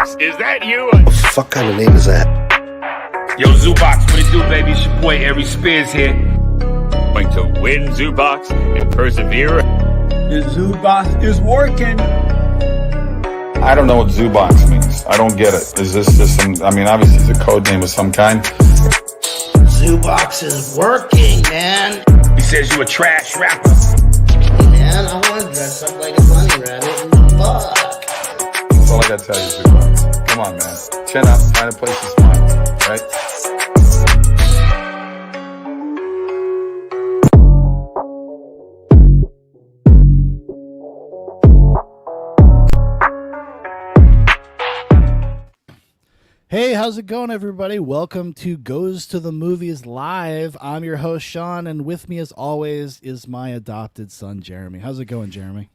Zoobox, is that you? What the fuck kind of name is that? Yo, Zoobox, what it do, baby? It's your boy, Ari Spears here. Going to win, Zoobox, and persevere. The Zoobox is working. I don't know what Zoobox means. I don't get it. Is this just some, I mean, obviously it's a code name of some kind. Zoobox is working, man. He says you a trash rapper. Man, I want to dress up like a bunny rabbit and fuck. That's all I gotta tell you, Zoobox. Come on, man. Chin up, find a place to smile, right? Hey, how's it going, everybody? Welcome to Goes to the Movies Live. I'm your host, Sean, and with me, as always, is my adopted son, Jeremy. How's it going, Jeremy?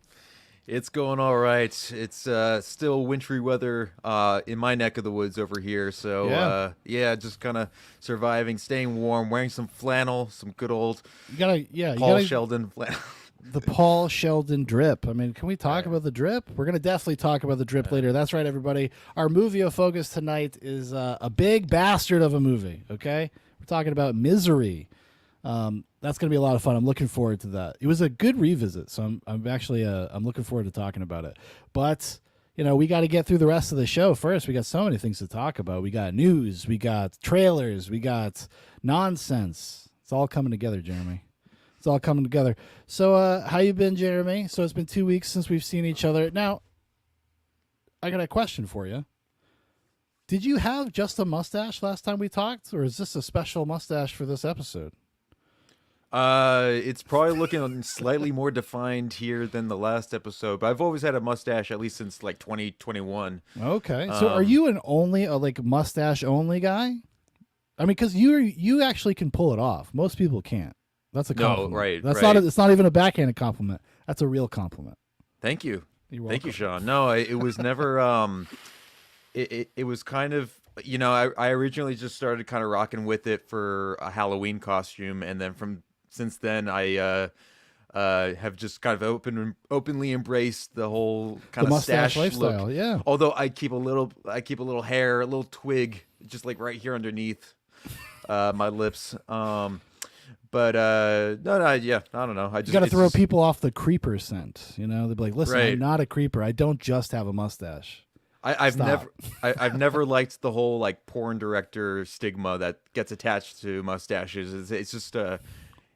It's going all right. It's still wintry weather in my neck of the woods over here. So, just kind of surviving, staying warm, wearing some flannel, some good old Paul Sheldon flannel. The Paul Sheldon drip. I mean, can we talk about the drip? We're going to definitely talk about the drip later. That's right, everybody. Our movie of focus tonight is a big bastard of a movie, okay? We're talking about Misery. That's going to be a lot of fun. I'm looking forward to that. It was a good revisit, so I'm actually I'm looking forward to talking about it. But, you know, we got to get through the rest of the show first. We got so many things to talk about. We got news, we got trailers, we got nonsense. It's all coming together, Jeremy. It's all coming together. So, how you been, Jeremy? So it's been 2 weeks since we've seen each other. Now, I got a question for you. Did you have just a mustache last time we talked, or is this a special mustache for this episode? It's probably looking slightly more defined here than the last episode, but I've always had a mustache at least since like 2021. Okay. So are you a mustache only guy? I mean, because you actually can pull it off. Most people can't. That's a compliment. No, right. That's right. not. It's not even a backhanded compliment. That's a real compliment. Thank you. You're welcome. Thank you, Sean. No, it was never. It was kind of, you know, I originally just started kind of rocking with it for a Halloween costume, and then since then I have just kind of openly embraced the whole kind The of mustache stash lifestyle. look. Yeah. Although I keep a little hair, a little twig, just like right here underneath my lips. But I don't know. I just You got to throw people off the creeper scent. You know, they'd be like, "Listen, Right. I'm not a creeper. I don't just have a mustache." I've Stop. I've never liked the whole like porn director stigma that gets attached to mustaches. It's just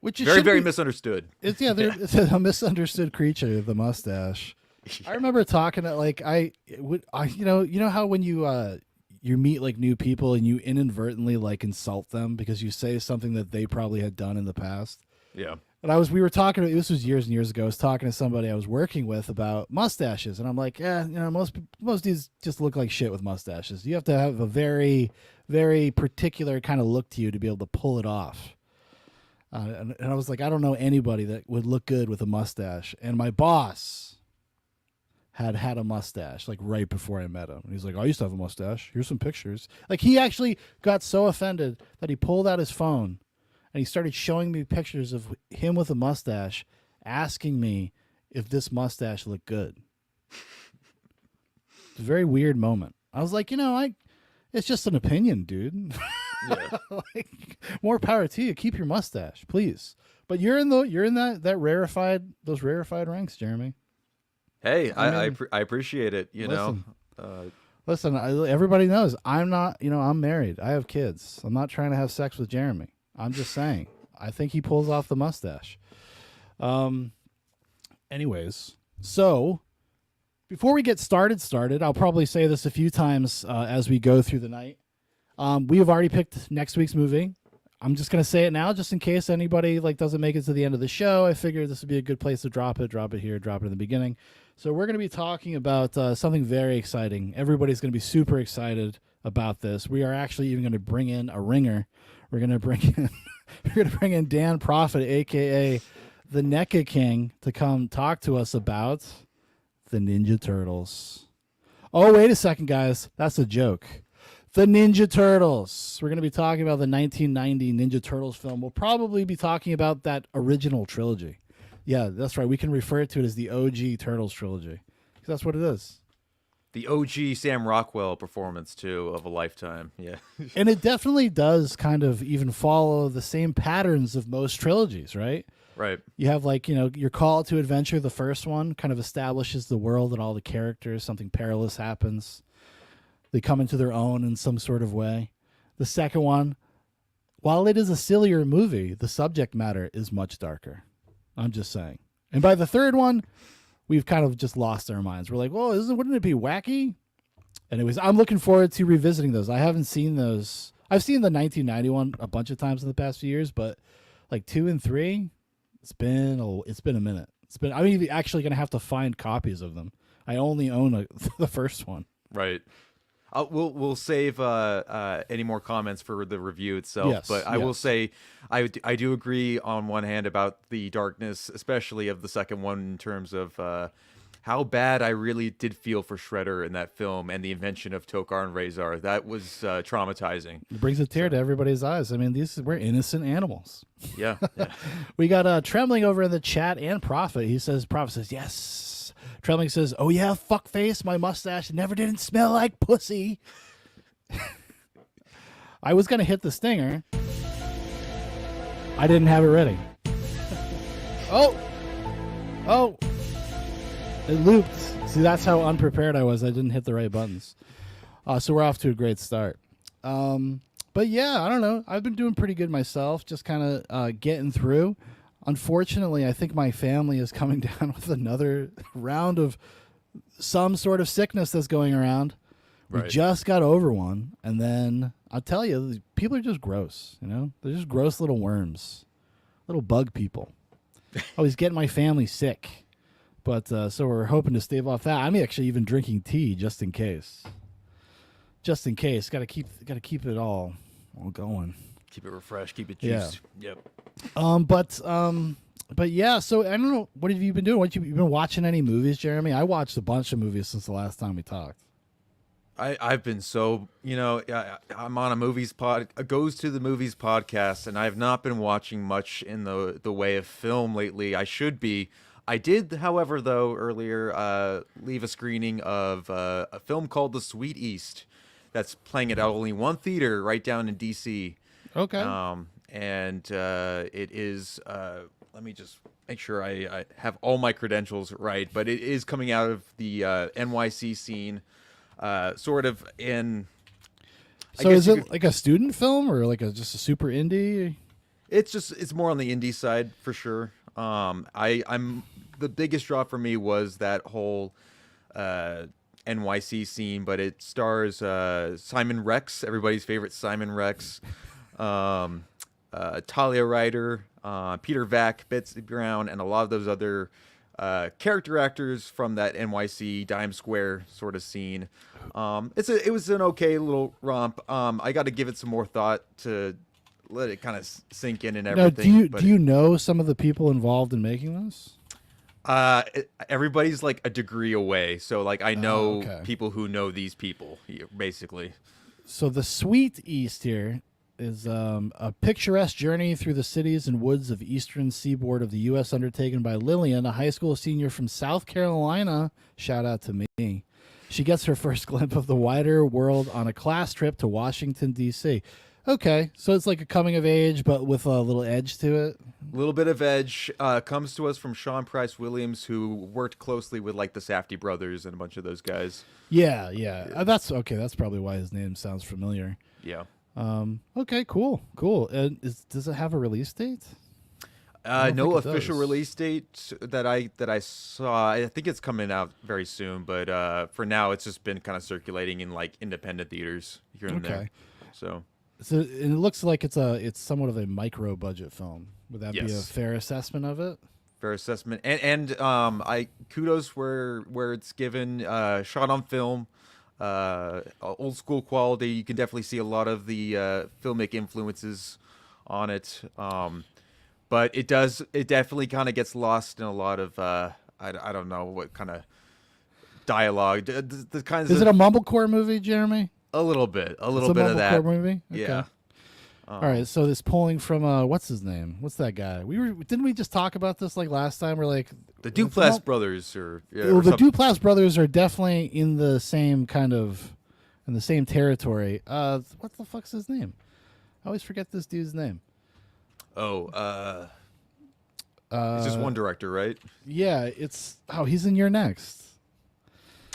Which it very should very be- misunderstood. It's it's a misunderstood creature, the mustache. I remember talking to you know how when you meet like new people and you inadvertently like insult them because you say something that they probably had done in the past. Yeah. And we were talking, this was years and years ago. I was talking to somebody I was working with about mustaches, and I'm like, yeah, you know, most dudes just look like shit with mustaches. You have to have a very, very particular kind of look to you to be able to pull it off. And I was like, I don't know anybody that would look good with a mustache. And my boss had a mustache like right before I met him. And he's like, I used to have a mustache. Here's some pictures. Like he actually got so offended that he pulled out his phone and he started showing me pictures of him with a mustache, asking me if this mustache looked good. It's a very weird moment. I was like, you know, it's just an opinion, dude. Yeah. Like, more power to you. Keep your mustache, please. But you're in those rarefied ranks, Jeremy. Hey, I mean, I appreciate it. You know. Listen, everybody knows I'm not. You know, I'm married. I have kids. I'm not trying to have sex with Jeremy. I'm just saying. I think he pulls off the mustache. Anyways, so before we get started, I'll probably say this a few times as we go through the night. We have already picked next week's movie. I'm just gonna say it now, just in case anybody doesn't make it to the end of the show. I figured this would be a good place to drop it here, drop it in the beginning. So we're gonna be talking about something very exciting. Everybody's gonna be super excited about this. We are actually even gonna bring in a ringer. We're gonna bring in Dan Prophet, aka the NECA King, to come talk to us about the Ninja Turtles. Oh, wait a second, guys. That's a joke. The Ninja Turtles. We're going to be talking about the 1990 Ninja Turtles film. We'll probably be talking about that original trilogy. Yeah, that's right. We can refer to it as the OG Turtles trilogy, because that's what it is. The OG Sam Rockwell performance too of a lifetime. Yeah. And it definitely does kind of even follow the same patterns of most trilogies, right? Right. You have your Call to Adventure, the first one, kind of establishes the world and all the characters. Something perilous happens. They come into their own in some sort of way. The second one, while it is a sillier movie, the subject matter is much darker. I'm just saying. And by the third one, we've kind of just lost our minds. We're like, well, wouldn't it be wacky? Anyways, I'm looking forward to revisiting those. I haven't seen those. I've seen the 1991 a bunch of times in the past few years, but like 2 and 3, it's been a minute. I'm actually going to have to find copies of them. I only own the first one. Right. We'll save any more comments for the review itself. Yes, but I will say I do agree on one hand about the darkness, especially of the second one in terms of how bad I really did feel for Shredder in that film and the invention of Tokar and Razor. That was traumatizing. It brings a tear to everybody's eyes. I mean, we're innocent animals. Yeah. We got Trembling over in the chat and Prophet. Prophet says, yes. Trembling says, oh yeah, fuckface, my mustache never didn't smell like pussy. I was going to hit the stinger. I didn't have it ready. Oh, it looped. See, that's how unprepared I was. I didn't hit the right buttons. So we're off to a great start. But yeah, I don't know. I've been doing pretty good myself, just kind of getting through. Unfortunately, I think my family is coming down with another round of some sort of sickness that's going around. We just got over one, and then I'll tell you, people are just gross. They're just gross little worms, little bug people. Always getting my family sick, but so we're hoping to stave off that. I'm actually even drinking tea just in case. Just in case, got to keep it all going. Keep it refreshed. Keep it juiced. Yeah. Yep. But yeah. So I don't know. What have you been doing? You been watching any movies, Jeremy? I watched a bunch of movies since the last time we talked. I've been so I'm on a goes to the movies podcast, and I've not been watching much in the way of film lately. I should be. I did, however, though earlier leave a screening of a film called The Sweet East that's playing at only one theater right down in DC. Okay. And it is, let me just make sure I have all my credentials right, but it is coming out of the NYC scene, sort of in... So is it like a student film or like just a super indie? It's more on the indie side for sure. I'm the biggest draw for me was that whole NYC scene, but it stars Simon Rex, everybody's favorite Simon Rex, Talia Ryder, Peter Vack, Betsy Brown, and a lot of those other character actors from that NYC Dime Square sort of scene. It was an okay little romp. I got to give it some more thought to let it kind of sink in and everything. Now, do you know some of the people involved in making this? Everybody's like a degree away, so like I know okay. people who know these people, basically. So the Sweet East here is a picturesque journey through the cities and woods of eastern seaboard of the U.S. undertaken by Lillian, a high school senior from South Carolina. Shout out to me. She gets her first glimpse of the wider world on a class trip to Washington, D.C. Okay, so it's like a coming of age, but with a little edge to it. A little bit of edge comes to us from Sean Price Williams, who worked closely with like the Safdie brothers and a bunch of those guys. Yeah. That's okay. That's probably why his name sounds familiar. Yeah. Okay, cool. And does it have a release date? No official release date that I saw. I think it's coming out very soon, but for now, it's just been kind of circulating in like independent theaters here and there. So and it looks like it's somewhat of a micro budget film. Would that be a fair assessment of it? Fair assessment, and I kudos where it's given. Shot on film, old school quality. You can definitely see a lot of the filmic influences on it. But it definitely kind of gets lost in a lot of I don't know what kind of dialogue. The kinds. Is it a mumblecore movie, Jeremy? A little bit of that movie. Okay. Yeah. All right, so this pulling from what's his name? What's that guy? Didn't we just talk about this like last time? We're like The Duplass brothers, or well, the Duplass brothers are definitely in the same territory. What the fuck's his name? I always forget this dude's name. It's just one director, right? Yeah, he's in Your Next.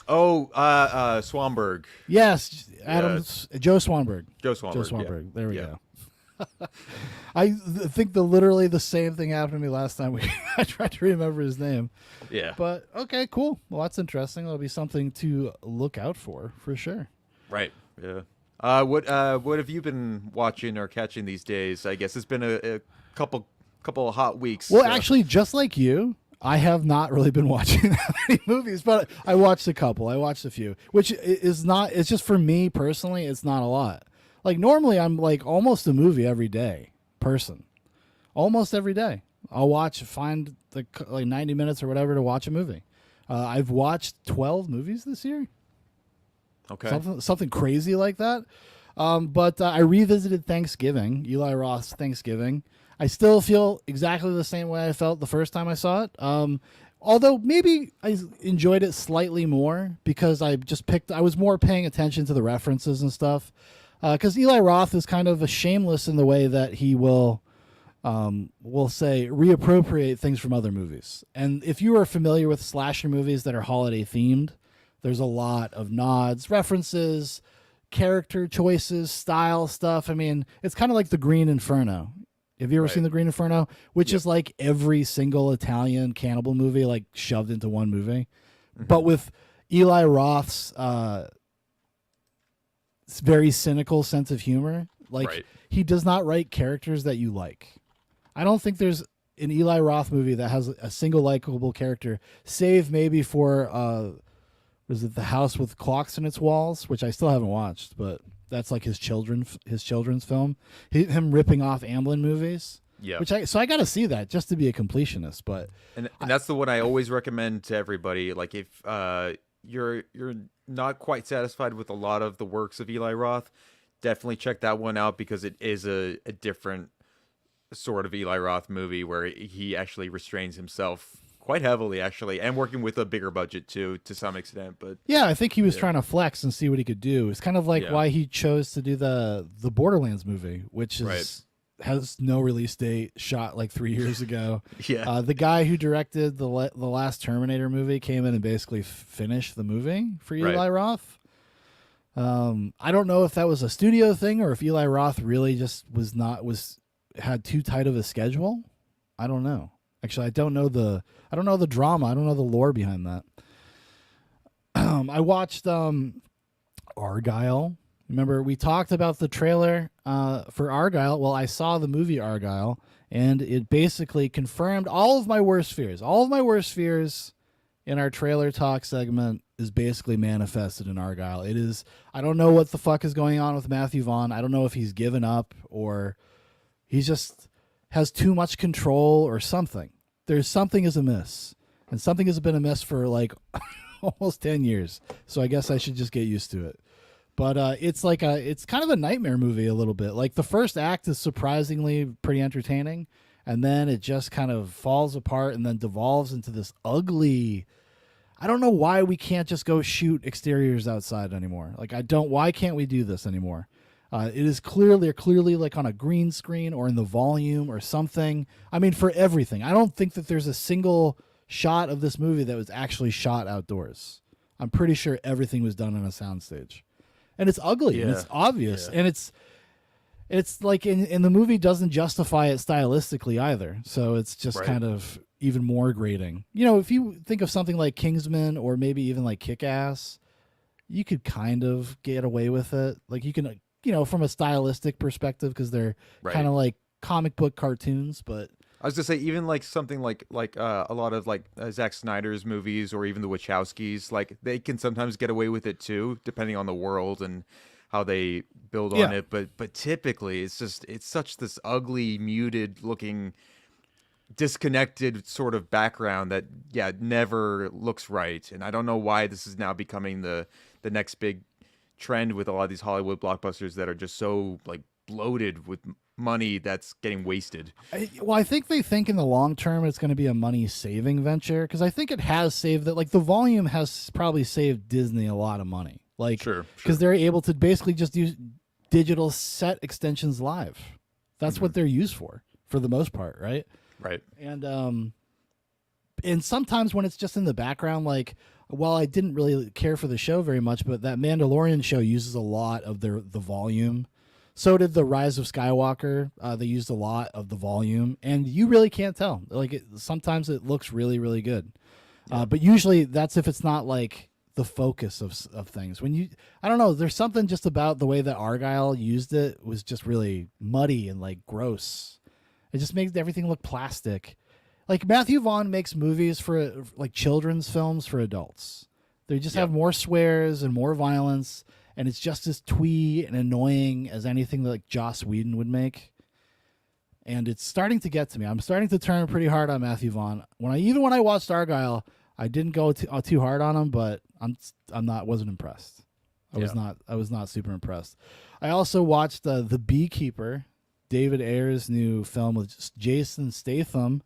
Swanberg. Yes, Joe Swanberg. Joe Swanberg. Joe Swanberg. Yeah. There we go. I think literally the same thing happened to me last time I tried to remember his name. Yeah. But okay, cool. Well, that's interesting. That'll be something to look out for sure. Right. Yeah. What have you been watching or catching these days? I guess it's been a couple of hot weeks. Well, actually, just like you, I have not really been watching that many movies, but I watched a couple. I watched a few, which is not. It's just for me personally, it's not a lot. Like normally, I'm like almost a movie every day person, almost every day. I'll find like 90 minutes or whatever to watch a movie. I've watched 12 movies this year. Okay. Something crazy like that. But I revisited Thanksgiving, Eli Roth's Thanksgiving. I still feel exactly the same way I felt the first time I saw it. Although maybe I enjoyed it slightly more because I was more paying attention to the references and stuff. Because Eli Roth is kind of shameless in the way that he will say reappropriate things from other movies. And if you are familiar with slasher movies that are holiday themed, there's a lot of nods, references, character choices, style stuff. I mean, it's kind of like the Green Inferno. Have you ever seen the Green Inferno? Which is like every single Italian cannibal movie like shoved into one movie. Mm-hmm. But with Eli Roth's very cynical sense of humor. Like he does not write characters that you like. I don't think there's an Eli Roth movie that has a single likable character, save maybe for was it The House with Clocks in Its Walls, which I still haven't watched, but that's like his children's film. Him ripping off Amblin movies. Yeah. So I got to see that just to be a completionist, but and that's the one I always recommend to everybody. Like if you're not quite satisfied with a lot of the works of Eli Roth, definitely check that one out because it is a different sort of Eli Roth movie where he actually restrains himself quite heavily, actually, and working with a bigger budget too, to some extent. But yeah, I think he was trying to flex and see what he could do. It's kind of like why he chose to do the Borderlands movie, which has no release date, shot like 3 years ago. The guy who directed the last Terminator movie came in and basically finished the movie for Eli Roth. I don't know if that was a studio thing or if Eli Roth really just had too tight of a schedule. I don't know. Actually, I don't know the drama. I don't know the lore behind that. I watched Argyle. Remember, we talked about the trailer for Argyle. Well, I saw the movie Argyle, and it basically confirmed all of my worst fears. All of my worst fears in our trailer talk segment is basically manifested in Argyle. It is. I don't know what the fuck is going on with Matthew Vaughn. I don't know if he's given up or he just has too much control or something. There's something is amiss, and something has been amiss for like almost 10 years. So I guess I should just get used to it. But it's kind of a nightmare movie a little bit. Like the first act is surprisingly pretty entertaining, and then it just kind of falls apart and then devolves into this ugly. I don't know why we can't just go shoot exteriors outside anymore. Why can't we do this anymore? It is clearly like on a green screen or in the volume or something. I mean, for everything. I don't think that there's a single shot of this movie that was actually shot outdoors. I'm pretty sure everything was done on a soundstage. And it's ugly and it's obvious. Yeah. And it's like in the movie doesn't justify it stylistically either. So it's just kind of even more grating. You know, if you think of something like Kingsman or maybe even like Kick-Ass, you could kind of get away with it. Like you can, from a stylistic perspective, because they're kind of like comic book cartoons. But I was gonna say, even like something like a lot of like Zack Snyder's movies or even the Wachowskis, like they can sometimes get away with it too, depending on the world and how they build on it. But typically, it's such this ugly, muted looking, disconnected sort of background that never looks right. And I don't know why this is now becoming the next big trend with a lot of these Hollywood blockbusters that are just so like bloated with money that's getting wasted. I think they think in the long term it's going to be a money saving venture, because I think it has saved that. Like the volume has probably saved Disney a lot of money. Like, Sure. because they're able to basically just use digital set extensions live. That's what they're used for the most part, right? Right. And sometimes when it's just in the background, like, while I didn't really care for the show very much, but that Mandalorian show uses a lot of the volume. So did the Rise of Skywalker. They used a lot of the volume, and you really can't tell. Like, sometimes it looks really, really good, but usually that's if it's not like the focus of things. When I don't know, there's something just about the way that Argyle used it was just really muddy and like gross. It just makes everything look plastic. Like Matthew Vaughn makes movies for like children's films for adults. They just have more swears and more violence, and it's just as twee and annoying as anything that like Joss Whedon would make. And it's starting to get to me. I'm starting to turn pretty hard on Matthew Vaughn. When I watched Argyle, I didn't go too hard on him, but wasn't impressed. I was not super impressed. I also watched The Beekeeper, David Ayer's new film with Jason Statham.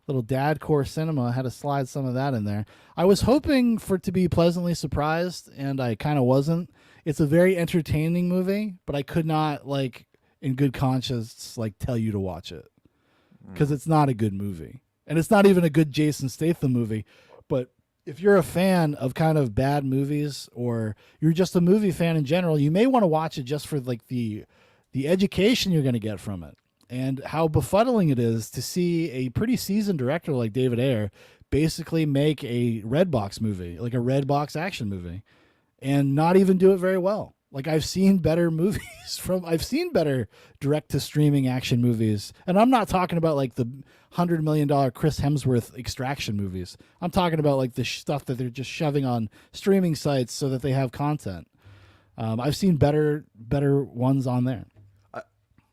Little dad core cinema. I had to slide some of that in there. I was hoping for it to be pleasantly surprised, and I kind of wasn't. It's a very entertaining movie, but I could not, like, in good conscience, like, tell you to watch it, because it's not a good movie, and it's not even a good Jason Statham movie. But if you're a fan of kind of bad movies, or you're just a movie fan in general, you may want to watch it just for like the education you're going to get from it. And how befuddling it is to see a pretty seasoned director like David Ayer basically make a Redbox movie, like a Redbox action movie, and not even do it very well. Like, I've seen better movies I've seen better direct to streaming action movies. And I'm not talking about like the $100 million Chris Hemsworth Extraction movies. I'm talking about like the stuff that they're just shoving on streaming sites so that they have content. I've seen better ones on there.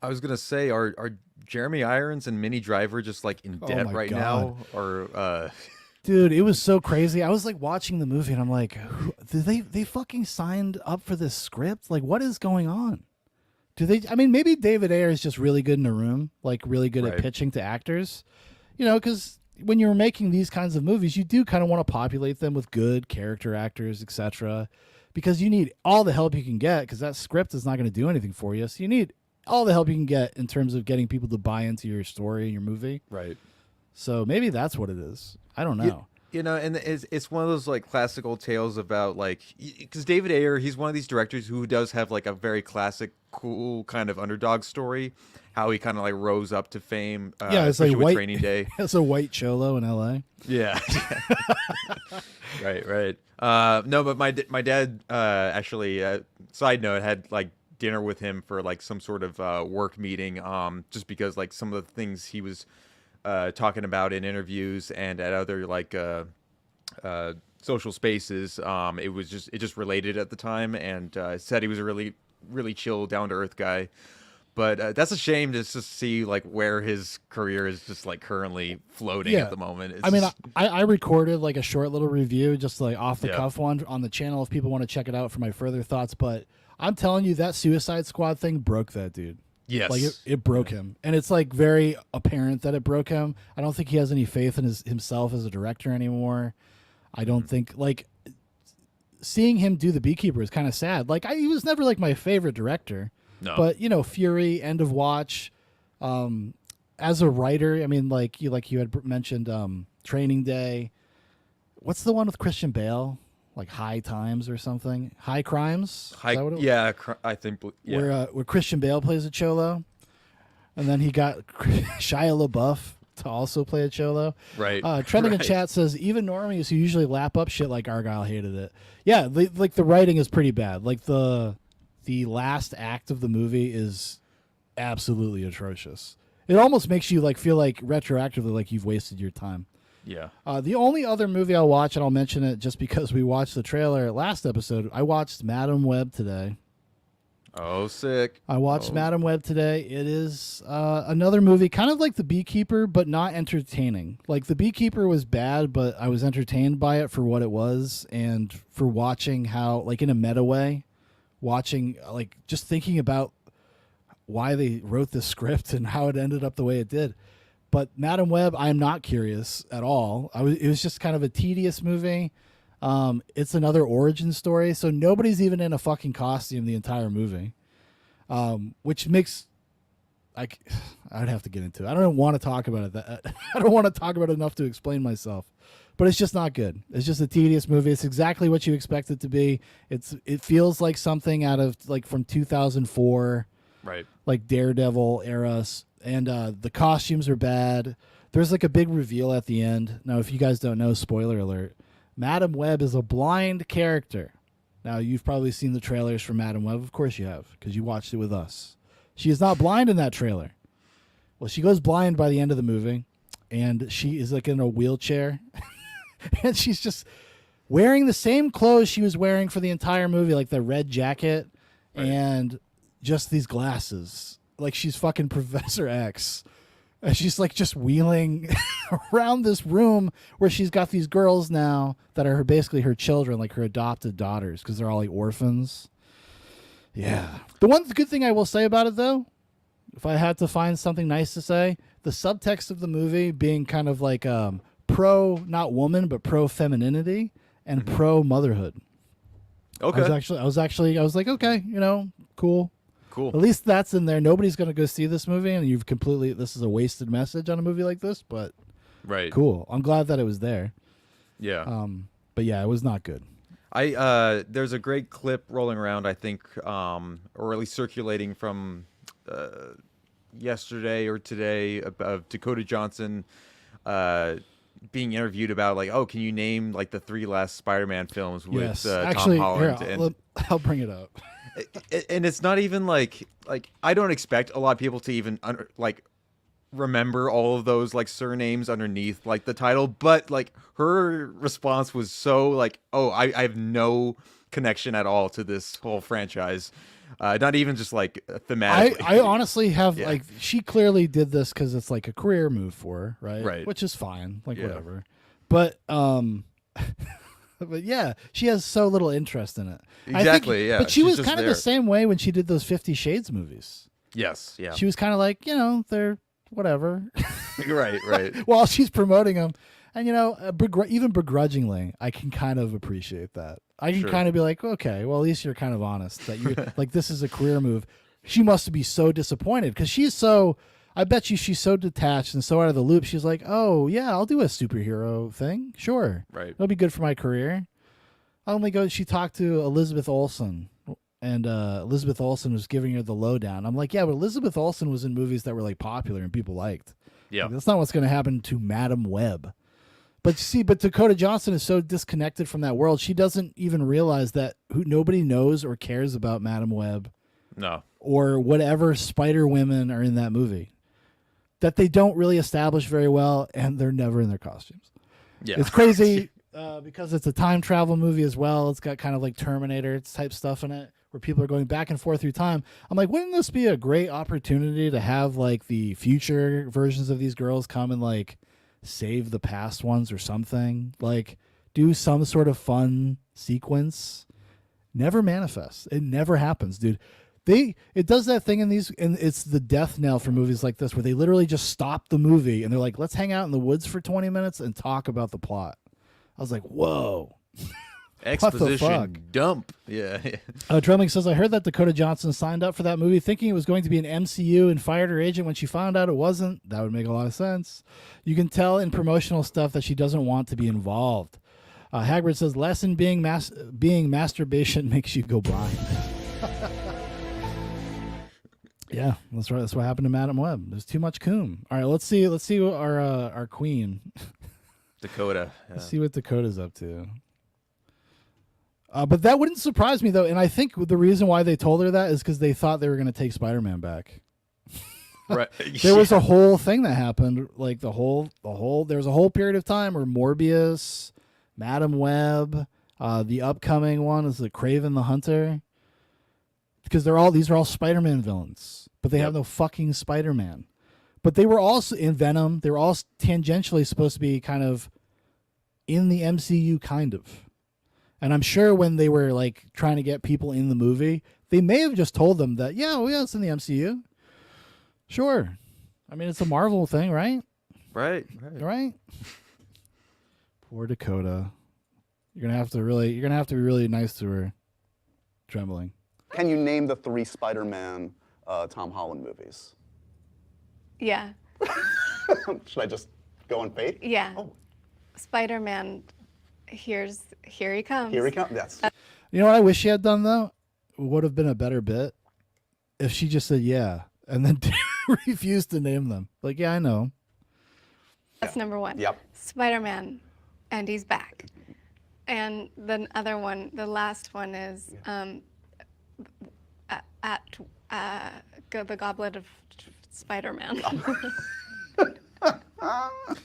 I was gonna say, are Jeremy Irons and Minnie Driver just like in debt my right God. now, or Dude, it was so crazy. I was like watching the movie and I'm like, did they fucking signed up for this script? Like, what is going on? I mean, maybe David Ayer is just really good in a room, like really good at pitching to actors, because when you're making these kinds of movies, you do kind of want to populate them with good character actors, etc., because you need all the help you can get, because that script is not going to do anything for you. So you need all the help you can get in terms of getting people to buy into your story and your movie. right? So maybe that's what it is. I don't know. And it's one of those like classical tales about like, because David Ayer, he's one of these directors who does have like a very classic, cool kind of underdog story, how he kind of like rose up to fame. Yeah, it's especially like with white. Training Day. It's a white cholo in L.A. Yeah. Right. No, but my dad actually, side note, had like dinner with him for like some sort of work meeting, just because like some of the things he was talking about in interviews and at other like social spaces, it just related at the time, and said he was a really chill, down to earth guy. But that's a shame just to see like where his career is just like currently floating at the moment. It's I mean, just- I recorded like a short little review, just like off the Yeah. cuff one on the channel if people want to check it out for my further thoughts. But I'm telling you, that Suicide Squad thing broke that dude. yes, Like it broke him, and it's like very apparent that it broke him. I don't think he has any faith in himself as a director anymore. I don't think, like, seeing him do The Beekeeper is kind of sad. Like, he was never like my favorite director. No. But Fury, End of Watch, as a writer, I mean, like you had mentioned, Training Day. What's the one with Christian Bale? Like High Times or something? High Crimes? Is that what it was? yeah, I think yeah. Where Christian Bale plays a cholo, and then he got Shia LaBeouf to also play a cholo. Right. Trending in right. chat says even normies who usually lap up shit like Argyle hated it. Yeah, like the writing is pretty bad. Like the last act of the movie is absolutely atrocious. It almost makes you like feel like retroactively like you've wasted your time. Yeah. The only other movie I'll watch, and I'll mention it just because we watched the trailer last episode, I watched Madam Web today. Oh, sick. I watched Oh. Madam Web today. It is another movie, kind of like The Beekeeper, but not entertaining. Like The Beekeeper was bad, but I was entertained by it for what it was, and for watching how, like in a meta way, watching, like just thinking about why they wrote this script and how it ended up the way it did. But Madam Web, I'm not curious at all. It was just kind of a tedious movie. It's another origin story, so nobody's even in a fucking costume the entire movie, which makes I'd have to get into it. I don't want to talk about it. I don't want to talk about it enough to explain myself. But it's just not good. It's just a tedious movie. It's exactly what you expect it to be. It feels like something out of like from 2004, Right. like Daredevil eras, and the costumes are bad. There's like a big reveal at the end. Now, if you guys don't know, spoiler alert, Madam Web is a blind character. Now, you've probably seen the trailers for Madam Web. Of course you have, because you watched it with us. She is not blind in that trailer. Well, she goes blind by the end of the movie, and she is like in a wheelchair. And she's just wearing the same clothes she was wearing for the entire movie, like the red jacket and just these glasses. Like she's fucking Professor X. And she's like just wheeling around this room where she's got these girls now that are basically her children, like her adopted daughters, because they're all like orphans. Yeah. The one good thing I will say about it, though, if I had to find something nice to say, the subtext of the movie being kind of like pro, not woman, but pro femininity and pro motherhood. Okay. I was like, okay, cool. Cool. At least that's in there. Nobody's going to go see this movie, and this is a wasted message on a movie like this, but Right. cool. I'm glad that it was there. Yeah. But yeah, it was not good. There's a great clip rolling around, I think, or at least circulating from yesterday or today of Dakota Johnson being interviewed about like, oh, can you name like the 3 last Spider-Man films with Yes. Tom Actually, Holland? here, I'll bring it up. And it's not even like I don't expect a lot of people to even remember all of those like surnames underneath like the title, but like her response was so like, oh, I have no connection at all to this whole franchise, not even just like thematically. I honestly have Yeah. like, she clearly did this because it's like a career move for her, right? Right. Which is fine, like Yeah. whatever. But but yeah, she has so little interest in it. Exactly, yeah. But she She's was just kind of there. the same way when she did those 50 Shades movies. Yes, yeah. She was kind of like, they're whatever. right. While she's promoting them. And, even begrudgingly, I can kind of appreciate that. I can Sure. kind of be like, okay, well, at least you're kind of honest that you like, this is a career move. She must be so disappointed because I bet you she's so detached and so out of the loop. She's like, oh, yeah, I'll do a superhero thing. Sure. Right. It'll be good for my career. She talked to Elizabeth Olsen, and Elizabeth Olsen was giving her the lowdown. I'm like, yeah, but Elizabeth Olsen was in movies that were like popular and people liked. Yeah. Like, that's not what's going to happen to Madam Web. But Dakota Johnson is so disconnected from that world. She doesn't even realize that nobody knows or cares about Madam Web No. or whatever Spider Women are in that movie. That they don't really establish very well, and they're never in their costumes. Yeah. It's crazy because it's a time travel movie as well. It's got kind of like Terminator type stuff in it where people are going back and forth through time. I'm like, wouldn't this be a great opportunity to have like the future versions of these girls come and like save the past ones or something? Like do some sort of fun sequence. Never manifests. It never happens, dude. It does that thing in these, and it's the death knell for movies like this where they literally just stop the movie and they're like, let's hang out in the woods for 20 minutes and talk about the plot. I was like, whoa. Exposition dump. Yeah. Drumming says, I heard that Dakota Johnson signed up for that movie thinking it was going to be an MCU and fired her agent when she found out it wasn't. That would make a lot of sense. You can tell in promotional stuff that she doesn't want to be involved. Hagrid says, lesson being masturbation makes you go blind. Yeah, that's right. That's what happened to Madam Web. There's too much coom. All right, let's see what our queen. Dakota. Yeah. Let's see what Dakota's up to. But that wouldn't surprise me though, and I think the reason why they told her that is because they thought they were going to take Spider-Man back. Right. There was a whole thing that happened, like there was a whole period of time where Morbius, Madam Web, the upcoming one is the Kraven the Hunter, because these are all Spider-Man villains, but they have no fucking Spider-Man. But they were also in Venom. They were all tangentially supposed to be kind of in the MCU, kind of. And I'm sure when they were like trying to get people in the movie, they may have just told them that, yeah, it's in the MCU. Sure. I mean, it's a Marvel thing, right? Right. Right. Poor Dakota. You're gonna have to be really nice to her. Trembling. Can you name the 3 Spider-Man Tom Holland movies? Yeah. Should I just go on faith? Yeah. Oh, Spider-Man, here he comes. here he comes. Yes. You know what I wish she had done though? Would have been a better bit if she just said yeah and then refused to name them. Like, yeah, I know. That's number 1. Yep. Spider-Man, and he's back. And the other one, the last one is the Goblet of Spider-Man.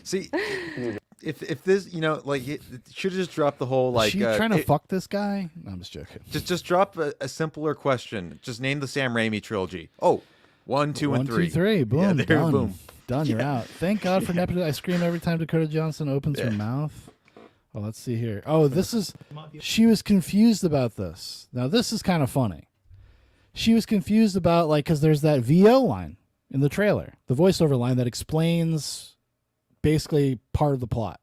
See, if this, like, it should have just dropped the whole, like, Is she trying to fuck this guy? No, I'm just joking. just drop a simpler question. Just name the Sam Raimi trilogy. Oh, 1, 2, and 3. 1, 2, 3. Boom. Yeah, there, done. boom. Done. You're out. Thank God for nepotism. I scream every time Dakota Johnson opens her mouth. Oh, let's see here. Oh, this is. She was confused about this. Now, this is kind of funny. She was confused about, like, because there's that VO line in the trailer, the voiceover line that explains basically part of the plot.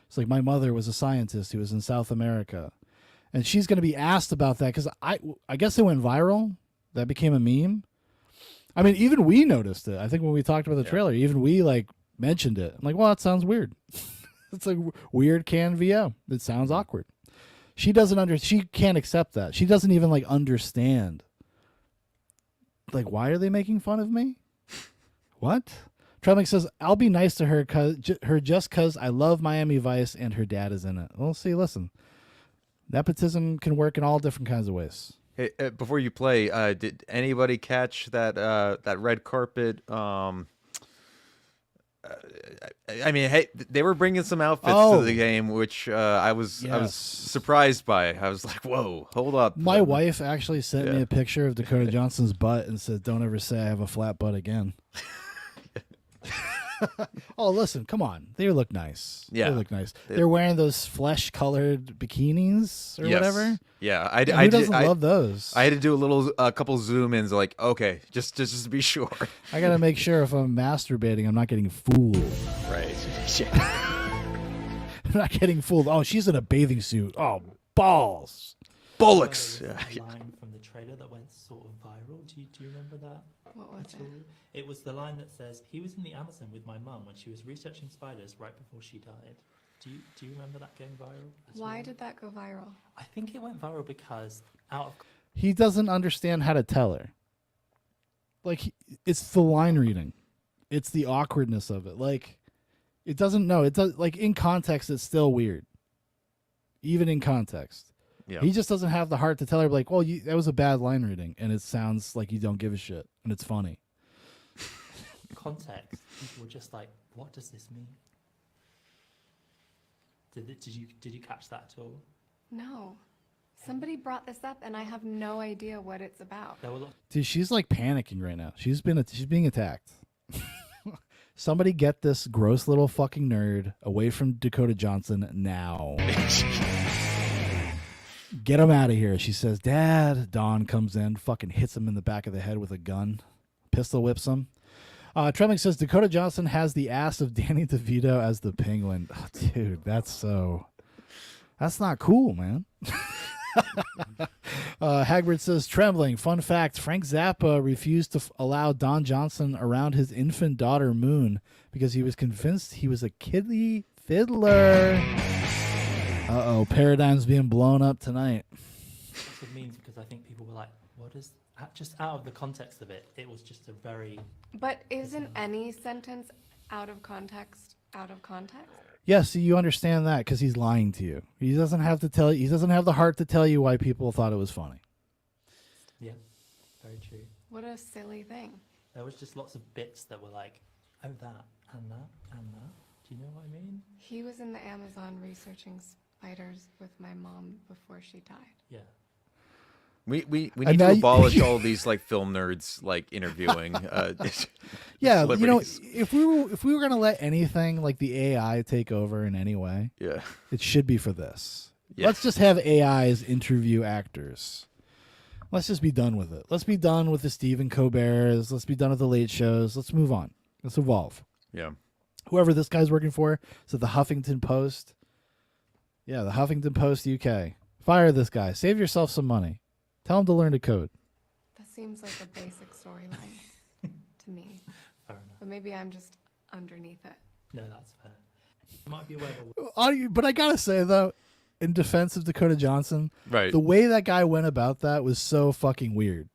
It's like, my mother was a scientist who was in South America. And she's going to be asked about that because I guess it went viral. That became a meme. I mean, even we noticed it. I think when we talked about the trailer, even we, like, mentioned it. I'm like, well, that sounds weird. It's like weird canned VO. It sounds awkward. She doesn't she can't accept that. She doesn't even, like, understand. Like, why are they making fun of me? What? Trembling says, I'll be nice to her just because I love Miami Vice and her dad is in it. Well, see, listen. Nepotism can work in all different kinds of ways. Hey, before you play, did anybody catch that red carpet? I mean, hey, they were bringing some outfits to the game, which I was surprised by. I was like, "Whoa, hold up!" My wife actually sent me a picture of Dakota Johnson's butt and said, "Don't ever say I have a flat butt again." Oh, listen, come on. They look nice. Yeah. They look nice. They're wearing those flesh-colored bikinis or whatever. Yeah, Who doesn't love those? I had to do a couple zoom ins, like, okay, just to be sure. I got to make sure if I'm masturbating, I'm not getting fooled. Right. I'm not getting fooled. Oh, she's in a bathing suit. Oh, balls. Bollocks. A line from the trailer that went sort of viral. Do you remember that? What was at all? It was the line that says, he was in the Amazon with my mum when she was researching spiders right before she died. Do you remember that going viral? Why did that go viral? I think it went viral because He doesn't understand how to tell her. Like, it's the line reading. It's the awkwardness of it. Like, it doesn't know. It does, like, in context, it's still weird. Even in context. Yeah. He just doesn't have the heart to tell her, like, well, that was a bad line reading, and it sounds like you don't give a shit, and it's funny. context, people were just like, what does this mean? Did you catch that at all? No. Somebody brought this up, and I have no idea what it's about. Dude, she's like panicking right now. She's being attacked. Somebody get this gross little fucking nerd away from Dakota Johnson now. Get him out of here. She says, Dad. Dawn comes in, fucking hits him in the back of the head with a gun. Pistol whips him. Trembling says, Dakota Johnson has the ass of Danny DeVito as the Penguin. Oh, dude, that's not cool, man. Hagbard says, Trembling, fun fact, Frank Zappa refused to allow Don Johnson around his infant daughter Moon because he was convinced he was a kiddie fiddler. Uh-oh, Paradigm's being blown up tonight. That's what it means, because I think people were like, what is... Just out of the context of it, it was just a very... But isn't any sentence out of context out of context? Yes, you understand that because he's lying to you. He doesn't have to tell you. He doesn't have the heart to tell you why people thought it was funny. Yeah, very true. What a silly thing. There was just lots of bits that were like, oh, that, and that, and that. Do you know what I mean? He was in the Amazon researching spiders with my mom before she died. Yeah. We need to abolish all these like film nerds like interviewing. Yeah, you know, if we were gonna let anything like the AI take over in any way, yeah, it should be for this. Yeah. Let's just have AIs interview actors. Let's just be done with it. Let's be done with the Stephen Colbert's. Let's be done with the late shows. Let's move on. Let's evolve. Yeah. Whoever this guy's working for is at the Huffington Post. Yeah, the Huffington Post UK. Fire this guy. Save yourself some money. Tell him to learn to code. That seems like a basic storyline to me. Fair enough. But maybe I'm just underneath it. No, that's fair. Might be aware of But I gotta say though, in defense of Dakota Johnson, Right. the way that guy went about that was so fucking weird.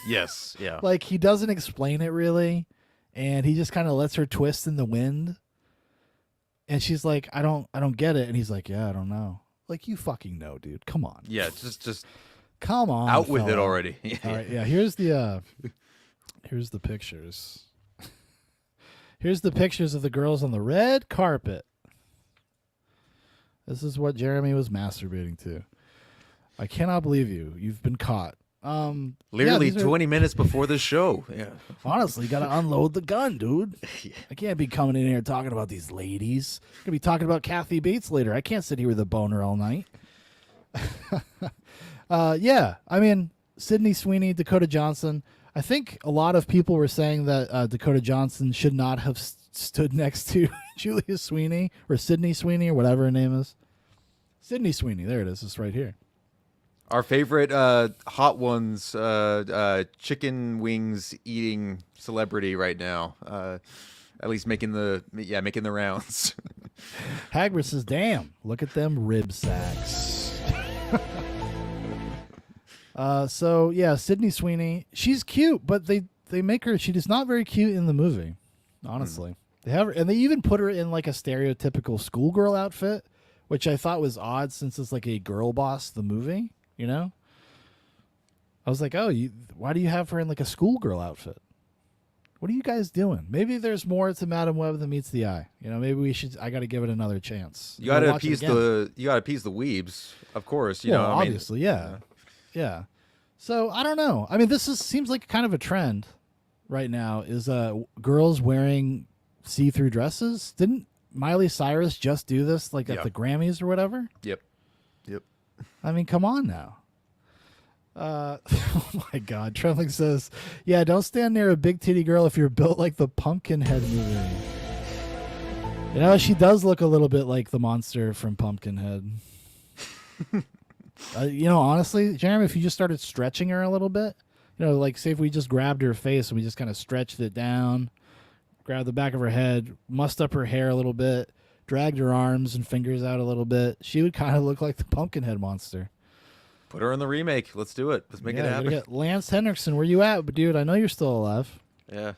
Yes. Yeah. Like he doesn't explain it really, and he just kind of lets her twist in the wind. And she's like, I don't get it. And he's like, yeah, I don't know. Like, you fucking know, dude. Come on. Yeah. Just Come on. out with it fella. already. All right, yeah. Here's the pictures. Here's the pictures of the girls on the red carpet. This is what Jeremy was masturbating to. I cannot believe you. You've been caught. Literally these are- 20 minutes before the show. Yeah. Honestly, you got to unload the gun, dude. I can't be coming in here talking about these ladies. I'm going to be talking about Kathy Bates later. I can't sit here with a boner all night. Yeah, I mean, Sydney Sweeney, Dakota Johnson. I think a lot of people were saying that Dakota Johnson should not have stood next to Julia Sweeney or Sydney Sweeney or whatever her name is. Sydney Sweeney. There it is. It's right here. Our favorite hot ones, chicken wings eating celebrity right now. At least making the rounds. Hagler says, damn, look at them rib sacks. So yeah, Sydney Sweeney, she's cute, but they make her, she is not very cute in the movie, honestly. They have her, and they even put her in like a stereotypical schoolgirl outfit, which I thought was odd since it's like a Girl Boss, the movie, you know? I was like, oh, why do you have her in like a schoolgirl outfit? What are you guys doing? Maybe there's more to Madam Web than meets the eye. You know, maybe I got to give it another chance. You gotta appease the weebs, of course. You know, I mean, obviously, yeah. So I don't know. I mean, seems like kind of a trend right now. Is girls wearing see-through dresses? Didn't Miley Cyrus just do this like at the Grammys or whatever? Yep. I mean, come on now. Oh my God. Trembling says, yeah, don't stand near a big titty girl if you're built like the Pumpkinhead movie. You know, she does look a little bit like the monster from Pumpkinhead. You know, honestly, Jeremy, if you just started stretching her a little bit, you know, like say if we just grabbed her face and we just kind of stretched it down, grabbed the back of her head, mussed up her hair a little bit, dragged her arms and fingers out a little bit, she would kind of look like the Pumpkinhead monster. Put her in the remake. Let's do it. Let's make it happen. Get Lance Henriksen, where you at? But dude, I know you're still alive. Yeah.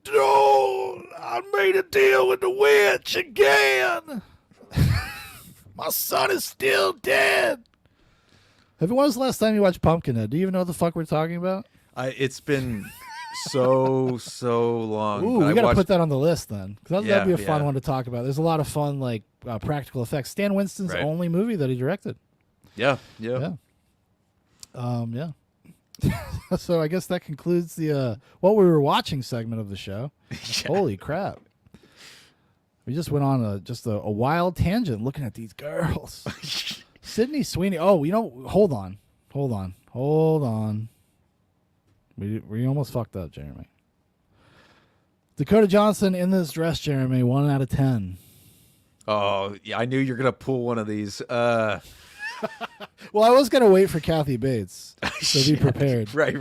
Oh, I made a deal with the witch again. My son is still dead. When was the last time you watched Pumpkinhead? Do you even know what the fuck we're talking about? It's been so long. Ooh, we got to put that on the list then. Because that'd be a fun one to talk about. There's a lot of fun, like, practical effects. Stan Winston's only movie that he directed. Yeah. So I guess that concludes the what we were watching segment of the show. Holy crap. We just went on a wild tangent looking at these girls. Sydney Sweeney. Oh, you know, hold on. We almost fucked up, Jeremy. Dakota Johnson in this dress, Jeremy, 1 out of 10. Oh, yeah, I knew you were going to pull one of these. Well, I was going to wait for Kathy Bates, so be prepared. Right.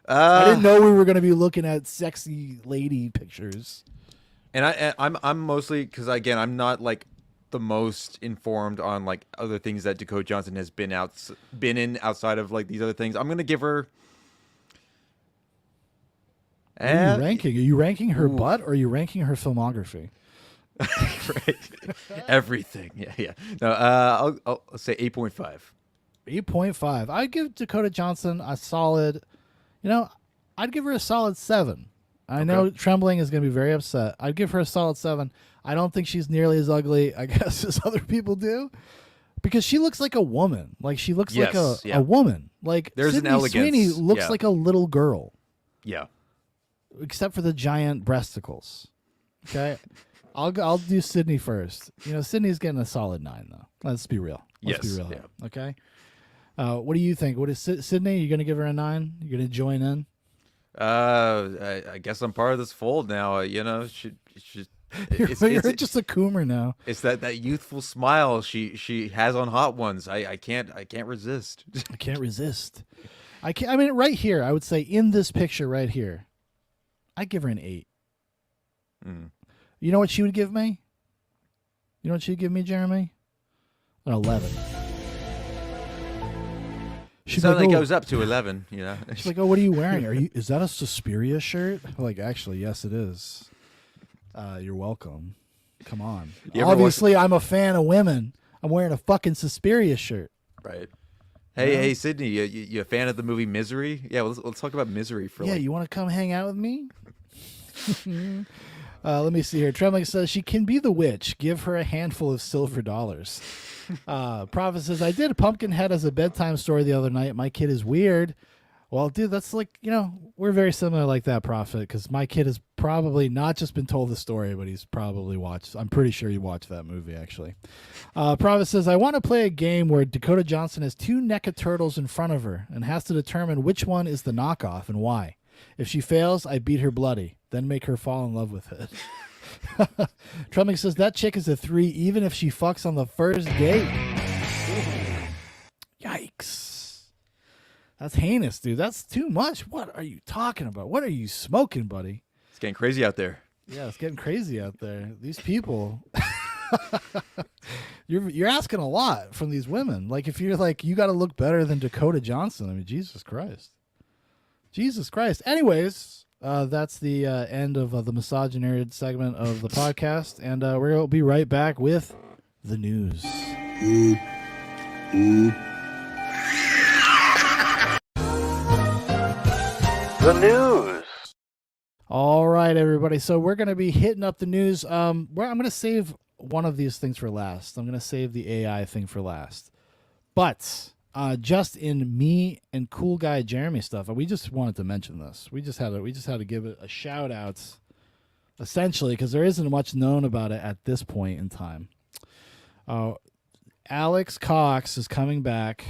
I didn't know we were going to be looking at sexy lady pictures. And I'm mostly, because again, I'm not like the most informed on like other things that Dakota Johnson has been in outside of like these other things. I'm going to give her... What are you ranking? Are you ranking her butt or are you ranking her filmography? Right. Everything. Yeah. No, I'll say 8.5. 8.5. I'd give Dakota Johnson a solid, I'd give her a solid 7. I know Trembling is going to be very upset. I'd give her a solid 7. I don't think she's nearly as ugly, I guess, as other people do. Because she looks like a woman. Like, she looks like a woman. Like, there's Sydney an elegance. Sweeney looks like a little girl. Yeah. Except for the giant breasticles. Okay? I'll do Sydney first. Sydney's getting a solid 9, though. Let's be real. Let's be real. Yeah. Okay? What do you think? What is Sydney? You gonna give her a 9? You gonna join in? I guess I'm part of this fold now. You know, You're just a coomer now. It's that youthful smile she has on Hot Ones. I can't resist. I can't resist. I mean, right here, I would say in this picture right here, I give her an 8. You know what she would give me? You know what she'd give me, Jeremy? An 11. She's like, it goes up to 11. You know. She's like, oh, what are you wearing? Is that a Suspiria shirt? I'm like, actually, yes, it is. You're welcome. Come on. Obviously, I'm a fan of women. I'm wearing a fucking Suspiria shirt. Right. Hey, Sydney, you a fan of the movie Misery? Yeah, let's talk about Misery for you want to come hang out with me? Let me see here. Trembling says she can be the witch. Give her a handful of silver dollars. Prophet says, I did Pumpkinhead as a bedtime story the other night. My kid is weird. Well, dude, that's like, we're very similar like that, Prophet, because my kid has probably not just been told the story, but he's probably watched. I'm pretty sure he watched that movie, actually. Prophet says, I want to play a game where Dakota Johnson has 2 NECA turtles in front of her and has to determine which one is the knockoff and why. If she fails, I beat her bloody, then make her fall in love with it. Trembling says, that chick is a 3 even if she fucks on the first date. Yikes. That's heinous, dude. That's too much. What are you talking about? What are you smoking, buddy? It's getting crazy out there. Yeah, it's getting crazy out there. These people, you're asking a lot from these women. Like, if you're like, you got to look better than Dakota Johnson. I mean, Jesus Christ. Jesus Christ. Anyways, that's the end of the misogynoid segment of the podcast, and we'll be right back with the news. The news. All right, everybody. So we're going to be hitting up the news. I'm going to save one of these things for last. I'm going to save the AI thing for last. But just in me and cool guy Jeremy stuff, we just wanted to mention this. We just had to give it a shout out, essentially, because there isn't much known about it at this point in time. Alex Cox is coming back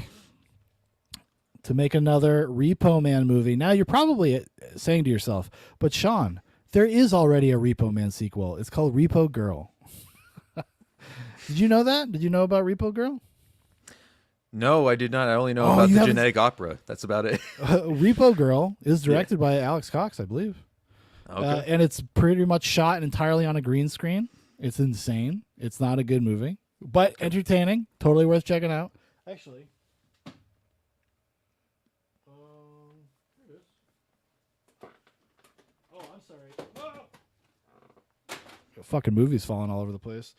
to make another Repo Man movie. Now, you're probably saying to yourself, but Sean, there is already a Repo Man sequel. It's called Repo Girl. Did you know that? Did you know about Repo Girl? No, I did not. I only know about the Genetic Opera. That's about it. Repo Girl is directed by Alex Cox, I believe. Okay. And it's pretty much shot entirely on a green screen. It's insane. It's not a good movie, but entertaining. Totally worth checking out. Actually, here it is. Oh, I'm sorry. Whoa! Fucking movie's falling all over the place.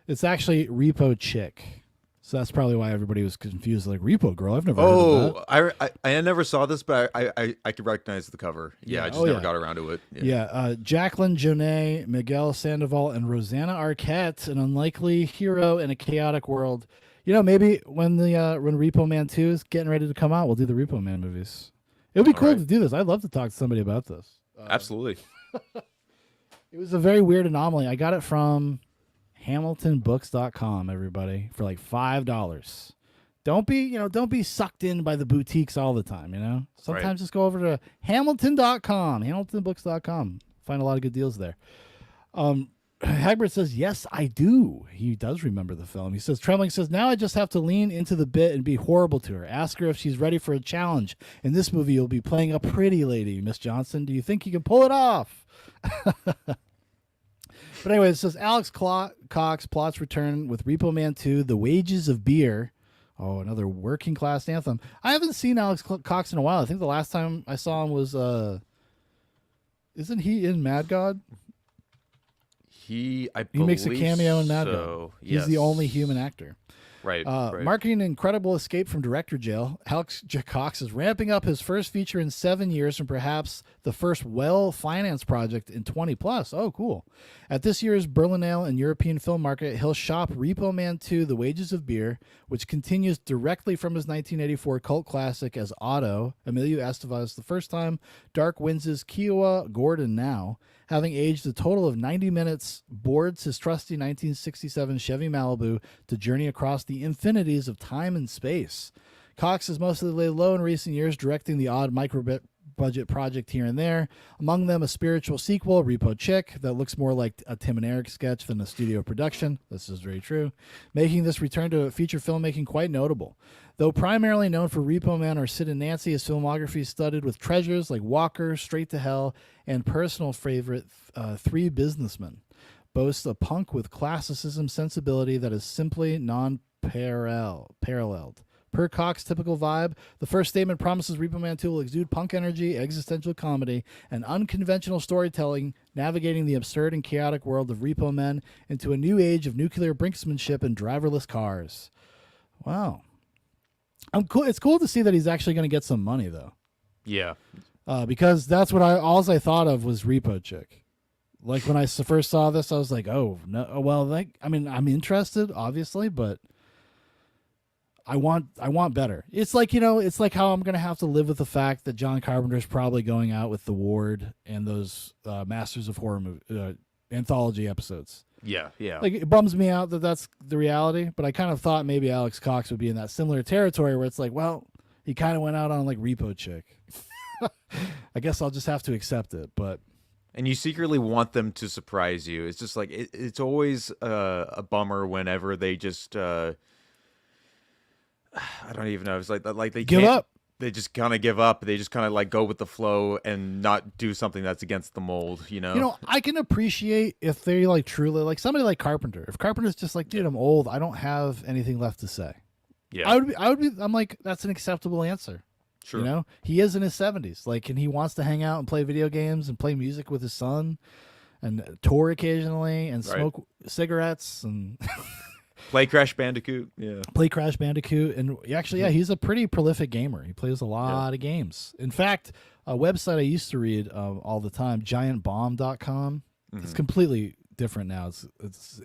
It's actually Repo Chick. So that's probably why everybody was confused. Like, Repo Girl, I've never heard of that. I never saw this, but I could recognize the cover. Yeah, I just never got around to it. Yeah, Jacqueline Jonet, Miguel Sandoval, and Rosanna Arquette, an unlikely hero in a chaotic world. Maybe when Repo Man 2 is getting ready to come out, we'll do the Repo Man movies. It would be cool to do this. I'd love to talk to somebody about this. Absolutely. It was a very weird anomaly. I got it from HamiltonBooks.com, everybody, for like $5. Don't be sucked in by the boutiques all the time, Sometimes just go over to Hamilton.com, HamiltonBooks.com. Find a lot of good deals there. Hagbert says, yes, I do. He does remember the film. He says, Trembling says, now I just have to lean into the bit and be horrible to her. Ask her if she's ready for a challenge. In this movie, you'll be playing a pretty lady, Miss Johnson. Do you think you can pull it off? But anyway, it says Alex Cox plots return with Repo Man 2, The Wages of Beer. Oh, another working class anthem. I haven't seen Alex Cox in a while. I think the last time I saw him was, isn't he in Mad God? He makes a cameo in Mad God. So, He's the only human actor. Right. Marking an incredible escape from director jail, Alex Cox is ramping up his first feature in 7 years and perhaps the first well-financed project in 20 plus. Oh, cool. At this year's Berlinale and European film market, he'll shop Repo Man 2, The Wages of Beer, which continues directly from his 1984 cult classic as Otto, Emilio Estevez the first time, Dark Winds' Kiowa Gordon now. Having aged a total of 90 minutes, boards his trusty 1967 Chevy Malibu to journey across the infinities of time and space. Cox has mostly laid low in recent years, directing the odd micro-budget project here and there. Among them, a spiritual sequel, Repo Chick, that looks more like a Tim and Eric sketch than a studio production. This is very true. Making this return to feature filmmaking quite notable. Though primarily known for Repo Man or Sid and Nancy, his filmography is studded with treasures like Walker, Straight to Hell, and personal favorite, Three Businessmen. Boasts a punk with classicism sensibility that is simply non-paralleled. Per Cox typical vibe, the first statement promises Repo Man 2 will exude punk energy, existential comedy, and unconventional storytelling, navigating the absurd and chaotic world of Repo Men into a new age of nuclear brinksmanship and driverless cars. Wow. It's cool to see that he's actually going to get some money, though. Yeah. Because that's what all I thought of was Repo Chick. Like, when I first saw this, I was like, oh, no. Well, I'm interested, obviously, but I want better. It's like, it's like how I'm going to have to live with the fact that John Carpenter's probably going out with The Ward and those Masters of Horror anthology episodes. Yeah. Like, it bums me out that that's the reality, but I kind of thought maybe Alex Cox would be in that similar territory where it's like, well, he kind of went out on like Repo Chick. I guess I'll just have to accept it, but. And you secretly want them to surprise you. It's just like, it's always a bummer whenever they just, I don't even know. It's like they give up. They just kind of give up. They just kind of like go with the flow and not do something that's against the mold, You know, I can appreciate if they like truly like somebody like Carpenter. If Carpenter's just like, dude, I'm old. I don't have anything left to say. Yeah. I would be. I'm like, that's an acceptable answer. Sure. He is in his 70s. Like, and he wants to hang out and play video games and play music with his son and tour occasionally and smoke cigarettes and. Play Crash Bandicoot, yeah. Play Crash Bandicoot, and actually, he's a pretty prolific gamer. He plays a lot of games. In fact, a website I used to read all the time, giantbomb.com. It's completely different now.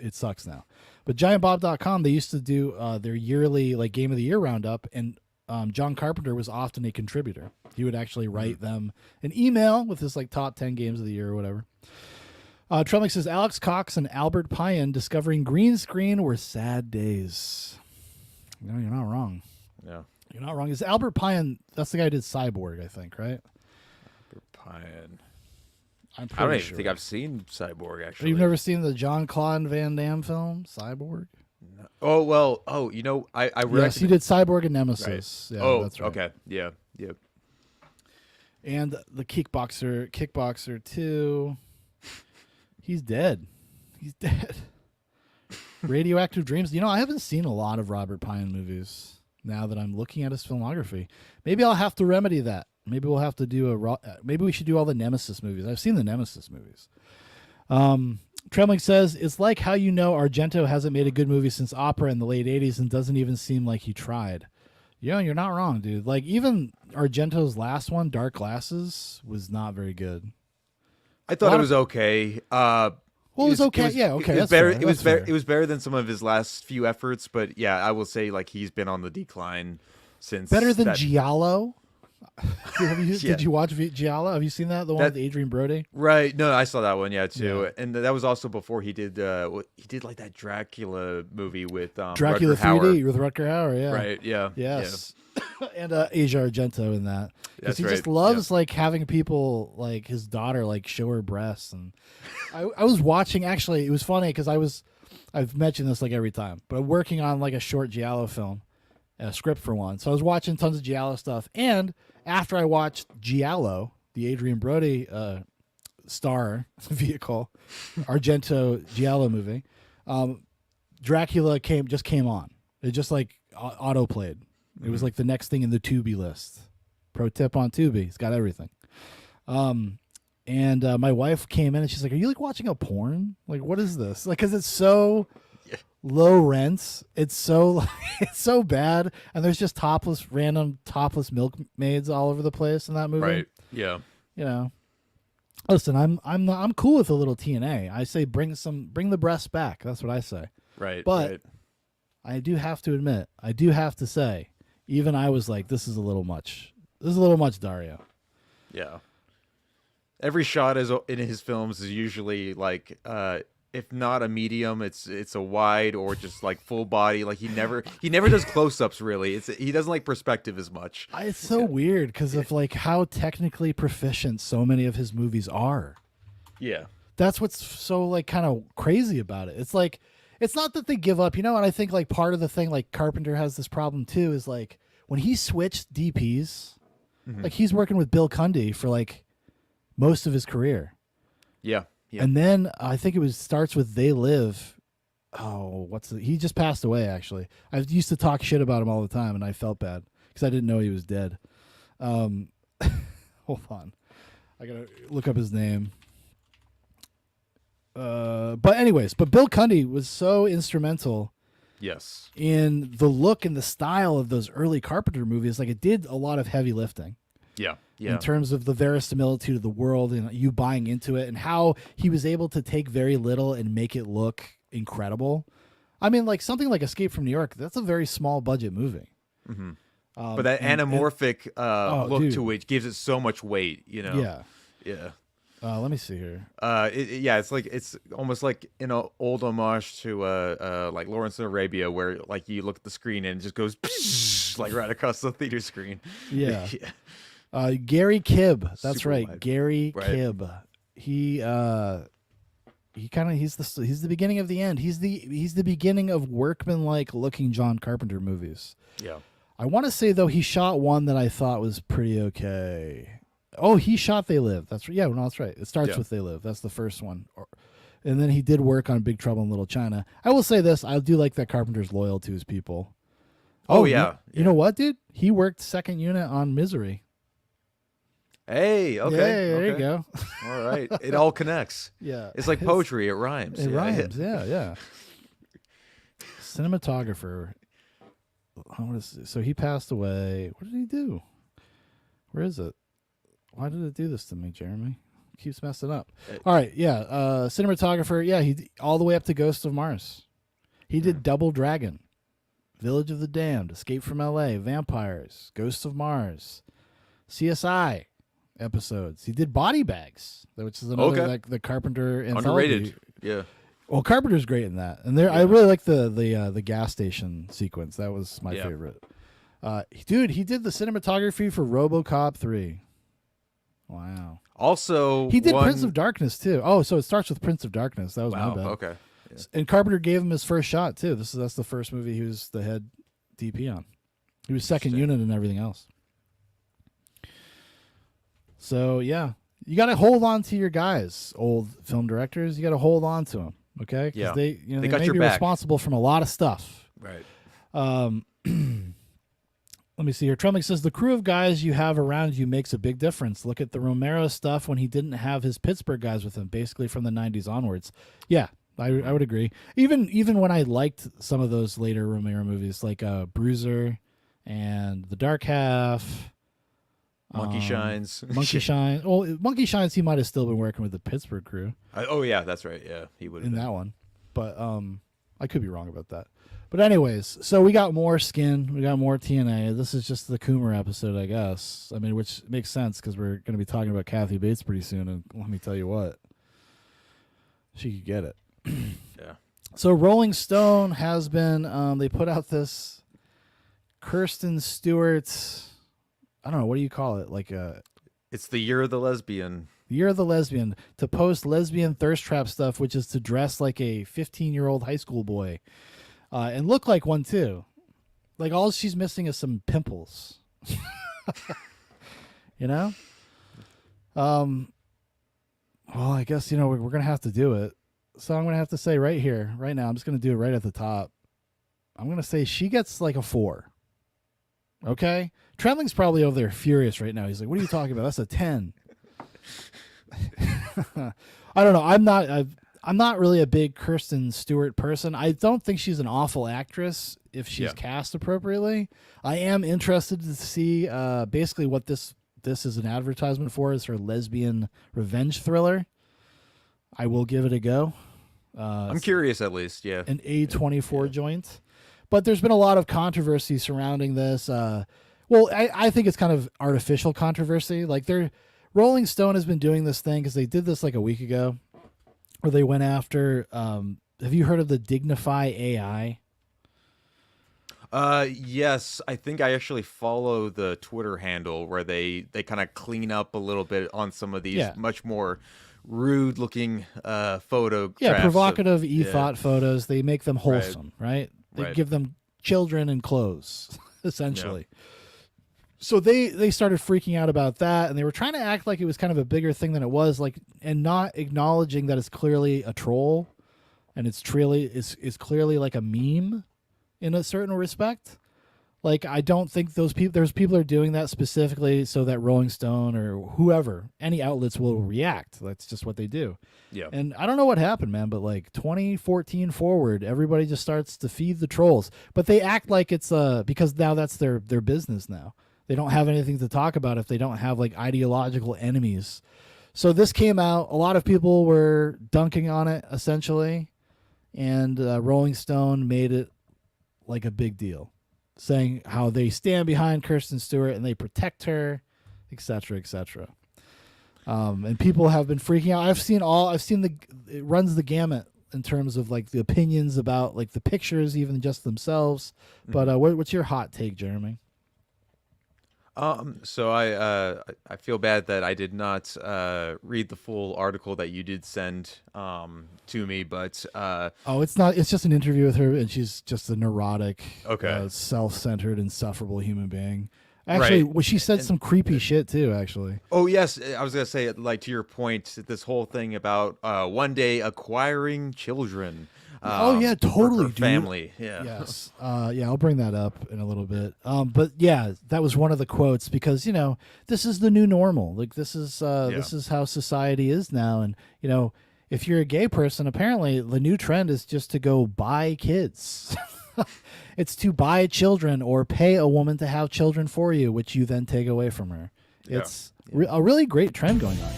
It sucks now. But giantbomb.com, they used to do their yearly like Game of the Year roundup, and John Carpenter was often a contributor. He would actually write them an email with his like top 10 games of the year or whatever. Trellick says, Alex Cox and Albert Payan discovering green screen were sad days. No, you're not wrong. Yeah. You're not wrong. Is Albert Payan, that's the guy who did Cyborg, I think, right? Albert Payan. I don't even think I've seen Cyborg, actually. You've never seen the Jean-Claude Van Damme film, Cyborg? No. Oh, well, you know, I yes, he did Cyborg and Nemesis. Right. Yeah, that's right. Okay. Yeah. And the Kickboxer 2... He's dead. Radioactive Dreams. I haven't seen a lot of Robert Payan movies now that I'm looking at his filmography. Maybe I'll have to remedy that. Maybe we'll have to do maybe we should do all the Nemesis movies. I've seen the Nemesis movies. Trembling says, it's like how Argento hasn't made a good movie since Opera in the late 80s and doesn't even seem like he tried. You're not wrong, dude. Like, even Argento's last one, Dark Glasses, was not very good. I thought it was okay. Well, it was okay. Yeah, okay. It was better. It was better than some of his last few efforts, but yeah, I will say like he's been on the decline since. Better than Giallo. Did you watch Giallo? Have you seen that? The one with Adrian Brody? Right. No, I saw that one. Yeah, too. Yeah. And that was also before he did like that Dracula movie with Dracula Rutger 3D Hauer. with Rutger Hauer. Yeah. Right. Yeah. Yes. Yeah. And Asia Argento in that, because he right. just loves like having people like his daughter like show her breasts. And I was watching, actually it was funny because I've mentioned this like every time, but I'm working on like a short Giallo film, a script for one. So I was watching tons of Giallo stuff, and after I watched Giallo, the Adrian Brody star vehicle, Argento Giallo movie, Dracula just came on. It just like auto played. It was like the next thing in the Tubi list. Pro tip on Tubi. It's got everything. And my wife came in and she's like, are you like watching a porn? Like, what is this? Like, because it's so low rent. It's so bad. And there's just random topless milkmaids all over the place in that movie. Right. Yeah. Listen, I'm cool with a little TNA. I say bring the breasts back. That's what I say. Right. But right. I do have to say, even I was like, this is a little much. This is a little much, Dario. Yeah. Every shot in his films is usually like if not a medium, it's a wide or just like full body. Like he never does close-ups really. He doesn't like perspective as much. It's so weird because of like how technically proficient so many of his movies are. Yeah. That's what's so like kind of crazy about it. It's like, it's not that they give up, you know, and I think like part of the thing, like Carpenter has this problem too, is like when he switched DPs, like he's working with Bill Cundy for like most of his career. Yeah. Yeah. And then I think it starts with They Live. Oh, he just passed away actually. I used to talk shit about him all the time and I felt bad because I didn't know he was dead. Hold on. I gotta look up his name. But anyways, Bill Cundy was so instrumental. Yes. In the look and the style of those early Carpenter movies. Like it did a lot of heavy lifting. Yeah. Yeah. In terms of the verisimilitude of the world and you buying into it and how he was able to take very little and make it look incredible. I mean, like something like Escape from New York, that's a very small budget movie. Mm-hmm. But that anamorphic look dude. to it gives it so much weight, you know? Yeah. Yeah. Let me see here. It's almost like an old homage to like Lawrence of Arabia, where like you look at the screen and it just goes like right across the theater screen. Yeah. Gary Kibb. That's Super right. wide. Gary Right. Kibb. He's the beginning of the end. He's the beginning of workman-like looking John Carpenter movies. Yeah. I want to say though he shot one that I thought was pretty okay. Oh, he shot They Live. That's right. Yeah, no, that's right. It starts with They Live. That's the first one. And then he did work on Big Trouble in Little China. I will say this. I do like that Carpenter's loyal to his people. Oh, yeah. You know what, dude? He worked second unit on Misery. Hey, okay. Yeah, there you okay. go. All right. It all connects. Yeah. It's like poetry. It rhymes. It Yeah. rhymes. Yeah. Cinematographer. So he passed away. What did he do? Where is it? Why did it do this to me, Jeremy? It keeps messing up. All right, yeah. Cinematographer, yeah, he all the way up to Ghost of Mars. He did Double Dragon, Village of the Damned, Escape from L.A., Vampires, Ghosts of Mars, CSI episodes. He did Body Bags, which is another like the Carpenter anthology. Underrated. Yeah. Well, Carpenter's great in that, and I really like the gas station sequence. That was my favorite. Dude, he did the cinematography for RoboCop 3. Wow. Also, he did Prince of Darkness too. Oh, so it starts with Prince of Darkness. That was my bad. Okay. Yeah. And Carpenter gave him his first shot too. That's the first movie he was the head DP on. He was second unit and everything else. So yeah, you got to hold on to your guys, old film directors. You got to hold on to them, okay? Yeah. They They may got your be back. responsible from a lot of stuff. Right. Let me see here. Trumlick says the crew of guys you have around you makes a big difference. Look at the Romero stuff when he didn't have his Pittsburgh guys with him, basically from the 90s onwards. Yeah, I would agree. Even when I liked some of those later Romero movies, like Bruiser and The Dark Half, Monkey Shines. Monkey Shines. Well, Monkey Shines, he might have still been working with the Pittsburgh crew. Oh yeah, that's right. Yeah, he would have in that one, but I could be wrong about that. But anyways, so we got more Skin, we got more TNA. This is just the Coomer episode, I guess. I mean, which makes sense because we're going to be talking about Kathy Bates pretty soon, and let me tell you what, she could get it. Yeah. So Rolling Stone has been. They put out this Kirsten Stewart. I don't know, what do you call it? Like it's the Year of the Lesbian. Year of the Lesbian, to post lesbian thirst trap stuff, which is to dress like a 15-year-old high school boy. And look like one too. Like all she's missing is some pimples. You know? Well, I guess, we're going to have to do it. So I'm going to have to say right here, right now, I'm just going to do it right at the top. I'm going to say she gets like a 4. Okay? Trembling's probably over there furious right now. He's like, what are you talking about? That's a 10. I don't know. I'm not really a big Kirsten Stewart person. I don't think she's an awful actress if she's cast appropriately. I am interested to see basically what this is an advertisement for, is her lesbian revenge thriller. I will give it a go. I'm curious, at least. Yeah, an A24 joint. But there's been a lot of controversy surrounding this. Well, I think it's kind of artificial controversy. Like Rolling Stone has been doing this thing because they did this like a week ago. where they went after. Have you heard of the Dignify AI? Yes, I think I actually follow the Twitter handle where they kind of clean up a little bit on some of these Yeah. much more rude looking photographs. Yeah, provocative yeah. e-thought photos. They make them wholesome, right? They Right. give them children and clothes, essentially. So they started freaking out about that, and they were trying to act like it was kind of a bigger thing than it was, like, and not acknowledging that it's clearly a troll, and it's clearly like a meme in a certain respect. Like, I don't think there's people are doing that specifically so that Rolling Stone or whoever, any outlets will react. That's just what they do. Yeah. And I don't know what happened, man, but like 2014 forward, everybody just starts to feed the trolls. But they act like it's because now that's their business now. They don't have anything to talk about if they don't have like ideological enemies. So this came out, a lot of people were dunking on it essentially, and Rolling Stone made it like a big deal, saying how they stand behind Kirsten Stewart and they protect her, etc., etc. And people have been freaking out. It runs the gamut in terms of like the opinions about like the pictures, even just themselves. But what's your hot take, Jeremy? So I feel bad that I did not read the full article that you did send to me, but It's not. It's just an interview with her, and she's just a neurotic, Okay. self-centered, insufferable human being. Actually, Right. well, she said some creepy shit too. Actually, oh yes, I was gonna say, like, to your point, this whole thing about one day acquiring children. oh yeah, for her totally, dude. family. Yeah. Yes. Yeah, I'll bring that up in a little bit. But yeah, that was one of the quotes because, this is the new normal. Like this is how society is now. And, if you're a gay person, apparently the new trend is just to go buy kids. It's to buy children or pay a woman to have children for you, which you then take away from her. Yeah. It's a really great trend going on.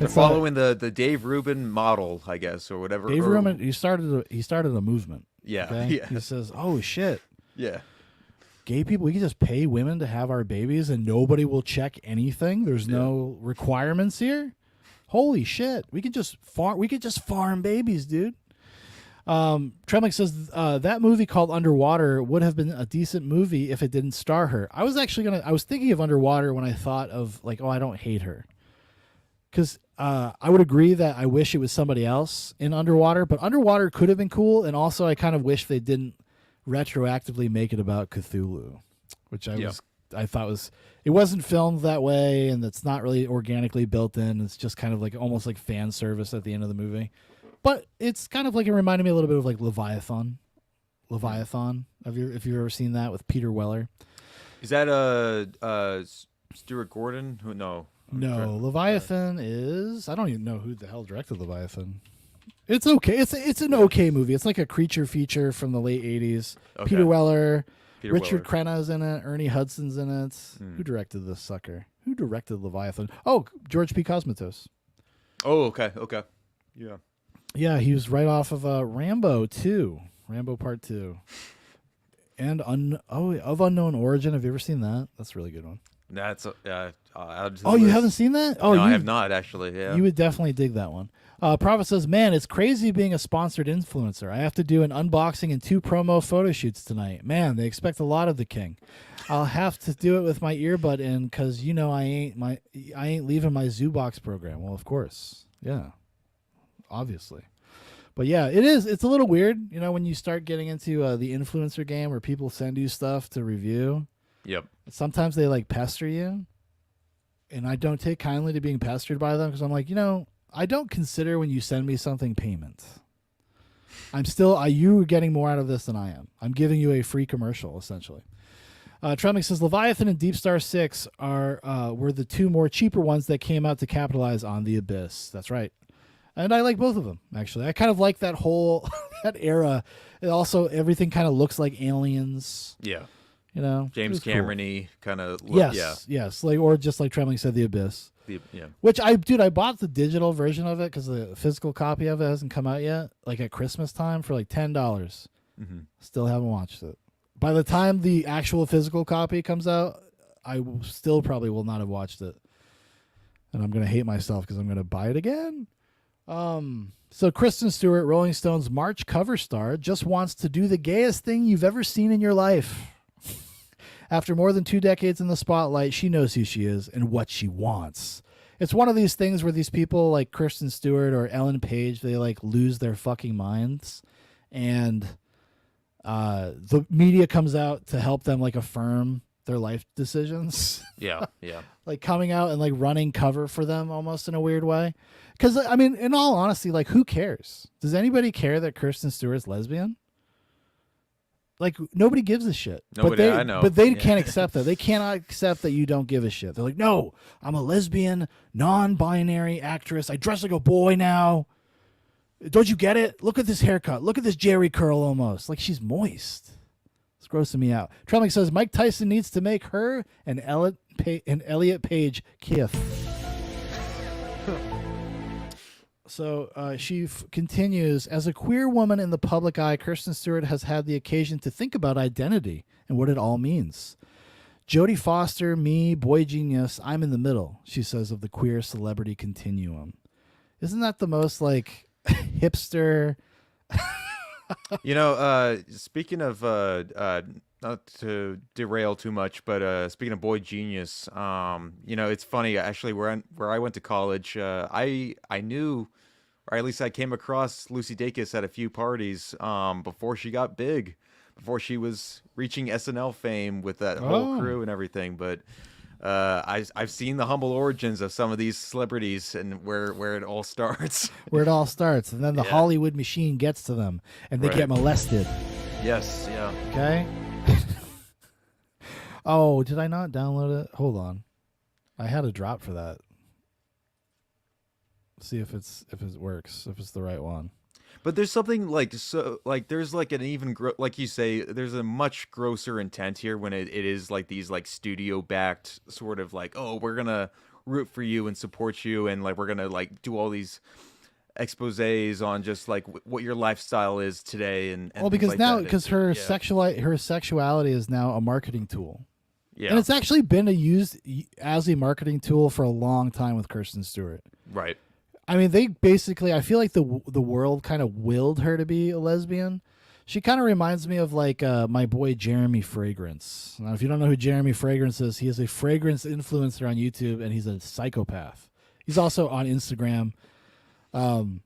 They're following the Dave Rubin model, I guess, or whatever. Dave Rubin, he started a movement. Yeah. Okay? Yeah. He says, "Oh shit, Yeah. gay people, we can just pay women to have our babies and nobody will check anything. There's no requirements here. Holy shit, we could just farm babies, dude." Tremlick says that movie called Underwater would have been a decent movie if it didn't star her. I was thinking of Underwater when I thought of like, I don't hate her. Because I would agree that I wish it was somebody else in Underwater, but Underwater could have been cool, and also I kind of wish they didn't retroactively make it about Cthulhu, which I thought it wasn't filmed that way, and it's not really organically built in. It's just kind of like almost like fan service at the end of the movie, but it's kind of like, it reminded me a little bit of like Leviathan. Have you ever seen that with Peter Weller? Is that Stuart Gordon? Who? No. No, Leviathan is, I don't even know who the hell directed Leviathan. It's okay. It's an okay movie. It's like a creature feature from the late 80s. Okay. Peter Weller, Richard Weller. Crenna's in it, Ernie Hudson's in it. Who directed this sucker? Who directed Leviathan? Oh, George P. Cosmatos. Oh, okay. Yeah. Yeah, he was right off of Rambo 2. Rambo Part 2. And Of Unknown Origin. Have you ever seen that? That's a really good one. That's You haven't seen that? Oh, no, I you- have not actually. Yeah. You would definitely dig that one. Prophet says, "Man, it's crazy being a sponsored influencer. I have to do an unboxing and 2 promo photo shoots tonight. Man, they expect a lot of the king. I'll have to do it with my earbud in because I ain't leaving my ZooBox program." Well, of course, yeah, obviously. But yeah, it's a little weird, when you start getting into the influencer game where people send you stuff to review. Yep. Sometimes they like pester you, and I don't take kindly to being pestered by them because I'm like, I don't consider when you send me something payment. You are getting more out of this than I am. I'm giving you a free commercial, essentially. Treming says Leviathan and Deep Star 6 were the 2 more cheaper ones that came out to capitalize on the Abyss. That's right. And I like both of them, actually. I kind of like that whole that era. It also, everything kind of looks like Aliens. Yeah. It James was cool. Cameron-y kind of look. Yes, yes. Or just like Trembling said, The Abyss. Yeah. Which I bought the digital version of it because the physical copy of it hasn't come out yet. Like at Christmas time for like $10. Mm-hmm. Still haven't watched it. By the time the actual physical copy comes out, I still probably will not have watched it. And I'm going to hate myself because I'm going to buy it again. So Kristen Stewart, Rolling Stone's March cover star, just wants to do the gayest thing you've ever seen in your life. After more than 2 decades in the spotlight, she knows who she is and what she wants. It's one of these things where these people like Kristen Stewart or Ellen Page, they like lose their fucking minds, and the media comes out to help them like affirm their life decisions. Yeah. Like coming out and like running cover for them almost in a weird way. Because I mean, in all honesty, like who cares? Does anybody care that Kristen Stewart's lesbian? Like nobody gives a shit. Nobody, I know. But they can't accept that. They cannot accept that you don't give a shit. They're like, no, I'm a lesbian, non-binary actress. I dress like a boy now. Don't you get it? Look at this haircut. Look at this Jerry curl almost. Like she's moist. It's grossing me out. Trellick says Mike Tyson needs to make her and Elliot Page kiss. So she continues, as a queer woman in the public eye, Kristen Stewart has had the occasion to think about identity and what it all means. Jodie Foster, me, boy genius, I'm in the middle, she says of the queer celebrity continuum. Isn't that the most like hipster? Speaking of not to derail too much, but speaking of boy genius, it's funny actually. Where I went to college, I knew, or at least I came across Lucy Dacus at a few parties before she got big, before she was reaching SNL fame with that whole crew and everything. But I've seen the humble origins of some of these celebrities and where it all starts. Where it all starts, and then the Hollywood machine gets to them, and they get molested. Yes, yeah. Okay. Oh, did I not download it? Hold on, I had a drop for that. See if it works, if it's the right one. But there's something there's like an even like you say, there's a much grosser intent here when it is like these like studio backed sort of like, oh, we're gonna root for you and support you, and like we're gonna like do all these exposés on just like what your lifestyle is today, and well, because like now because her sexuality is now a marketing tool. Yeah, and it's actually been used as a marketing tool for a long time with Kristen Stewart. Right. I mean, they basically, I feel like the world kind of willed her to be a lesbian. She kind of reminds me of like my boy Jeremy Fragrance. Now, if you don't know who Jeremy Fragrance is, he is a fragrance influencer on YouTube, and he's a psychopath. He's also on Instagram. And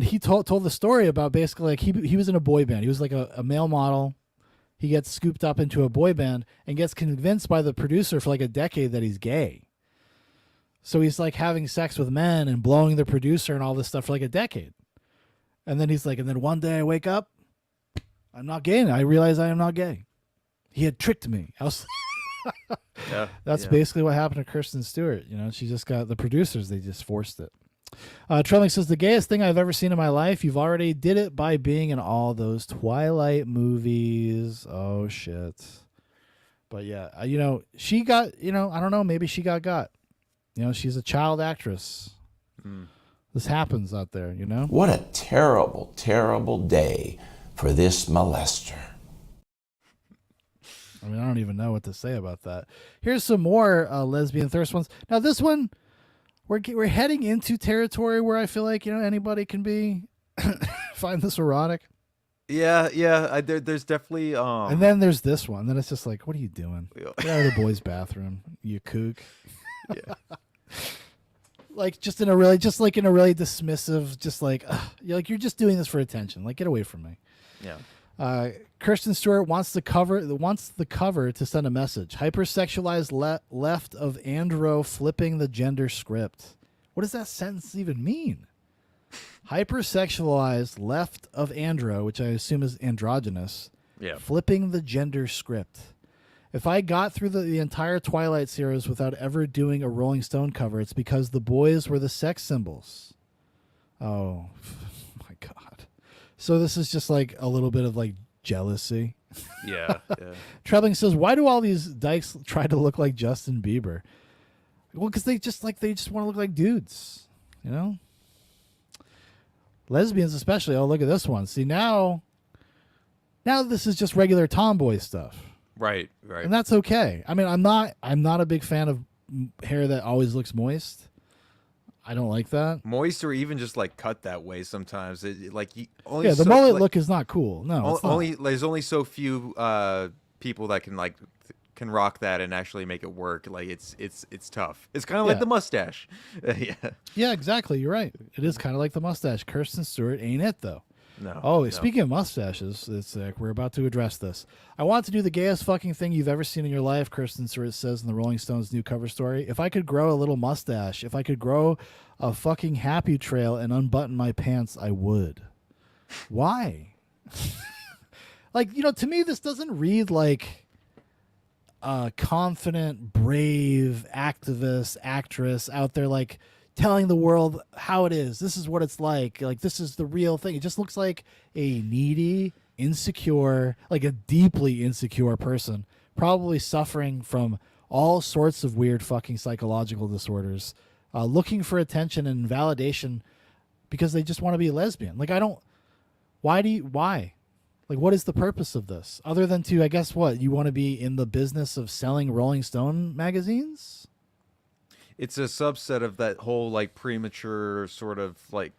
he told the story about basically like he was in a boy band. He was like a male model. He gets scooped up into a boy band and gets convinced by the producer for like a decade that he's gay. So he's like having sex with men and blowing the producer and all this stuff for like a decade. And then he's like, and then one day I wake up, I'm not gay. And I realize I am not gay. He had tricked me. I was That's basically what happened to Kristen Stewart. You know, she just got the producers. They just forced it. Trellick says, the gayest thing I've ever seen in my life. You've already did it by being in all those Twilight movies. Oh, shit. But yeah, you know, she got, you know, I don't know. Maybe she got. You know, she's a child actress. This happens out there, you know? What a terrible, terrible day for this molester. I mean, I don't even know what to say about that. Here's some more lesbian thirst ones. Now, this one, we're heading into territory where I feel like, you know, anybody can be find this erotic. Yeah. There's definitely. And then there's this one. Then it's just like, what are you doing? Get out of the boys' bathroom, you kook. Yeah. Like in a really dismissive, just like, you're just doing this for attention. Like, get away from me. Yeah. Kristen Stewart wants the cover to send a message. Hypersexualized left of andro flipping the gender script. What does that sentence even mean? Hypersexualized left of andro, which I assume is androgynous. Yeah. Flipping the gender script. If I got through the entire Twilight series without ever doing a Rolling Stone cover, it's because the boys were the sex symbols. Oh, my God. So this is just like a little bit of like jealousy. Yeah. Trebling says, why do all these dykes try to look like Justin Bieber? Well, because they just want to look like dudes, you know? Lesbians especially. Oh, look at this one. See, now this is just regular tomboy stuff. Right. And that's okay. I mean, I'm not a big fan of hair that always looks moist. I don't like that. Moist or even just like cut that way sometimes. Like you only Yeah, the so, mullet like, look is not cool. No, it's not. only there's only so few people that can rock that and actually make it work. Like it's tough. It's kind of like Yeah. the mustache. Yeah. Yeah, exactly. You're right. It is kind of like the mustache. Kirsten Stewart ain't it though. No. Oh, no. speaking of mustaches, it's we're about to address this. I want to do the gayest fucking thing you've ever seen in your life, Kirsten Stewart says in the Rolling Stones new cover story. If I could grow a little mustache, if I could grow a fucking happy trail and unbutton my pants, I would. Why? Like, to me, this doesn't read like a confident, brave activist, actress out there, like, telling the world how it is. This is what it's like this is the real thing. It just looks like a needy, insecure, like a deeply insecure person, probably suffering from all sorts of weird fucking psychological disorders, looking for attention and validation because they just want to be a lesbian. Like, why? Like, what is the purpose of this other than to, I guess, what you want to be in the business of selling Rolling Stone magazines? It's a subset of that whole like premature sort of like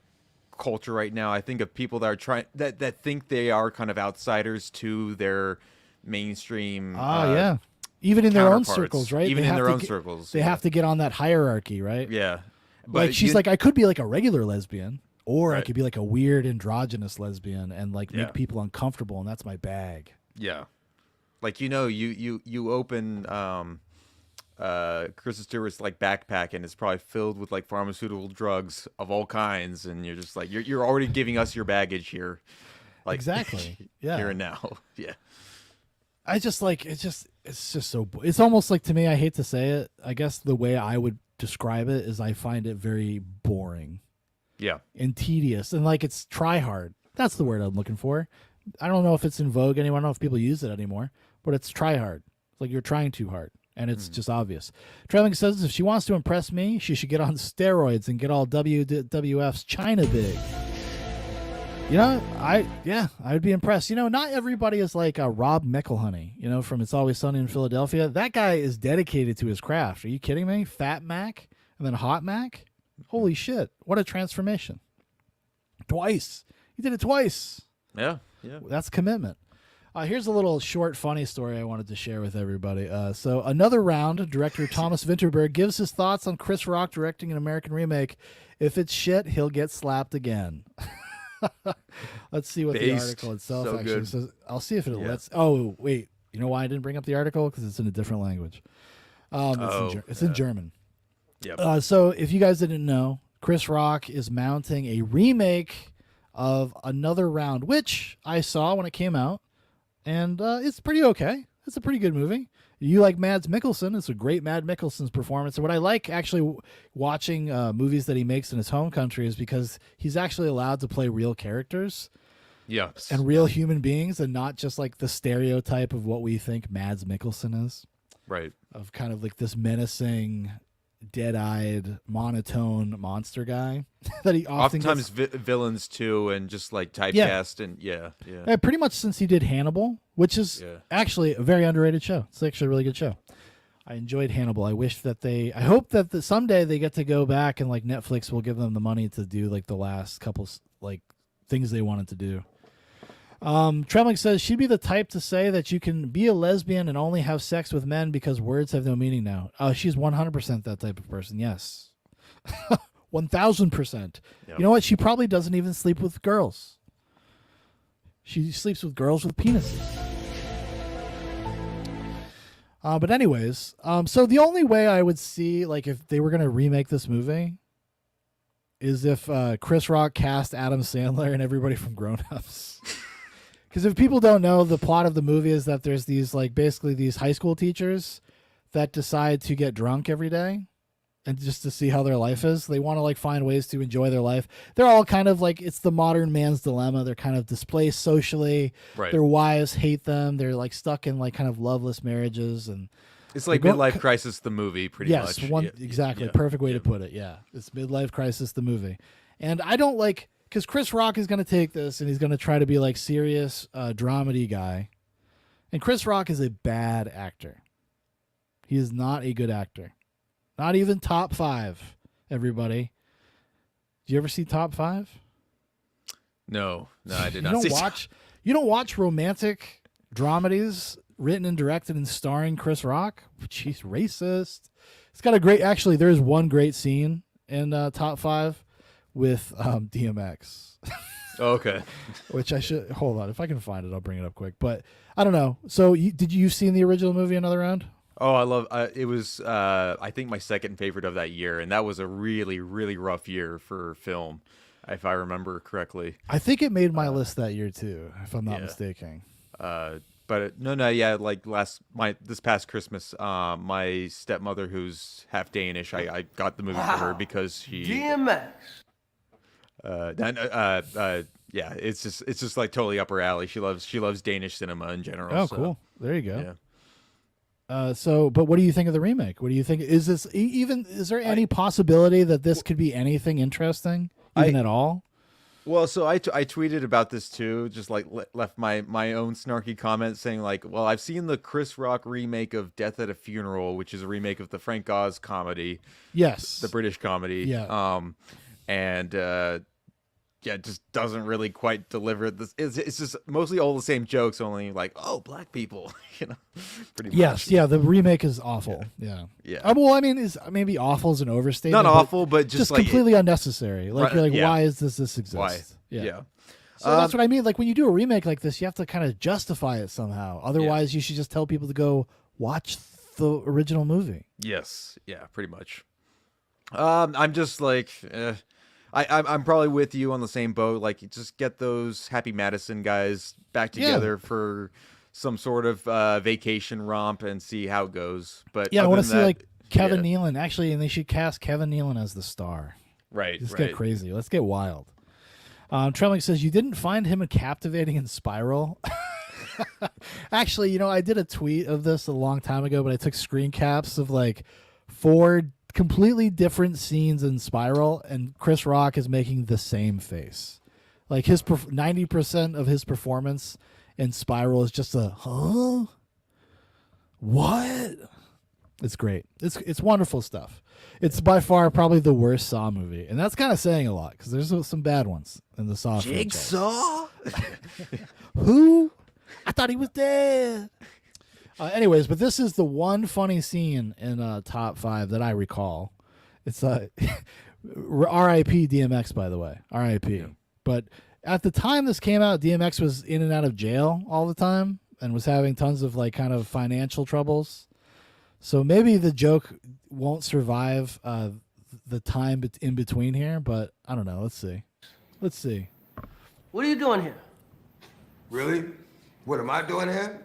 culture right now. I think of people that are trying that think they are kind of outsiders to their mainstream. Yeah, even in their own counterparts. circles, right? Even They in have their to own get- circles. They yeah. have to get on that hierarchy, right? Yeah. Like she's like, I could be like a regular lesbian, or I Right. could be like a weird androgynous lesbian and like Yeah. make people uncomfortable, and that's my bag. Yeah. Like, you open Kristen Stewart's like backpack and it's probably filled with like pharmaceutical drugs of all kinds, and you're just like you're already giving us your baggage here. Like Exactly. Yeah. Here and now. Yeah. I just like it's just so it's almost like, to me, I hate to say it, I guess the way I would describe it is I find it very boring Yeah. and tedious, and like it's try hard. That's the word I'm looking for. I don't know if it's in vogue anymore. I don't know if people use it anymore, but it's try hard. It's like you're trying too hard, and it's just obvious. Trailing says if she wants to impress me, she should get on steroids and get all WWF's China big. I'd be impressed. Not everybody is like Rob McElhenney, from It's Always Sunny in Philadelphia. That guy is dedicated to his craft. Are you kidding me? Fat Mac and then Hot Mac? Holy shit. What a transformation. Twice. He did it twice. Yeah. Yeah. That's commitment. Here's a little short, funny story I wanted to share with everybody. So another round, director Thomas Vinterberg gives his thoughts on Chris Rock directing an American remake. If it's shit, he'll get slapped again. Let's see what the Based. article itself So actually good. says. I'll see if it Yeah. lets. Oh, wait. You know why I didn't bring up the article? Because it's in a different language. It's in German. Yep. So if you guys didn't know, Chris Rock is mounting a remake of Another Round, which I saw when it came out, and it's pretty okay. It's a pretty good movie. You like Mads Mikkelsen. It's a great Mads Mikkelsen's performance. And what I like actually watching movies that he makes in his home country is because he's actually allowed to play real characters Yeah. and real human beings, and not just like the stereotype of what we think Mads Mikkelsen is, Right. of kind of like this menacing, dead-eyed, monotone monster guy that he often Oftentimes gets. villains too, and just like typecast and yeah. Pretty much since he did Hannibal, which is actually a very underrated show. It's actually a really good show. I enjoyed Hannibal. I hope that someday they get to go back and like Netflix will give them the money to do like the last couple like things they wanted to do. Trembling says she'd be the type to say that you can be a lesbian and only have sex with men because words have no meaning now. She's 100% that type of person. Yes. 1000%. Yep. You know what? She probably doesn't even sleep with girls. She sleeps with girls with penises. But anyways, so the only way I would see, like, if they were going to remake this movie is if Chris Rock cast Adam Sandler and everybody from Grown Ups. Because if people don't know, the plot of the movie is that there's these, like, basically these high school teachers that decide to get drunk every day and just to see how their life is. They want to, like, find ways to enjoy their life. They're all kind of like, it's the modern man's dilemma. They're kind of displaced socially. Right. Their wives hate them. They're, like, stuck in, like, kind of loveless marriages. And It's like They go- Midlife Crisis, the movie, pretty much. Yes, exactly. Perfect way to put it. Yeah. It's Midlife Crisis, the movie. And I don't like, because Chris Rock is going to take this and he's going to try to be like serious dramedy guy. And Chris Rock is a bad actor. He is not a good actor. Not even top 5, everybody. Do you ever see Top 5? No, I did You not don't see. watch. You don't watch romantic dramedies written and directed and starring Chris Rock? Jeez, racist. It's got a great. Actually, there's one great scene in Top 5 with DMX. Okay. Which I should hold on. If I can find it, I'll bring it up quick. But I don't know. So did you see the original movie Another Round? Oh, I love it. Was I think my second favorite of that year, and that was a really, really rough year for film, if I remember correctly. I think it made my list that year too, if I'm not mistaken. But yeah, like this past Christmas, my stepmother, who's half Danish, I got the movie for her because she DMX. Yeah, it's just like totally up her alley. She loves Danish cinema in general. Oh, so, cool. There you go. Yeah. But what do you think of the remake? What do you think? Is this is there any possibility that this could be anything interesting, even at all? Well, so I tweeted about this too, just like left my own snarky comment saying like, well, I've seen the Chris Rock remake of Death at a Funeral, which is a remake of the Frank Oz comedy. Yes. The British comedy. Yeah. It just doesn't really quite deliver this. It's just mostly all the same jokes, only like, oh, black people, pretty much. Yes, yeah, the remake is awful. Yeah. Well, I mean, is maybe awful is an overstatement. Not awful, but just like completely unnecessary. Like, you're like, why does this exist? Why? Yeah. So that's what I mean. Like, when you do a remake like this, you have to kind of justify it somehow. Otherwise, you should just tell people to go watch the original movie. Yes. Yeah, pretty much. I'm just like, I'm probably with you on the same boat. Like, just get those Happy Madison guys back together for some sort of vacation romp and see how it goes. But yeah, I want to see like Kevin Nealon actually, and they should cast Kevin Nealon as the star. Right. Let's get crazy. Let's get wild. Tremling says you didn't find him captivating in Spiral. Actually, I did a tweet of this a long time ago, but I took screen caps of like 4 completely different scenes in Spiral, and Chris Rock is making the same face. Like his 90% of his performance in Spiral is just a what? It's great. It's wonderful stuff. It's by far probably the worst Saw movie, and that's kind of saying a lot because there's some bad ones in the Saw franchise. Jigsaw? Who? I thought he was dead. Anyways, but this is the one funny scene in Top 5 that I recall. It's R.I.P. DMX, by the way. R.I.P. Yeah. But at the time this came out, DMX was in and out of jail all the time and was having tons of like kind of financial troubles. So maybe the joke won't survive the time in between here, but I don't know. Let's see. What are you doing here? Really? What am I doing here?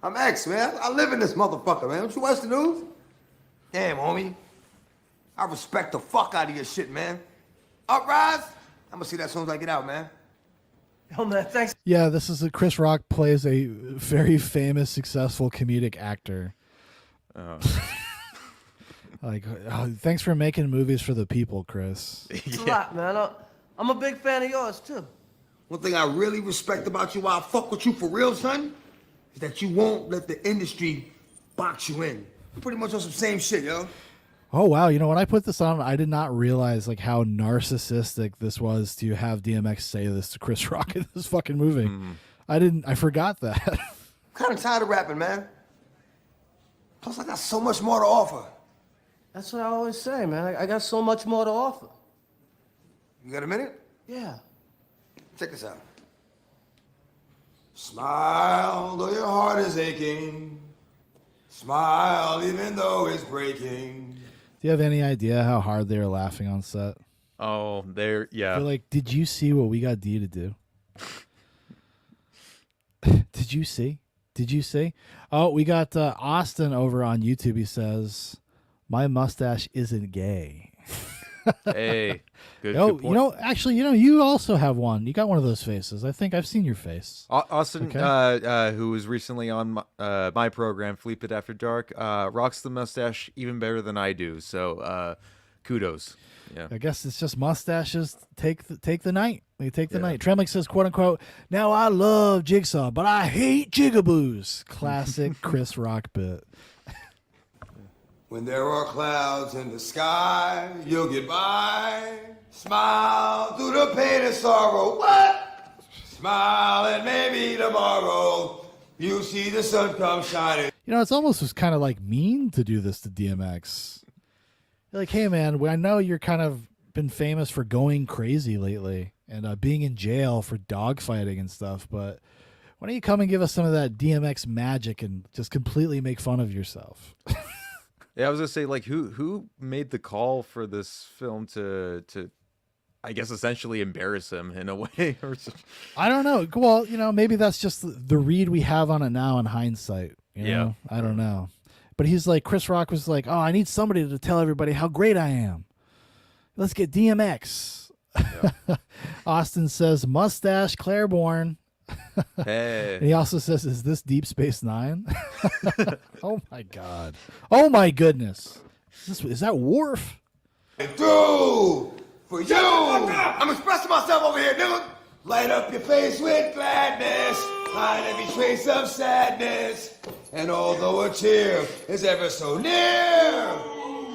I'm X, man. I live in this motherfucker, man. Don't you watch the news? Damn, homie. I respect the fuck out of your shit, man. Uprise? I'm gonna see that as soon as I get out, man. Yo, man, thanks. Yeah, this is Chris Rock plays a very famous, successful comedic actor. Thanks for making movies for the people, Chris. It's a lot, man. I'm a big fan of yours, too. One thing I really respect about you, why I fuck with you for real, son, is that you won't let the industry box you in. You're pretty much on some same shit, yo. Oh, wow. When I put this on, I did not realize like how narcissistic this was to have DMX say this to Chris Rock in this fucking movie. I forgot that. I'm kind of tired of rapping, man. Plus, I got so much more to offer. That's what I always say, man. I got so much more to offer. You got a minute? Yeah. Check this out. Smile, though your heart is aching. Smile, even though it's breaking. Do you have any idea how hard they were laughing on set? Oh, they're like, did you see what we got D to do? Did you see? Oh, we got Austin over on YouTube. He says, my mustache isn't gay. Hey, good point. Actually, you also have one. You got one of those faces. I think I've seen your face. Austin, who was recently on my program, Fleep It After Dark, rocks the mustache even better than I do. So, kudos. Yeah. I guess it's just mustaches take the night. They take the night. Tremlich says, quote unquote, now I love Jigsaw, but I hate jigaboos. Classic Chris Rock bit. When there are clouds in the sky, you'll get by. Smile through the pain and sorrow. What? Smile and maybe tomorrow you'll see the sun come shining. You know, it's almost just kind of like mean to do this to DMX. You're like, hey man, I know you're kind of been famous for going crazy lately and being in jail for dogfighting and stuff, but why don't you come and give us some of that DMX magic and just completely make fun of yourself? Yeah, I was gonna say, like, who made the call for this film to I guess essentially embarrass him in a way? I don't know. Well, you know, maybe that's just the read we have on it now in hindsight. You know? I don't know. But he's like, Chris Rock was like, oh, I need somebody to tell everybody how great I am. Let's get DMX. Yeah. Austin says, mustache Claiborne. Hey. And he also says, is this Deep Space Nine? Oh, my God. Oh, my goodness. Is that Worf? Dude, for you, I'm expressing myself over here, nigga. Light up your face with gladness, hide every trace of sadness. And although a tear is ever so near,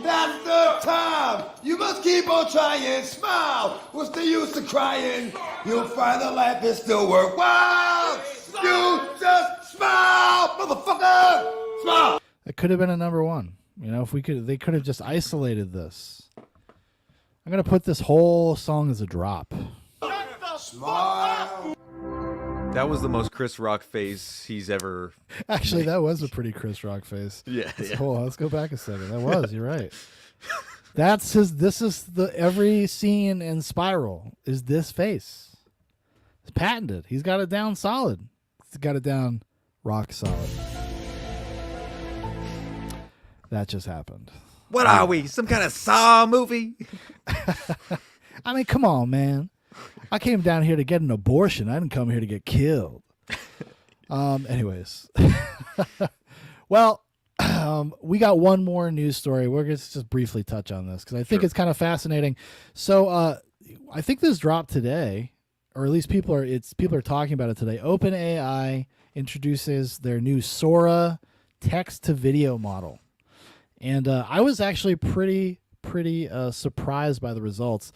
that's the time. You must keep on trying. Smile. What's the use of crying? You'll find that life is still worthwhile. You just smile, motherfucker. Smile. It could have been a number one. You know, if they could have just isolated this. I'm gonna put this whole song as a drop. Smile. That was the most Chris Rock face he's ever. Actually, that was a pretty Chris Rock face. Yeah. Hold on, let's go back a second. That was. You're right. That's his. This is every scene in Spiral is this face. It's patented. He's got it down solid. He's got it down rock solid. That just happened. What are we? Some kind of Saw movie? I mean, come on, man. I came down here to get an abortion. I didn't come here to get killed. Anyways. Well, we got one more news story. We're going to just briefly touch on this because I think it's kind of fascinating. So I think this dropped today, or at least people are talking about it today. OpenAI introduces their new Sora text-to-video model. And I was actually pretty surprised by the results.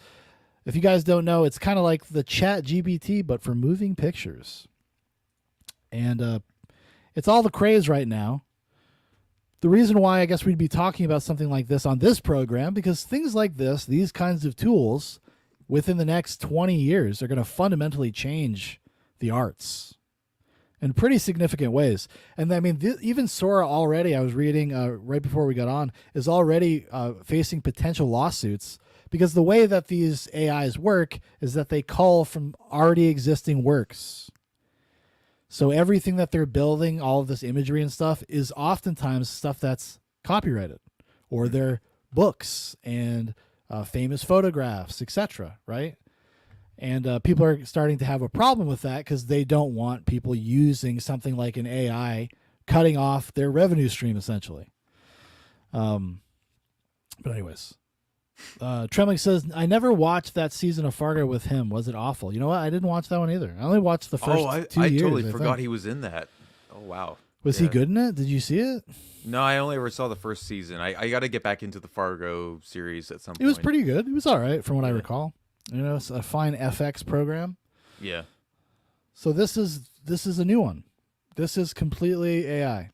If you guys don't know, it's kind of like the ChatGPT, but for moving pictures. And it's all the craze right now. The reason why I guess we'd be talking about something like this on this program, because things like this, these kinds of tools, within the next 20 years are going to fundamentally change the arts in pretty significant ways. And I mean, even Sora already, I was reading right before we got on, is already facing potential lawsuits because the way that these AIs work is that they cull from already existing works. So everything that they're building, all of this imagery and stuff, is oftentimes stuff that's copyrighted, or their books and famous photographs, etc., right? And people are starting to have a problem with that because they don't want people using something like an AI cutting off their revenue stream, essentially. But anyways, Trembling says, I never watched that season of Fargo with him. Was it awful? You know what? I didn't watch that one either. I only watched the first 2 years. I totally forgot he was in that. Oh, wow. Was he good in it? Did you see it? No, I only ever saw the first season. I got to get back into the Fargo series at some point. It was pretty good. It was all right from what I recall. You know, it's a fine FX program. Yeah. So this is a new one. This is completely AI.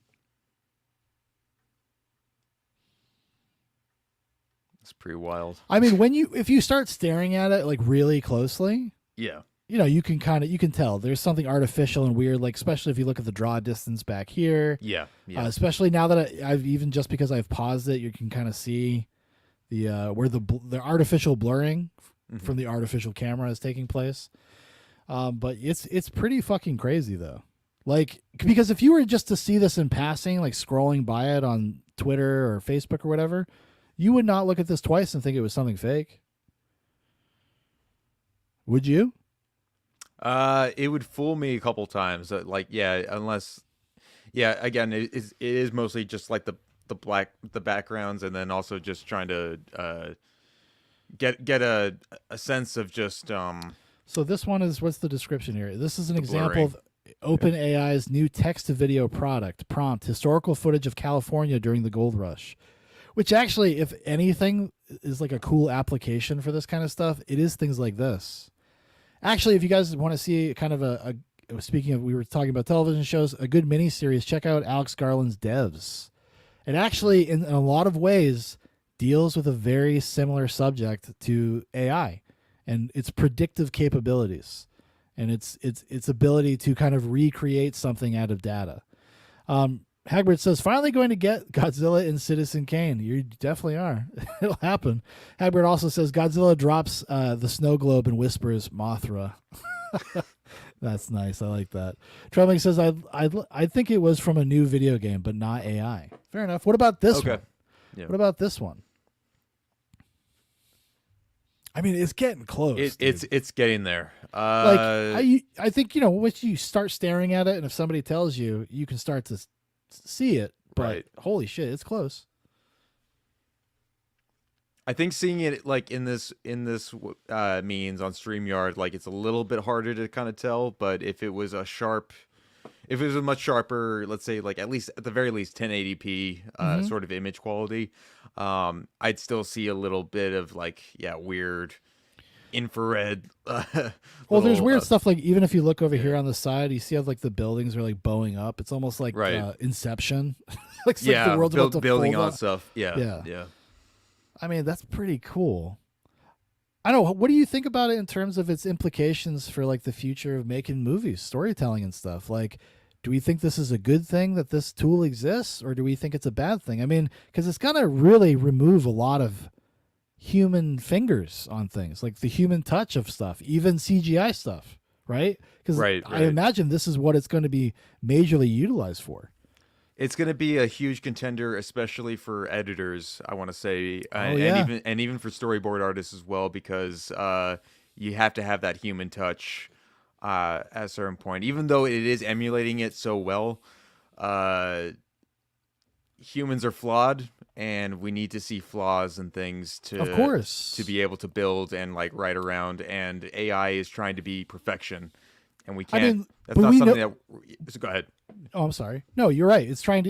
It's pretty wild. I mean, if you start staring at it like really closely, yeah, you know, you can tell there's something artificial and weird. Like especially if you look at the draw distance back here. Yeah. Especially now that I've even just because I've paused it, you can kind of see the where the artificial blurring from the artificial camera is taking place. But it's pretty fucking crazy though. Like, because if you were just to see this in passing, like scrolling by it on Twitter or Facebook or whatever, you would not look at this twice and think it was something fake. Would you? It would fool me a couple times. Unless, again, it is mostly just like the backgrounds, and then also just trying to get a sense of just. So this one is, what's the description here? This is an example of OpenAI's new text-to-video product, Prompt, historical footage of California during the gold rush. Which actually, if anything, is like a cool application for this kind of stuff. It is things like this. Actually, if you guys want to see kind of speaking of, we were talking about television shows, a good miniseries, check out Alex Garland's Devs. It actually, in a lot of ways, deals with a very similar subject to AI and its predictive capabilities and its ability to kind of recreate something out of data. Hagbert says, finally going to get Godzilla and Citizen Kane. You definitely are. It'll happen. Hagbert also says, Godzilla drops the snow globe and whispers, Mothra. That's nice. I like that. Trembling says, I think it was from a new video game, but not AI. Fair enough. What about this one? Yeah. What about this one? I mean, it's getting close. It's getting there. I think, once you start staring at it, and if somebody tells you, you can start to see it, but right. Holy shit, it's close. I think seeing it like in this means on StreamYard, like it's a little bit harder to kind of tell, but if it was a much sharper, let's say like at the very least 1080p sort of image quality, I'd still see a little bit of like weird infrared. Well, there's weird stuff like even if you look over here on the side, you see how like the buildings are like bowing up. It's almost like Inception. Like the world's about to building fold on up. stuff. Yeah. I mean, that's pretty cool. I don't know. What do you think about it in terms of its implications for like the future of making movies, storytelling and stuff? Like, do we think this is a good thing that this tool exists, or do we think it's a bad thing? I mean, because it's going to really remove a lot of human fingers on things, like the human touch of stuff, even CGI stuff, right? Because I imagine this is what it's going to be majorly utilized for. It's going to be a huge contender, especially for editors, I want to say, and even for storyboard artists as well, because you have to have that human touch at a certain point. Even though it is emulating it so well, humans are flawed, and we need to see flaws and things to be able to build and like write around. And AI is trying to be perfection, and we can't. I mean, that's not something that. So go ahead. Oh, I'm sorry. No, you're right. It's trying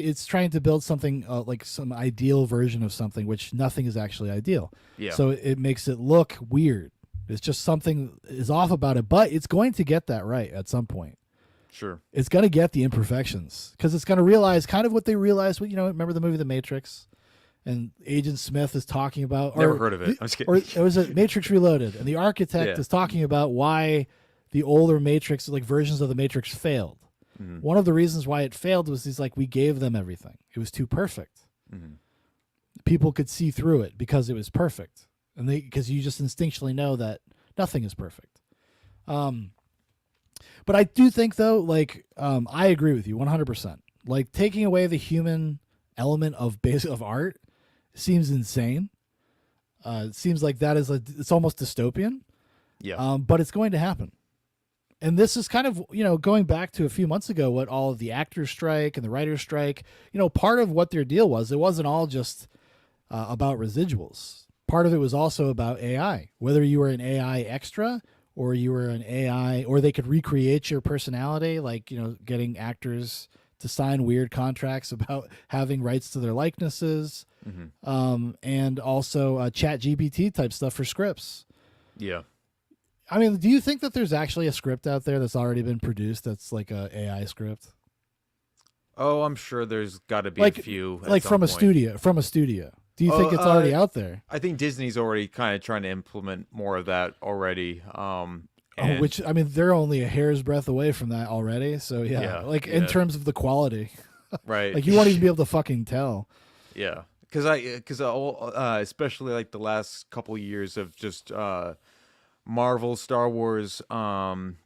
to build something like some ideal version of something, which nothing is actually ideal. Yeah. So it makes it look weird. It's just something is off about it, but it's going to get that right at some point. Sure. It's going to get the imperfections because it's going to realize kind of what they realized. Remember the movie The Matrix, and Agent Smith is talking about. Never heard of it. I'm just kidding. Or it was a Matrix Reloaded, and the architect is talking about why the older Matrix, like versions of the Matrix, failed. Mm-hmm. One of the reasons why it failed was he's like, we gave them everything. It was too perfect. Mm-hmm. People could see through it because it was perfect. And because you just instinctually know that nothing is perfect. But I do think though, like, I agree with you 100%. Like taking away the human element of art seems insane. It seems like that is it's almost dystopian. Yeah. But it's going to happen. And this is kind of, going back to a few months ago, what all of the actors' strike and the writers' strike, part of what their deal was, it wasn't all just about residuals. Part of it was also about AI, whether you were an AI extra or you were an AI, or they could recreate your personality, like, getting actors to sign weird contracts about having rights to their likenesses, and also ChatGPT type stuff for scripts. Yeah. I mean, do you think that there's actually a script out there that's already been produced that's like a AI script? Oh, I'm sure there's got to be a few. Like from a studio. Do you think it's already out there? I think Disney's already kind of trying to implement more of that already. Which, I mean, they're only a hair's breadth away from that already. So in terms of the quality, right? Like you won't even be able to fucking tell. Yeah, because especially like the last couple years of just Marvel, Star Wars,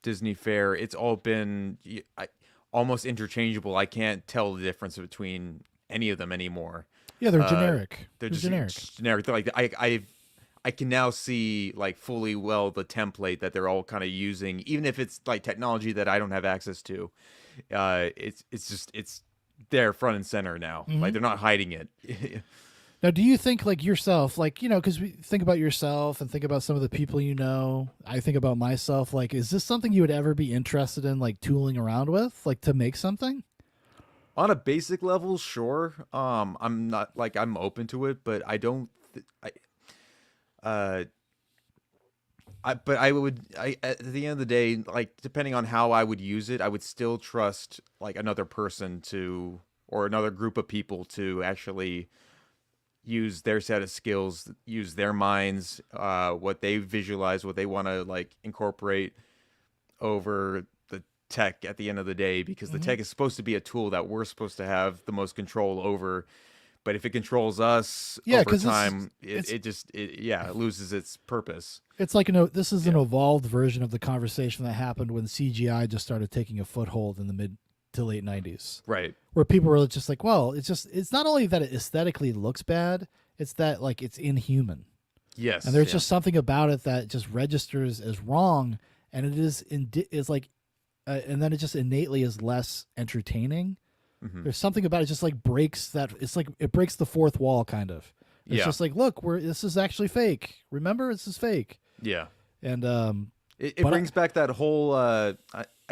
Disney fare, it's all been almost interchangeable. I can't tell the difference between any of them anymore. Yeah, they're generic. They're just generic. They're like I can now see like fully well the template that they're all kind of using, even if it's like technology that I don't have access to. It's there front and center now. Mm-hmm. Like they're not hiding it. Now, do you think like yourself, like, because we think about yourself and think about some of the people I think about myself, like, is this something you would ever be interested in, like, tooling around with, like, to make something? On a basic level, sure. I'm not like I'm open to it, but I don't. But I would. At the end of the day, like depending on how I would use it, I would still trust like another person to or another group of people to actually use their set of skills, use their minds, what they visualize, what they want to like incorporate over the tech at the end of the day, because the tech is supposed to be a tool that we're supposed to have the most control over. But if it controls us over time, it loses its purpose. It's like this is an evolved version of the conversation that happened when CGI just started taking a foothold in the mid to late 90s. Right. Where people were just like, well, it's not only that it aesthetically looks bad, it's that like it's inhuman. Yes. And there's just something about it that just registers as wrong, and it is like and then it just innately is less entertaining. Mm-hmm. There's something about it just like breaks that. It's like it breaks the fourth wall, kind of. It's just like, look, this is actually fake. Remember, this is fake. Yeah. And it brings back that whole. I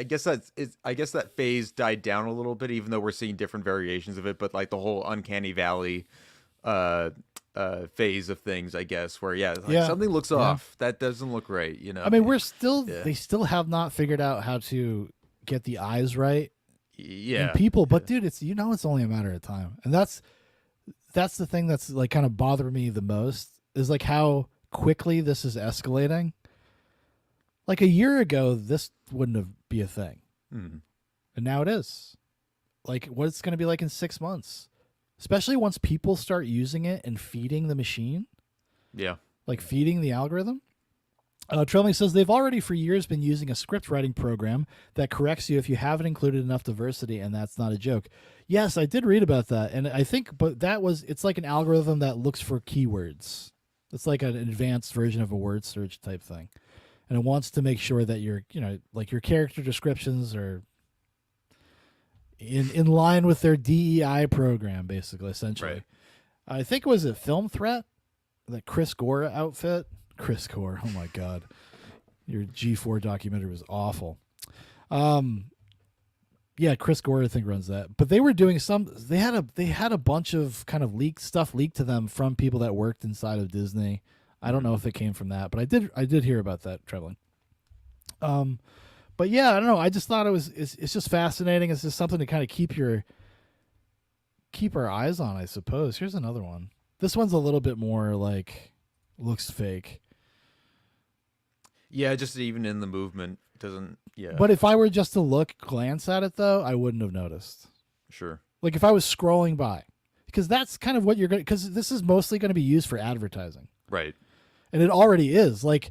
guess that phase died down a little bit, even though we're seeing different variations of it. But like the whole uncanny valley phase of things, I guess, where something looks off. That doesn't look right. You know. I mean, they still have not figured out how to get the eyes right. Yeah. In people, but dude, it's only a matter of time, and that's the thing that's like kind of bothering me the most is like how quickly this is escalating. Like a year ago, this wouldn't have be a thing, and now it is. Like what it's going to be like in 6 months, especially once people start using it and feeding the machine. Yeah, like feeding the algorithm. Trelling says they've already for years been using a script writing program that corrects you if you haven't included enough diversity, and that's not a joke. Yes, I did read about that, and I think, but it's like an algorithm that looks for keywords. It's like an advanced version of a word search type thing, and it wants to make sure that your character descriptions are in line with their DEI program, basically, essentially. Right. I think was it Film Threat, that Chris Gore outfit. Chris Gore, oh my God, your G4 documentary was awful. Yeah, Chris Gore I think runs that, but they were doing they had a bunch of kind of leaked to them from people that worked inside of Disney. I don't know if it came from that, but I did hear about that, Trevlin. But yeah, I don't know. I just thought it's just fascinating. It's just something to kind of keep our eyes on, I suppose. Here's another one. This one's a little bit more like looks fake. Yeah, just even in the movement doesn't. Yeah. But if I were just to glance at it though, I wouldn't have noticed. Sure. Like if I was scrolling by, because that's kind of what you're going to, because this is mostly going to be used for advertising. Right. And it already is. Like,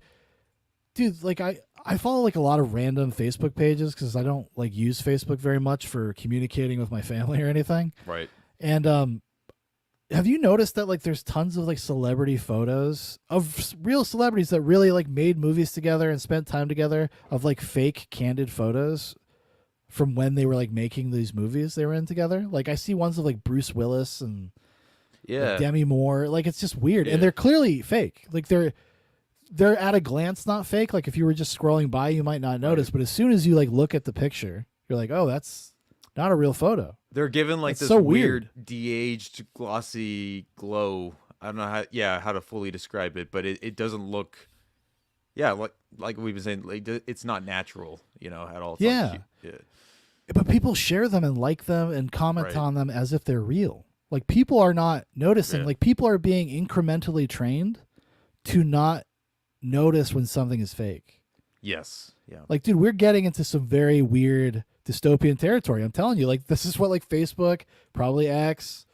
dude, like I follow like a lot of random Facebook pages because I don't like use Facebook very much for communicating with my family or anything. Right. And have you noticed that like there's tons of like celebrity photos of real celebrities that really like made movies together and spent time together, of like fake candid photos from when they were like making these movies they were in together? Like I see ones of like Bruce Willis and like, Demi Moore. Like it's just weird. And they're clearly fake. Like they're at a glance not fake. Like if you were just scrolling by, you might not notice, but as soon as you like look at the picture, you're like, oh, that's not a real photo. They're given like this so weird de-aged glossy glow. I don't know how to fully describe it, but it doesn't look like we've been saying, like it's not natural, at all times. Yeah. But people share them and like them and comment on them as if they're real. Like people are not noticing. Like people are being incrementally trained to not notice when something is fake. Yes. Yeah. Like, dude, we're getting into some very weird dystopian territory. I'm telling you, like, this is what like Facebook, probably X,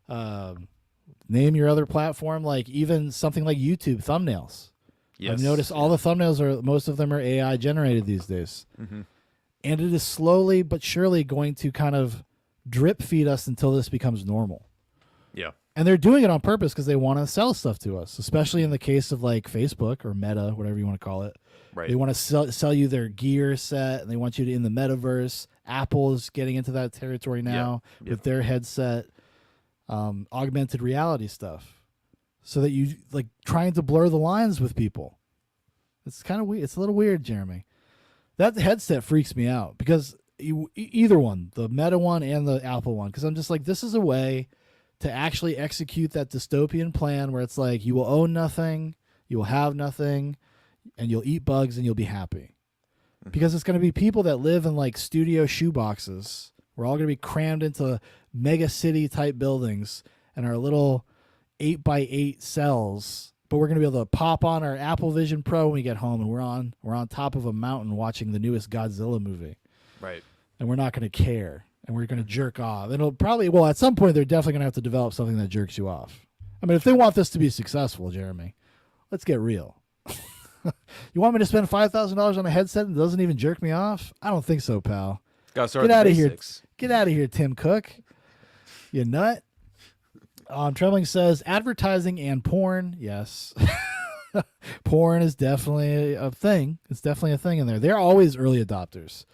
name your other platform, like even something like YouTube thumbnails. Yes. I've noticed all the thumbnails most of them are AI generated these days. Mm-hmm. And it is slowly but surely going to kind of drip feed us until this becomes normal. Yeah. And they're doing it on purpose because they want to sell stuff to us, especially in the case of like Facebook or Meta, whatever you want to call it. Right. They want to sell you their gear set, and they want you to in the metaverse. Apple's getting into that territory now with their headset, augmented reality stuff, so that you like trying to blur the lines with people. It's kind of weird. It's a little weird, Jeremy. That headset freaks me out because either one, the Meta one and the Apple one, because I'm just like, this is a way to actually execute that dystopian plan where it's like you will own nothing, you will have nothing, and you'll eat bugs and you'll be happy. Because it's going to be people that live in like studio shoeboxes. We're all going to be crammed into mega city type buildings and our little 8x8 cells. But we're going to be able to pop on our Apple Vision Pro when we get home, and we're on top of a mountain watching the newest Godzilla movie. Right. And we're not going to care, and we're going to jerk off. And it'll probably, well, at some point they're definitely going to have to develop something that jerks you off. I mean, if they want this to be successful, Jeremy, let's get real. You want me to spend $5,000 on a headset and it doesn't even jerk me off? I don't think so, pal. Gotta start Get at out the of here. basics. Get out of here, Tim Cook. You nut. Trembling says advertising and porn. Yes. Porn is definitely a thing. It's definitely a thing in there. They're always early adopters.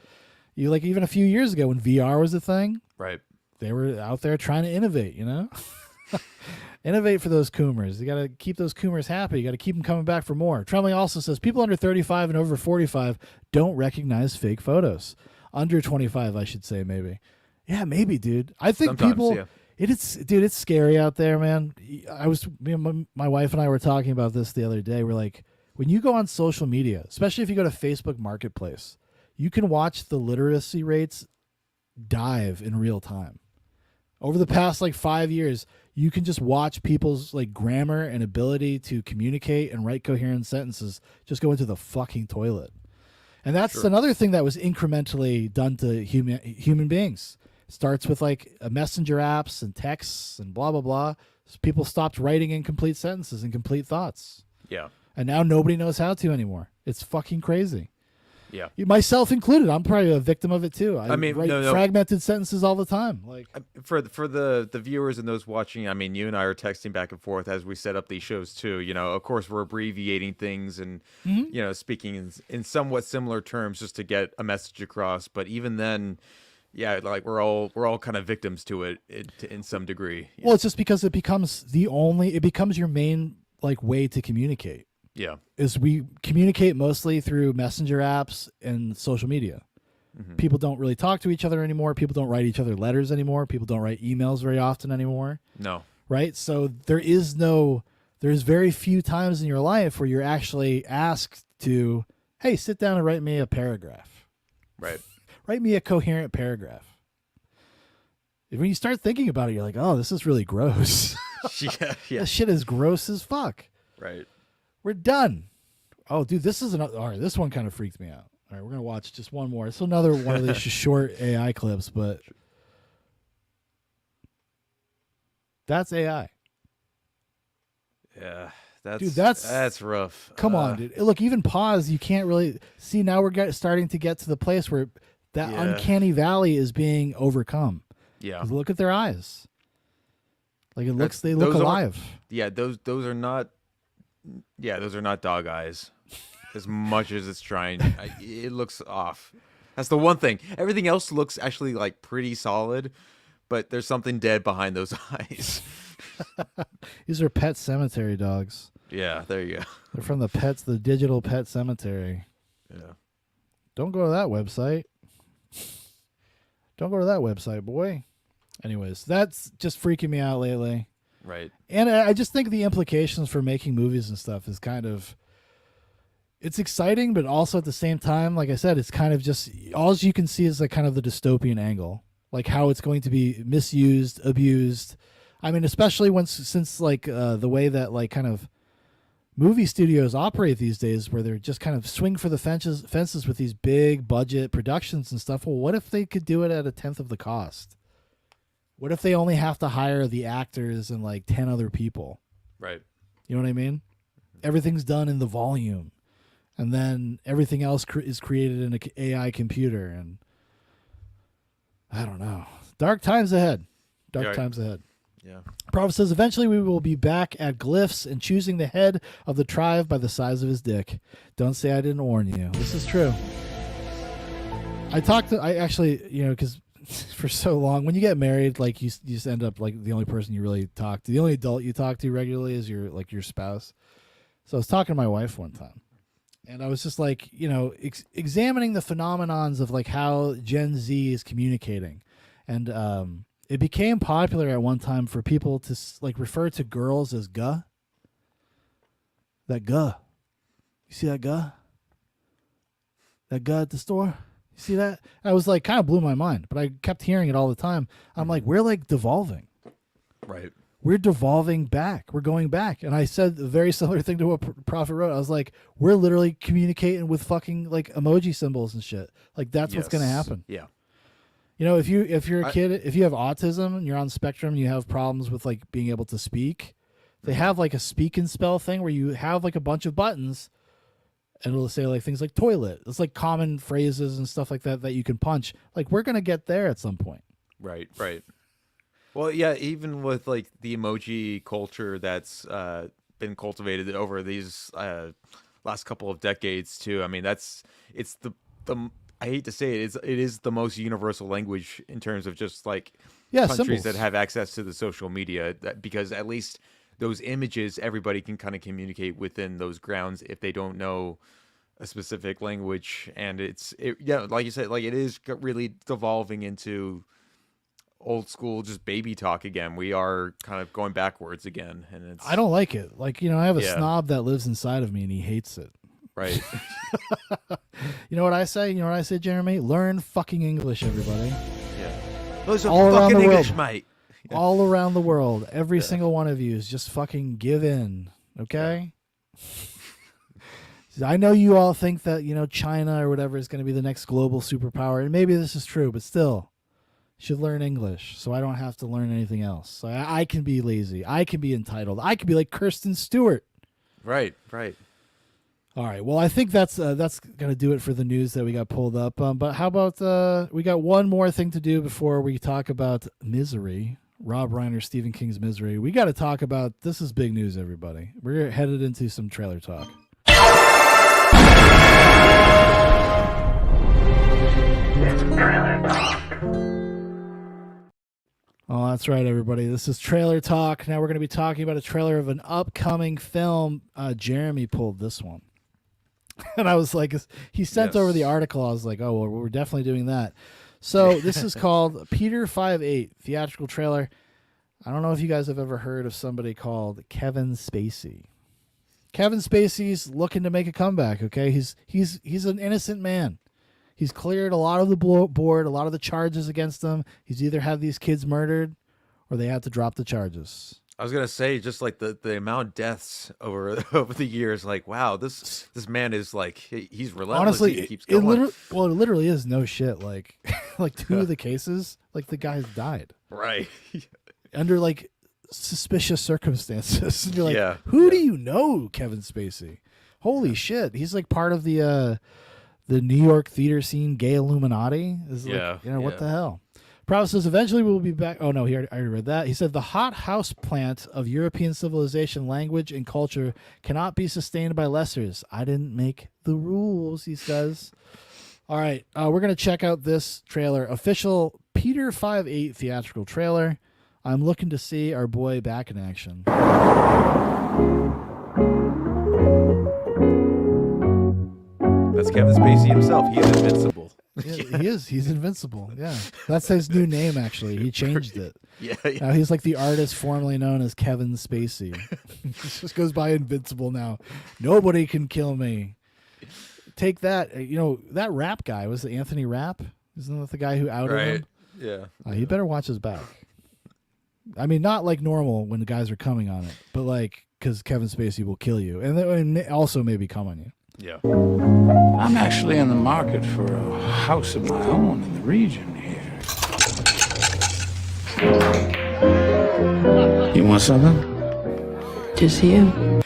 You like even a few years ago when VR was a thing, Right. they were out there trying to innovate, you know? Innovate for those Coomers. You got to keep those Coomers happy. You got to keep them coming back for more. Trembling also says people under 35 and over 45 don't recognize fake photos. Under 25, I should say, maybe. Yeah, maybe, dude. I think Sometimes, people. yeah. It's scary out there, man. My wife and I were talking about this the other day. We're like, when you go on social media, especially if you go to Facebook Marketplace, you can watch the literacy rates dive in real time. Over the past like 5 years, you can just watch people's like grammar and ability to communicate and write coherent sentences just go into the fucking toilet. And that's another thing that was incrementally done to human beings. It starts with like messenger apps and texts and blah, blah, blah. So people stopped writing incomplete sentences and complete thoughts. Yeah. And now nobody knows how to anymore. It's fucking crazy. Yeah. Myself included. I'm probably a victim of it too. I mean, write no. fragmented sentences all the time. Like for the viewers and those watching, I mean, you and I are texting back and forth as we set up these shows too. You know, of course, we're abbreviating things and you know, speaking in somewhat similar terms just to get a message across. But even then, yeah, like we're all kind of victims to it in some degree. Well, it's just because it becomes your main like way to communicate. Yeah. Is we communicate mostly through messenger apps and social media. People don't really talk to each other anymore. People don't write each other letters anymore. People don't write emails very often anymore. No. Right? So there's very few times in your life where you're actually asked to, hey, sit down and write me a paragraph. Right. Write me a coherent paragraph. When you start thinking about it, you're like, oh, this is really gross. Yeah. This shit is gross as fuck. Right. We're done. Oh, dude, this is another. All right, this one kind of freaked me out. All right, we're gonna watch just one more. It's another one of these short AI clips, but that's AI. Yeah, that's rough. Come on, dude. Look, even pause. You can't really see. Now we're starting to get to the place where that uncanny valley is being overcome. Yeah. 'Cause look at their eyes. Like they look alive. Yeah, those are not. Yeah, those are not dog eyes. As much as it's trying, it looks off. That's the one thing. Everything else looks actually like pretty solid, but there's something dead behind those eyes. These are Pet Cemetery dogs. Yeah, there you go. They're from the digital Pet Cemetery. Yeah. Don't go to that website. Don't go to that website, boy. Anyways, that's just freaking me out lately. Right. And I just think the implications for making movies and stuff is it's exciting, but also at the same time, like I said, it's kind of just, all you can see is like kind of the dystopian angle, like how it's going to be misused, abused. I mean, especially since like the way that like kind of movie studios operate these days, where they're just kind of swing for the fences with these big budget productions and stuff. Well, what if they could do it at 1/10 of the cost? What if they only have to hire the actors and like 10 other people? Right. You know what I mean? Everything's done in the volume, and then everything else is created in an AI computer. And I don't know. Dark times ahead. Dark times ahead. Yeah. Prophet says, eventually we will be back at Glyphs and choosing the head of the tribe by the size of his dick. Don't say I didn't warn you. This is true. I actually, because for so long, when you get married, like you just end up like the only person you really talk to, the only adult you talk to regularly is your spouse. So I was talking to my wife one time, And I was just like, examining the phenomenons of like how Gen Z is communicating. And it became popular at one time for people to like refer to girls as guh. That guh. You see that guh? That guh at the store? You see that? I was like, kind of blew my mind, but I kept hearing it all the time. I'm like, we're like devolving. Right. We're devolving back. We're going back. And I said a very similar thing to what Prophet wrote. I was like, we're literally communicating with fucking like emoji symbols and shit. Like that's what's going to happen. Yeah. If you're a kid, if you have autism and you're on the spectrum, you have problems with like being able to speak. They have like a speak and spell thing where you have like a bunch of buttons and it'll say like things like toilet. It's like common phrases and stuff like that that you can punch. Like we're going to get there at some point. Right. Well, yeah, even with like the emoji culture that's been cultivated over these last couple of decades too. I mean, it's the I hate to say it is the most universal language in terms of just like countries symbols that have access to the social media, because at least those images everybody can kind of communicate within those grounds if they don't know a specific language. And like you said, like it is really devolving into old school just baby talk again. We are kind of going backwards again, and I don't like it. Like, I have a snob that lives inside of me and he hates it. Right. You know what I say? You know what I say, Jeremy? Learn fucking English, everybody. Yeah. Those are all around fucking the English, world, mate. All around the world. Every single one of you is just fucking give in. Okay? Yeah. I know you all think that, China or whatever is going to be the next global superpower. And maybe this is true, but still, you should learn English so I don't have to learn anything else. So I can be lazy. I can be entitled. I can be like Kirsten Stewart. Right. All right. Well, I think that's going to do it for the news that we got pulled up. But how about we got one more thing to do before we talk about Misery, Rob Reiner, Stephen King's Misery. We got to talk about, this is big news, everybody. We're headed into some trailer talk. Oh, that's right, everybody. This is Trailer Talk. Now we're going to be talking about a trailer of an upcoming film. Jeremy pulled this one. And I was like, he sent over the article. I was like, oh, well, we're definitely doing that. So this is called Peter 5'8", theatrical trailer. I don't know if you guys have ever heard of somebody called Kevin Spacey. Kevin Spacey's looking to make a comeback, okay? He's an innocent man. He's cleared a lot of the board, a lot of the charges against him. He's either had these kids murdered or they had to drop the charges. I was gonna say, just like the amount of deaths over the years, like wow, this man is like he's relentless. Honestly, he keeps going. it literally is no shit. Like two of the cases, like the guys died Right. under like suspicious circumstances. And you're like, who do you know, Kevin Spacey? Holy shit, he's like part of the New York theater scene, gay Illuminati. What the hell? Prowse says, eventually we'll be back. Oh, no, I already read that. He said, the hot house plant of European civilization, language, and culture cannot be sustained by lessers. I didn't make the rules, he says. All right, we're going to check out this trailer. Official Peter 5'8" theatrical trailer. I'm looking to see our boy back in action. That's Kevin Spacey himself. He is invincible. Yeah, he is. He's invincible. Yeah. That's his new name, actually. He changed it. Yeah. Now he's like the artist formerly known as Kevin Spacey. He just goes by invincible now. Nobody can kill me. Take that. That Rapp guy, was it Anthony Rapp? Isn't that the guy who outed him? Yeah. He better watch his back. I mean, not like normal when the guys are coming on it, but like because Kevin Spacey will kill you. And also maybe come on you. Yeah. I'm actually in the market for a house of my own in the region here. You want something? Just you.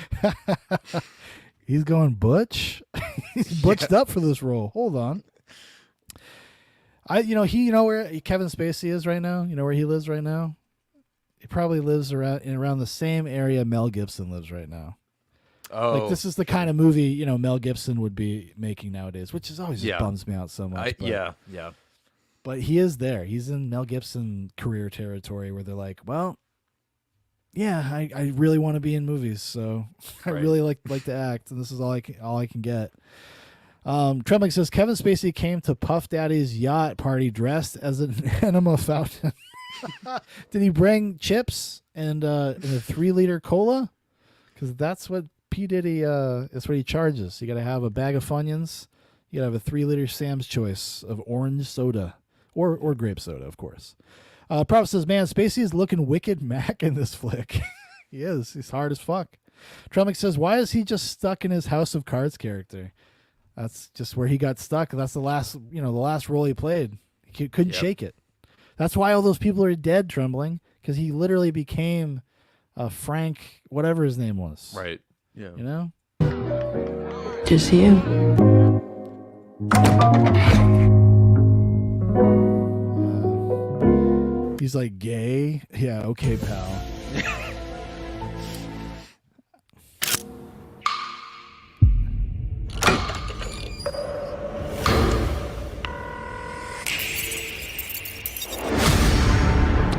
He's going butch. He's butched up for this role. Hold on. You know where Kevin Spacey is right now? You know where he lives right now? He probably lives around the same area Mel Gibson lives right now. Oh, like this is the kind of movie Mel Gibson would be making nowadays, which is always just bums me out so much. But he is there. He's in Mel Gibson career territory where they're like, well, yeah, I really want to be in movies, so I Right. really like to act, and this is all I can get. Trembling says Kevin Spacey came to Puff Daddy's yacht party dressed as an enema fountain. Did he bring chips and a 3-liter cola? Because that's what P Diddy that's what he charges. You got to have a bag of Funyuns. You got to have a 3-liter Sam's Choice of orange soda or grape soda, of course. Prop says, man, Spacey is looking wicked Mac in this flick. He is. He's hard as fuck. Trummick says, why is he just stuck in his House of Cards character? That's just where he got stuck. That's the last role he played. He couldn't shake it. That's why all those people are dead, Trembling, because he literally became Frank, whatever his name was. Right. Yeah. You know? Just you. He's like, gay? Yeah, okay, pal.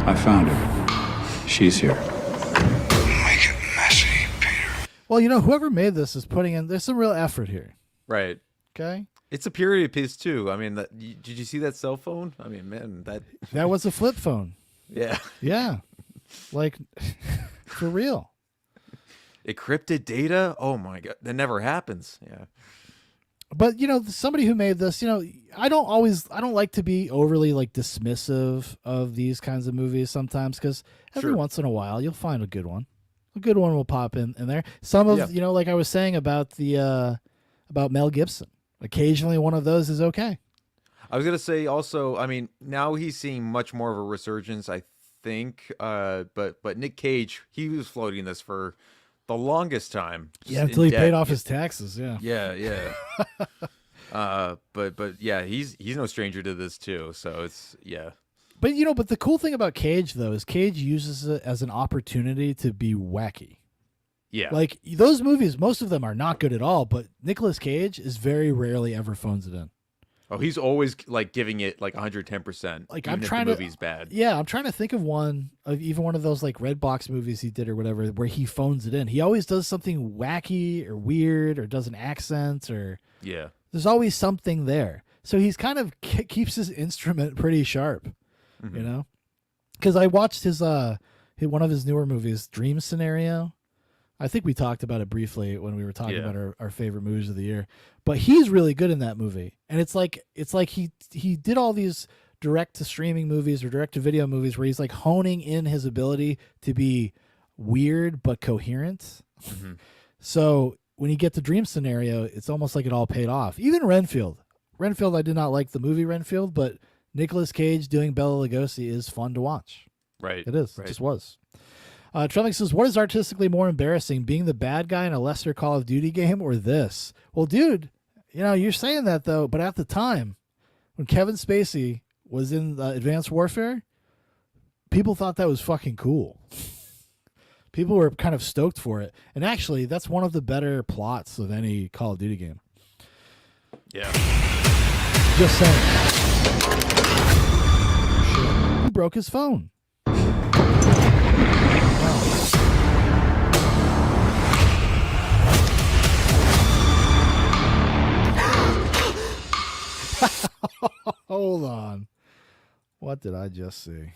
I found her. She's here. Make it messy, Peter. Well, whoever made this is putting in, there's some real effort here. Right. Okay. It's a period piece too. I mean, did you see that cell phone? I mean, man, That was a flip phone. Yeah. Yeah. Like, for real. Encrypted data? Oh my god, that never happens. Yeah. But somebody who made this, I don't like to be overly like dismissive of these kinds of movies sometimes, because every once in a while you'll find a good one. A good one will pop in there. Some of like I was saying about the about Mel Gibson. Occasionally one of those is okay. I was gonna say also, I mean, now he's seeing much more of a resurgence, I think. But Nick Cage, he was floating this for the longest time. Yeah, until he paid off his taxes. Yeah. Yeah. But yeah, he's no stranger to this too. So it's But but the cool thing about Cage though is Cage uses it as an opportunity to be wacky. Yeah. Like those movies, most of them are not good at all, but Nicolas Cage is very rarely ever phones it in. Oh, he's always like giving it like 110%. Like even I'm if trying the to movie's bad. Yeah, I'm trying to think of one of those like red box movies he did or whatever where he phones it in. He always does something wacky or weird or does an accent or Yeah. there's always something there. So he's kind of keeps his instrument pretty sharp, Because I watched his one of his newer movies, Dream Scenario. I think we talked about it briefly when we were talking about our favorite movies of the year. But he's really good in that movie, and it's like he did all these direct to streaming movies or direct to video movies where he's like honing in his ability to be weird but coherent. So when you get to Dream Scenario, it's almost like it all paid off. Even Renfield, I did not like the movie Renfield, but Nicolas Cage doing Bela Lugosi is fun to watch. Right. It is. Right. It just was. Trellick says, what is artistically more embarrassing, being the bad guy in a lesser Call of Duty game or this? Well, dude, you're saying that, though, but at the time, when Kevin Spacey was in Advanced Warfare, people thought that was fucking cool. People were kind of stoked for it. And actually, that's one of the better plots of any Call of Duty game. Yeah. Just saying. He broke his phone. Hold on. What did I just see?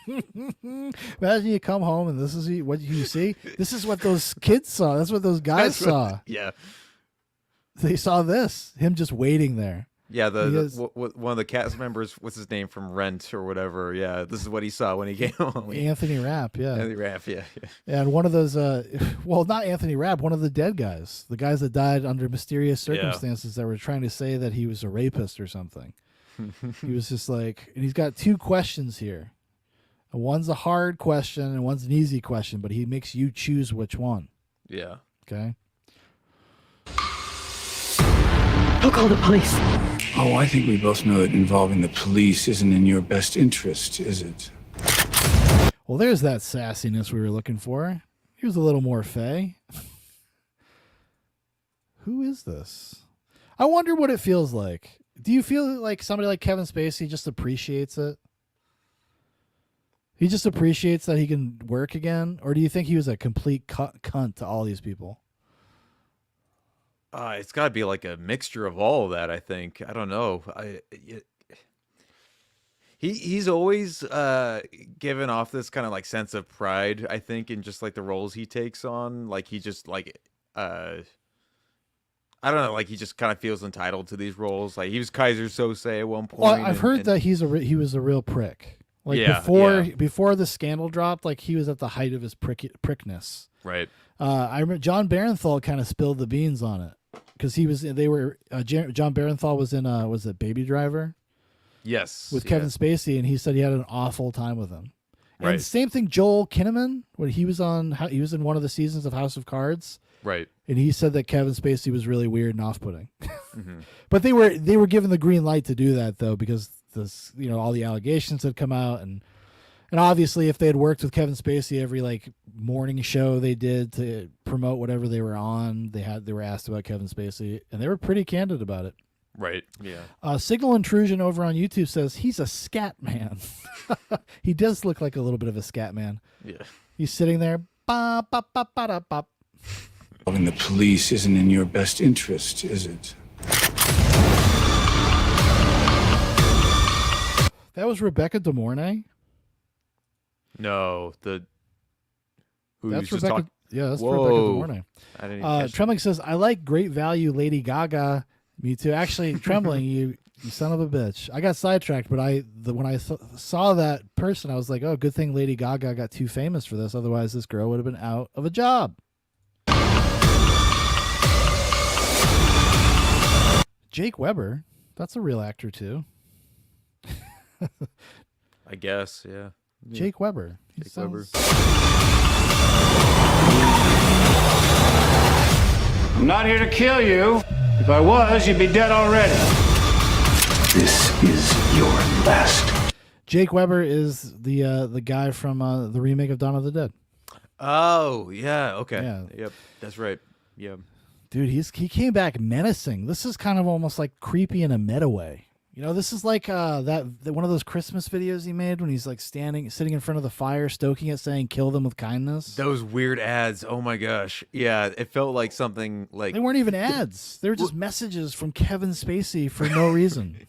Imagine you come home and this is what you see. This is what those kids saw. That's what those guys saw. Yeah. They saw this. Him just waiting there. Yeah, one of the cast members, what's his name from Rent or whatever? Yeah, this is what he saw when he came home. Anthony Rapp, yeah. Anthony Rapp, yeah. And one of those, well, not Anthony Rapp, one of the dead guys, the guys that died under mysterious circumstances that were trying to say that he was a rapist or something. He was just like, and he's got two questions here. And one's a hard question and one's an easy question, but he makes you choose which one. Yeah. Okay. I'll call the police. Oh, I think we both know that involving the police isn't in your best interest, is it? Well, there's that sassiness we were looking for. Here's a little more Faye. Who is this? I wonder what it feels like. Do you feel like somebody like Kevin Spacey just appreciates it? He just appreciates that he can work again, or do you think he was a complete cunt to all these people? It's got to be like a mixture of all of that. I think. I don't know. He's always given off this kind of like sense of pride, I think, in just like the roles he takes on. Like he just like I don't know, like he just kind of feels entitled to these roles. Like he was Kaiser Sose at one point. Well, I've heard that he was a real prick. Like before the scandal dropped, like he was at the height of his prickness. Right. I remember John Barenthal kind of spilled the beans on it because John Barenthal was in was it Baby Driver? Yes. With Kevin Spacey, and he said he had an awful time with him. Right. And same thing, Joel Kinnaman, when he was in one of the seasons of House of Cards. Right. And he said that Kevin Spacey was really weird and off-putting. But they were given the green light to do that though, because this, all the allegations had come out, and obviously if they had worked with Kevin Spacey every like morning show they did to promote whatever they were on, they were asked about Kevin Spacey, and they were pretty candid about it. Right. Yeah. Signal Intrusion over on YouTube says he's a scat man. He does look like a little bit of a scat man. Yeah. He's sitting there. Bop, bop, bop, bop, bop. Calling the police isn't in your best interest, is it? That was Rebecca De Mornay. No, that's Rebecca. Yeah, that's Rebecca De Mornay. I didn't even catch Trembling says, I like Great Value Lady Gaga. Me too. Actually, Trembling, you son of a bitch. I got sidetracked, but when I saw that person, I was like, oh, good thing Lady Gaga got too famous for this. Otherwise, this girl would have been out of a job. Jake Weber, that's a real actor too. I guess, yeah. Jake Weber. Weber. I'm not here to kill you. If I was, you'd be dead already. This is your last. Jake Weber is the guy from the remake of Dawn of the Dead. Oh, yeah, okay. Yeah. Yep, that's right. Yeah. Dude, he came back menacing. This is kind of almost like creepy in a meta way. This is like that one of those Christmas videos he made when he's like sitting in front of the fire, stoking it, saying "Kill them with kindness." Those weird ads. Oh my gosh. Yeah, it felt like something like they weren't even ads. They were just messages from Kevin Spacey for no reason.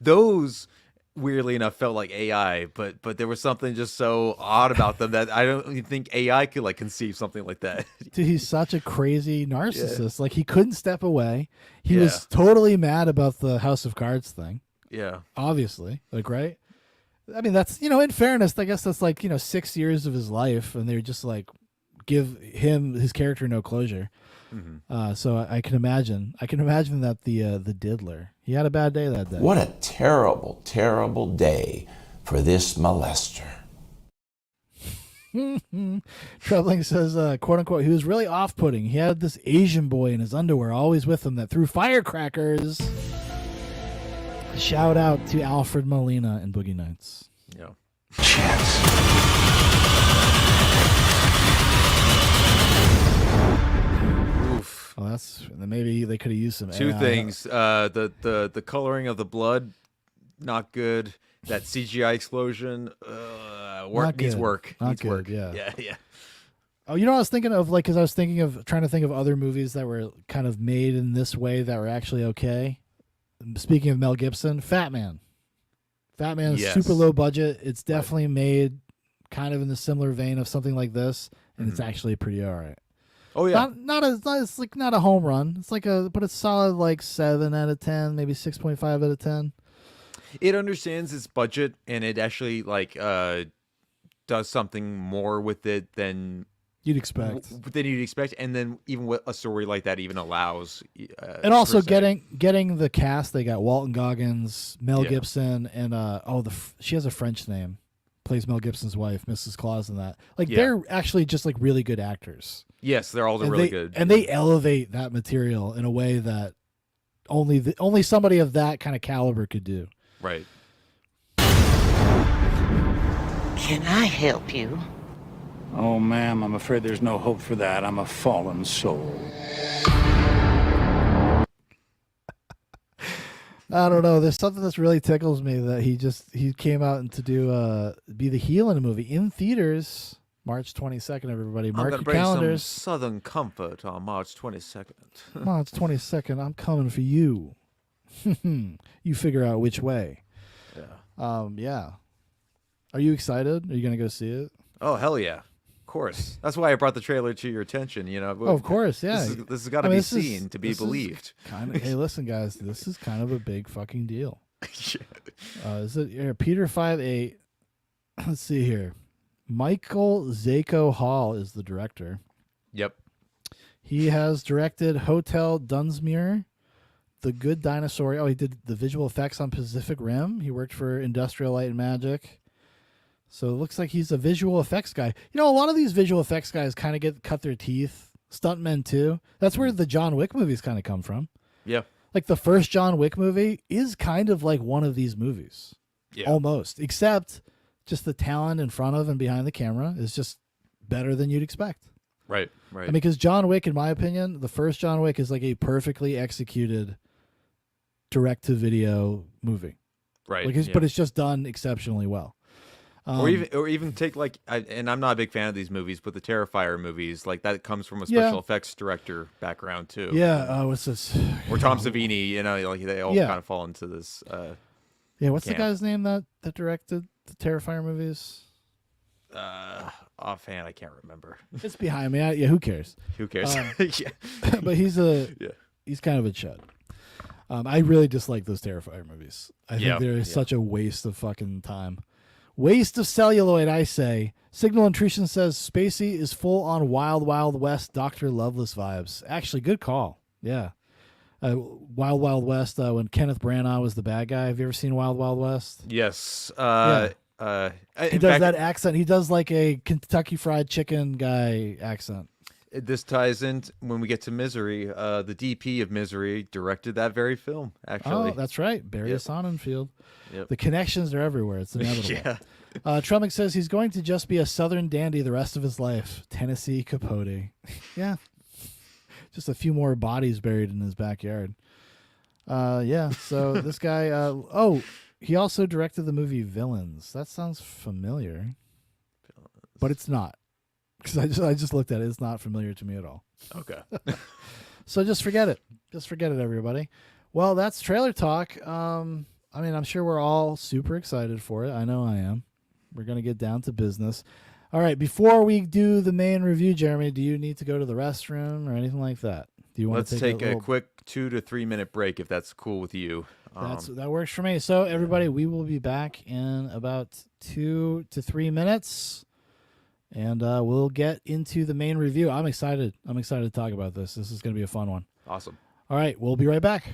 Those, weirdly enough, felt like AI, but there was something just so odd about them that I don't even think AI could like conceive something like that. Dude, he's such a crazy narcissist. Yeah. Like he couldn't step away. He Yeah. was totally mad about the House of Cards thing. Yeah. Obviously. Like, right? I mean, that's, in fairness, I guess that's like, 6 years of his life, and they would just like give his character no closure. Mm-hmm. So I can imagine that the diddler, he had a bad day that day. What a terrible, terrible day for this molester. Troubling says, quote unquote, he was really off-putting. He had this Asian boy in his underwear always with him that threw firecrackers. Shout out to Alfred Molina and Boogie Nights. Yeah. Oof. Well, maybe they could have used some Two AI. things. The coloring of the blood, not good. That CGI explosion, needs work. Not needs good, work. yeah. Yeah. Oh, I was thinking of because I was trying to think of other movies that were kind of made in this way that were actually okay. Speaking of Mel Gibson, Fat Man. Fat Man is Yes. super low budget. It's definitely made kind of in the similar vein of something like this, and it's actually pretty all right. Oh yeah. It's like not a home run. It's like but it's solid like 7 out of 10, maybe 6.5 out of 10. It understands its budget, and it actually like does something more with it than you'd expect. And then even with a story like that even allows. And also per se. getting the cast, they got Walton Goggins, Mel Yeah. Gibson, and she has a French name, plays Mel Gibson's wife, Mrs. Claus, in that. Like Yeah. they're actually just like really good actors. Yes, they're all And really they- good. and they elevate that material in a way that only somebody of that kind of caliber could do. Right. Can I help you? Oh, ma'am, I'm afraid there's no hope for that. I'm a fallen soul. I don't know. There's something that really tickles me that he came out and to do be the heel in a movie in theaters March 22nd. Everybody, I'm mark gonna your bring calendars. some Southern Comfort on March 22nd. March 22nd. I'm coming for you. You figure out which way. Yeah. Yeah. Are you excited? Are you gonna go see it? Oh hell yeah! Of course. That's why I brought the trailer to your attention. You know. Oh, of course, yeah. This has got to be seen to be believed. Hey, listen, guys. This is kind of a big fucking deal. Is it Peter 5'8"? Let's see here. Michael Zako Hall is the director. Yep. He has directed Hotel Dunsmuir, The Good Dinosaur. Oh, he did the visual effects on Pacific Rim. He worked for Industrial Light and Magic. So it looks like he's a visual effects guy. You know, a lot of these visual effects guys kind of cut their teeth. Stuntmen too. That's where the John Wick movies kind of come from. Yeah. Like the first John Wick movie is kind of like one of these movies. Yeah. Almost. Except just the talent in front of and behind the camera is just better than you'd expect. Right. Right. I mean, because John Wick, in my opinion, the first John Wick is like a perfectly executed direct-to-video movie. Right. Like but it's just done exceptionally well. Or even take like, and I'm not a big fan of these movies, but the Terrifier movies, like that comes from a special effects director background too. Yeah. What's this? Or Tom Savini, you know, like they all kind of fall into this. What's the guy's name that directed the Terrifier movies? Offhand, I can't remember. It's behind me. Who cares? Who cares? Yeah. But he's kind of a chud. I really dislike those Terrifier movies. I think they're such a waste of fucking time. Waste of celluloid, I say. Signal Intrusion says Spacey is full on Wild Wild West Dr. Loveless vibes. Actually, good call. Yeah. Wild Wild West, when Kenneth Branagh was the bad guy. Have you ever seen Wild Wild West? Yes. He does that accent. He does like a Kentucky Fried Chicken guy accent. This ties in when we get to Misery. The DP of Misery directed that very film, actually. Oh, that's right. Barry Sonnenfeld. Yep. The connections are everywhere. It's inevitable. Trummick says he's going to just be a Southern dandy the rest of his life. Tennessee Capote. Yeah. Just a few more bodies buried in his backyard. So this guy... he also directed the movie Villains. That sounds familiar. But it's not. Because I just looked at it. It's not familiar to me at all. Okay. So just forget it. Just forget it, everybody. Well, that's trailer talk. I mean, I'm sure we're all super excited for it. I know I am. We're going to get down to business. All right. Before we do the main review, Jeremy, do you need to go to the restroom or anything like that? Do you want to take a quick 2 to 3 minute break if that's cool with you? That works for me. So, everybody, we will be back in about 2 to 3 minutes. And we'll get into the main review. I'm excited. I'm excited to talk about this. This is going to be a fun one. Awesome. All right. We'll be right back.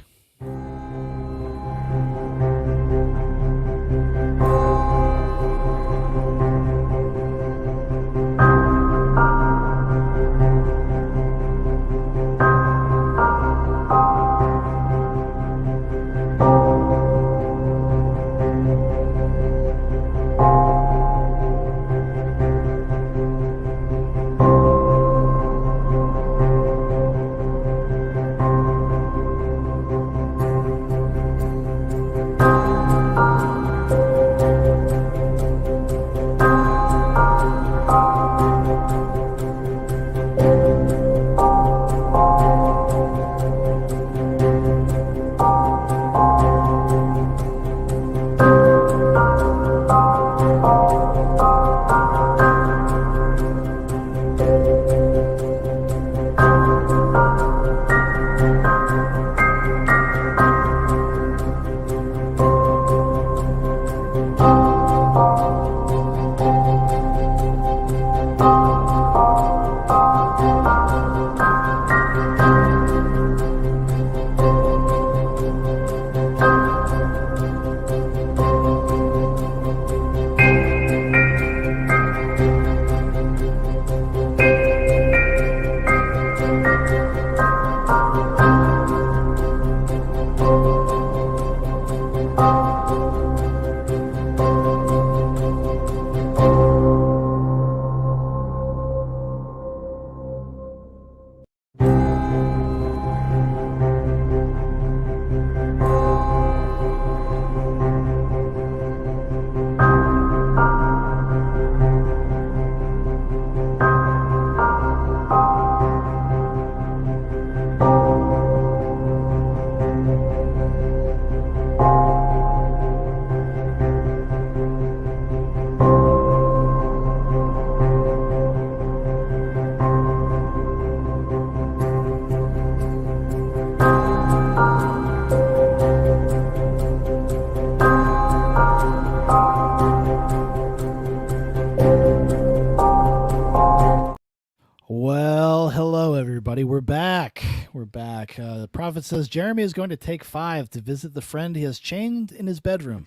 hello, everybody. We're back. We're back. The prophet says Jeremy is going to take 5 to visit the friend he has chained in his bedroom.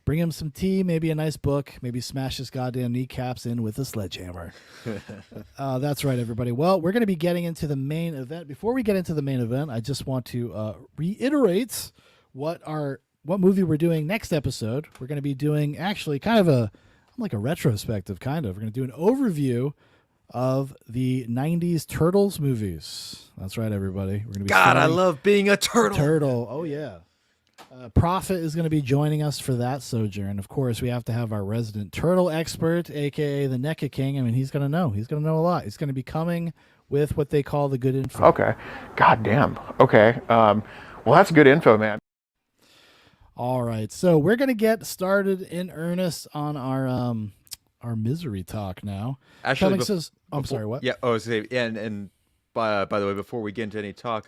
Bring him some tea, maybe a nice book, maybe smash his goddamn kneecaps in with a sledgehammer. That's right, everybody. Well, we're going to be getting into the main event. Before we get into the main event, I just want to reiterate what movie we're doing next episode. We're going to be doing actually kind of a retrospective, kind of. We're going to do an overview of the 90s Turtles movies. That's right, everybody. We're going to be I love being a turtle. Turtle. Oh, yeah. Prophet is going to be joining us for that sojourn. Of course, we have to have our resident turtle expert, a.k.a. the NECA King. I mean, he's going to know. He's going to know a lot. He's going to be coming with what they call the good info. Okay. God damn. Okay. Well, that's good info, man. All right. So we're going to get started in earnest on our misery talk now. Actually, I'm sorry, what? Yeah. And by the way, before we get into any talk,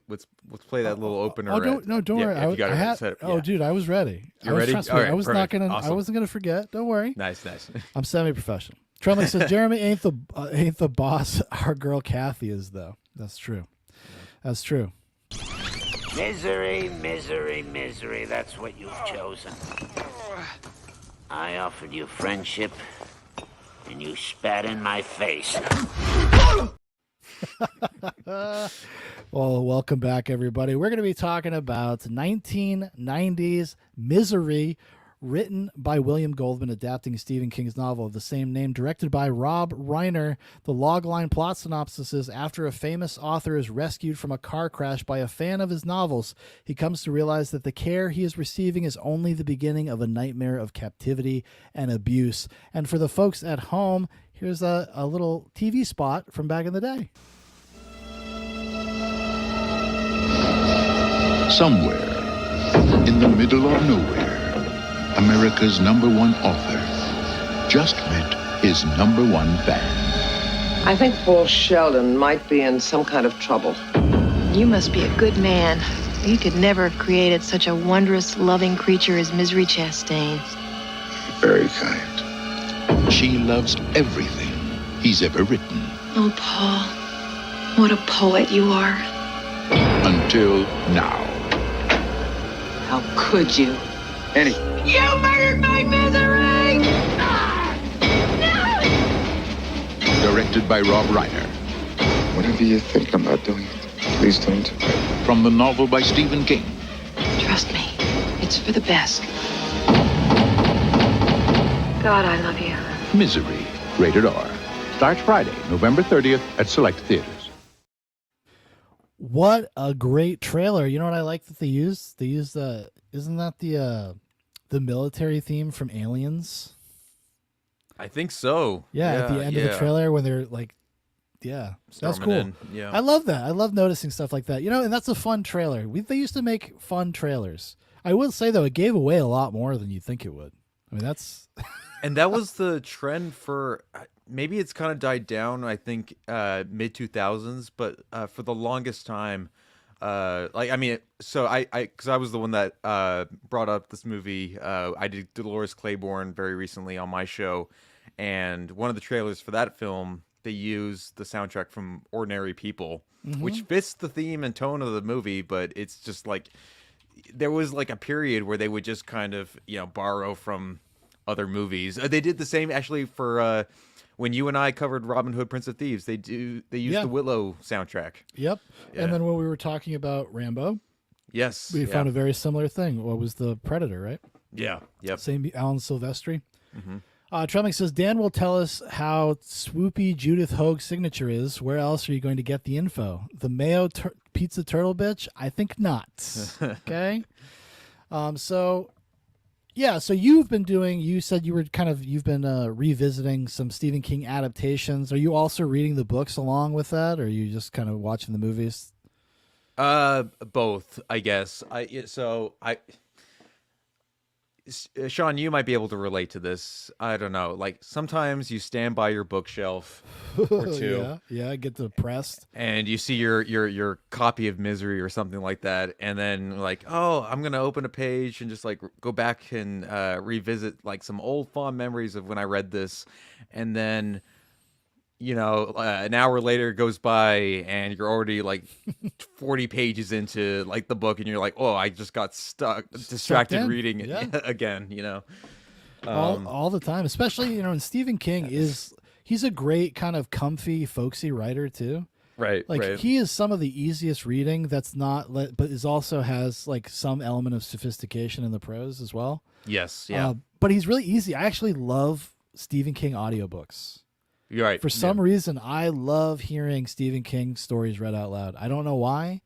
let's play that little opener. Don't worry. Dude, I was ready. You're ready? Trust me, All right, I was not gonna. awesome. I wasn't gonna forget. Don't worry. Nice. I'm semi-professional. Tremley says Jeremy ain't the boss. Our girl Kathy is though. That's true. That's true. Misery, misery, misery. That's what you've chosen. I offered you friendship, and you spat in my face. Well, welcome back, everybody. We're going to be talking about 1990s Misery, written by William Goldman, adapting Stephen King's novel of the same name, directed by Rob Reiner. The logline plot synopsis is: after a famous author is rescued from a car crash by a fan of his novels, he comes to realize that the care he is receiving is only the beginning of a nightmare of captivity and abuse. And for the folks at home, here's a little TV spot from back in the day. Somewhere in the middle of nowhere, America's #1 author just met his #1 fan. I think Paul Sheldon might be in some kind of trouble. You must be a good man. You could never have created such a wondrous, loving creature as Misery Chastain. Very kind. She loves everything he's ever written. Oh, Paul, what a poet you are. Until now. How could you? Annie. You murdered my misery! Directed by Rob Reiner. Whatever you're thinking about doing, please don't. From the novel by Stephen King. Trust me, it's for the best. God, I love you. Misery. Rated R. Starts Friday, November 30th at select theaters. What a great trailer. You know what I like that they used? They used isn't that the military theme from Aliens? I think so. Yeah, at the end of the trailer when they're like, that's cool. in, yeah. I love that. I love noticing stuff like that. You know, and that's a fun trailer. They used to make fun trailers. I will say though, it gave away a lot more than you think it would. I mean, that's and that was the trend for maybe it's kind of died down, I think, mid 2000s, but for the longest time, because I was the one that brought up this movie. I did Dolores Claiborne very recently on my show, and one of the trailers for that film, they used the soundtrack from Ordinary People, which fits the theme and tone of the movie, but it's just like there was like a period where they would just kind of borrow from other movies. They did the same actually for when you and I covered Robin Hood, Prince of Thieves. They used the Willow soundtrack. Yep. Yeah. And then when we were talking about Rambo, yes, we found a very similar thing. What was the Predator, right? Yeah. Yep. Same Alan Silvestri. Treming says Dan will tell us how swoopy Judith Hoag's signature is. Where else are you going to get the info? The Mayo Pizza Turtle bitch? I think not. Okay. So you've been doing. You said you've been revisiting some Stephen King adaptations. Are you also reading the books along with that, or are you just kind of watching the movies? Both, I guess. Sean, you might be able to relate to this. I don't know. Like sometimes you stand by your bookshelf or two. Yeah, get depressed. And you see your copy of Misery or something like that, and then like, oh, I'm gonna open a page and just like go back and revisit like some old fond memories of when I read this, and then you know, an hour later goes by and you're already like 40 pages into like the book and you're like, oh, I just got distracted reading it again, you know. All the time, especially, you know, and Stephen King he's a great kind of comfy, folksy writer too. Right. Like right. he is some of the easiest reading that's not, but is also has like some element of sophistication in the prose as well. Yes. Yeah. But he's really easy. I actually love Stephen King audiobooks. You're right. For some reason, I love hearing Stephen King stories read out loud. I don't know why.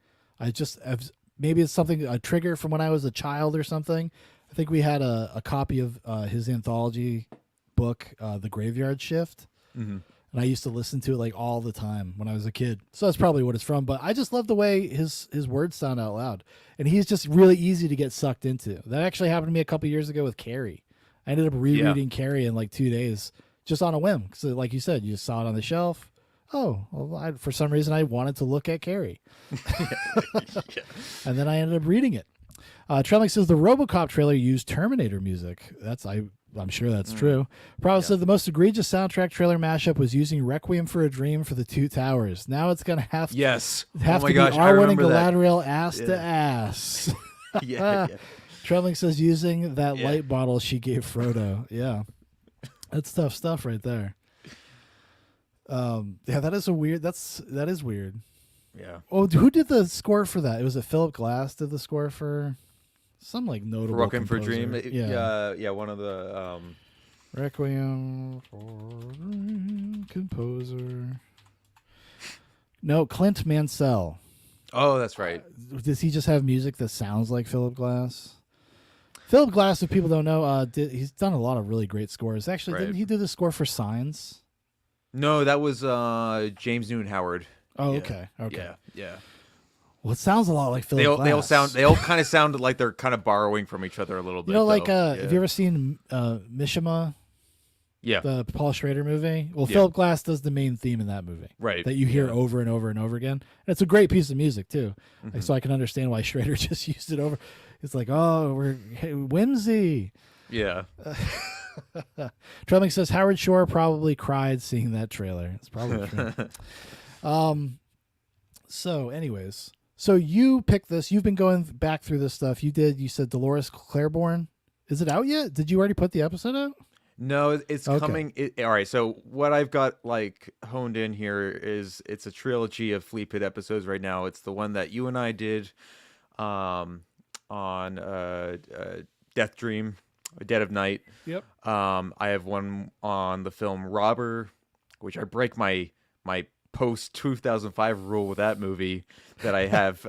Maybe it's a trigger from when I was a child or something. I think we had a copy of his anthology book, The Graveyard Shift. Mm-hmm. And I used to listen to it like all the time when I was a kid. So that's probably what it's from. But I just love the way his words sound out loud. And he's just really easy to get sucked into. That actually happened to me a couple years ago with Carrie. I ended up rereading Carrie in like 2 days just on a whim. So like you said, you just saw it on the shelf. Oh, well, for some reason I wanted to look at Carrie. And then I ended up reading it. Trellick says the RoboCop trailer used Terminator music. I'm sure that's true. Probably said the most egregious soundtrack trailer mashup was using Requiem for a Dream for the Two Towers. Now it's going to have to be R1 and Galadriel ass to ass. Trellick says using that light bottle she gave Frodo. Yeah. That's tough stuff right there. That is weird. Yeah. Oh, who did the score for that? Was it Philip Glass did the score for some like notable Requiem for composer? Dream. Yeah, one of the Requiem for Dream composer. No, Clint Mansell. Oh, that's right. Does he just have music that sounds like Philip Glass? Philip Glass, if people don't know, he's done a lot of really great scores. Actually, didn't he do the score for Signs? No, that was James Newton Howard. Oh, okay. Yeah. Well, it sounds a lot like Philip Glass. They all kind of sound like they're kind of borrowing from each other a little bit. You know, like have you ever seen Mishima? Yeah. The Paul Schrader movie. Well, Philip Glass does the main theme in that movie. Right. That you hear over and over and over again. And it's a great piece of music too. Like, so I can understand why Schrader just used it over. It's like, oh, whimsy. Yeah. Trellick says Howard Shore probably cried seeing that trailer. It's probably true. So anyways, so you picked this. You've been going back through this stuff. You said Dolores Claiborne. Is it out yet? Did you already put the episode out? No, it's coming. All right. So what I've got like honed in here is it's a trilogy of Flea Pit episodes right now. It's the one that you and I did on Death Dream, Dead of Night. Yep. I have one on the film Robber, which I break my post 2005 rule with that movie that I have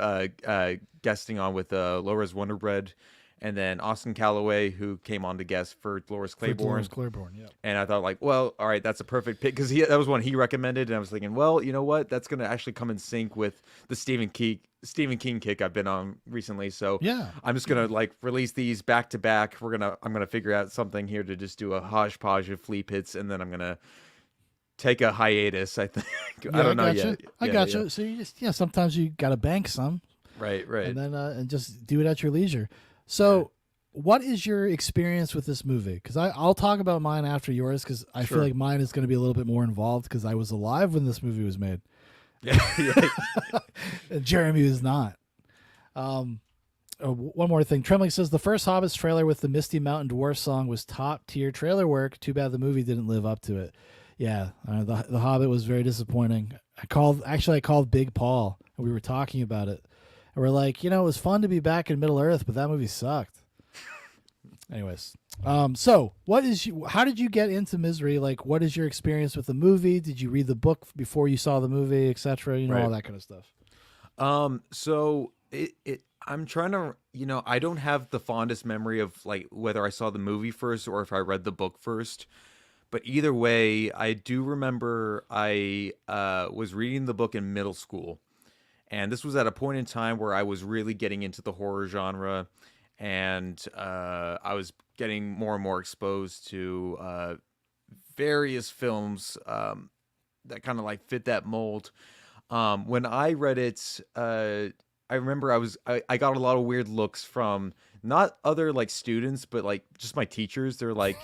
guesting on with Laura's Wonder Bread. And then Austin Calloway, who came on to guest for Dolores Claiborne. Yeah. And I thought, like, well, all right, that's a perfect pick. Because that was one he recommended. And I was thinking, well, you know what? That's going to actually come in sync with the Stephen King kick I've been on recently. So yeah, I'm just going to, like, release these back to back. I'm going to figure out something here to just do a hodgepodge of Flea Pits. And then I'm going to take a hiatus, I think. Yeah, I don't know yet. I got you. So you just, sometimes you got to bank some. Right. And then and just do it at your leisure. So, what is your experience with this movie? Because I'll talk about mine after yours, because I feel like mine is going to be a little bit more involved, because I was alive when this movie was made. Yeah. And Jeremy was not. One more thing. Tremley says the first Hobbits trailer with the Misty Mountain Dwarf song was top tier trailer work. Too bad the movie didn't live up to it. Yeah, the Hobbit was very disappointing. I called Big Paul, and we were talking about it. And we're like, it was fun to be back in Middle Earth, but that movie sucked. Anyways, so how did you get into Misery? Like, what is your experience with the movie? Did you read the book before you saw the movie, etc.? All that kind of stuff. So I'm trying to, I don't have the fondest memory of like whether I saw the movie first or if I read the book first. But either way, I do remember I was reading the book in middle school. And this was at a point in time where I was really getting into the horror genre, and I was getting more and more exposed to various films that kind of like fit that mold. When I read it, I remember I got a lot of weird looks from not other like students, but like just my teachers. They're like,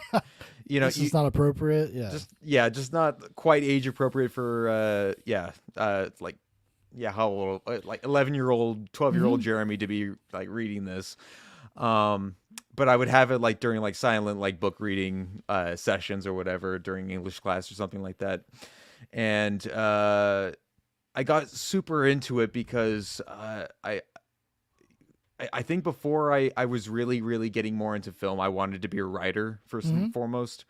you know, This is not appropriate. Yeah. just not quite age appropriate for like how old, like 11-year-old, 12-year-old Jeremy to be like reading this. But I would have it like during like silent like book reading sessions or whatever during English class or something like that. And I got super into it because I think before I was really getting more into film, I wanted to be a writer first and foremost.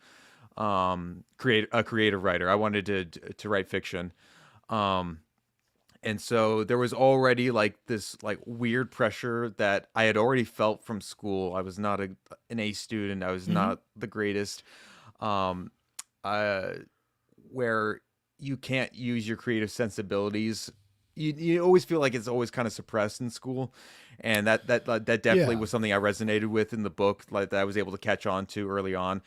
A creative writer. I wanted to write fiction. And so there was already like this like weird pressure that I had already felt from school. I was not an A student. I was not the greatest. Where you can't use your creative sensibilities. You always feel like it's always kind of suppressed in school. And that definitely was something I resonated with in the book, like that I was able to catch on to early on.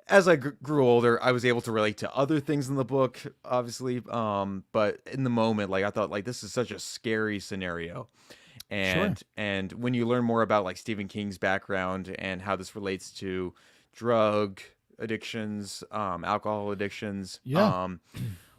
As I grew older, I was able to relate to other things in the book, obviously. But in the moment, like I thought, like this is such a scary scenario, and when you learn more about like Stephen King's background and how this relates to drug addictions, alcohol addictions,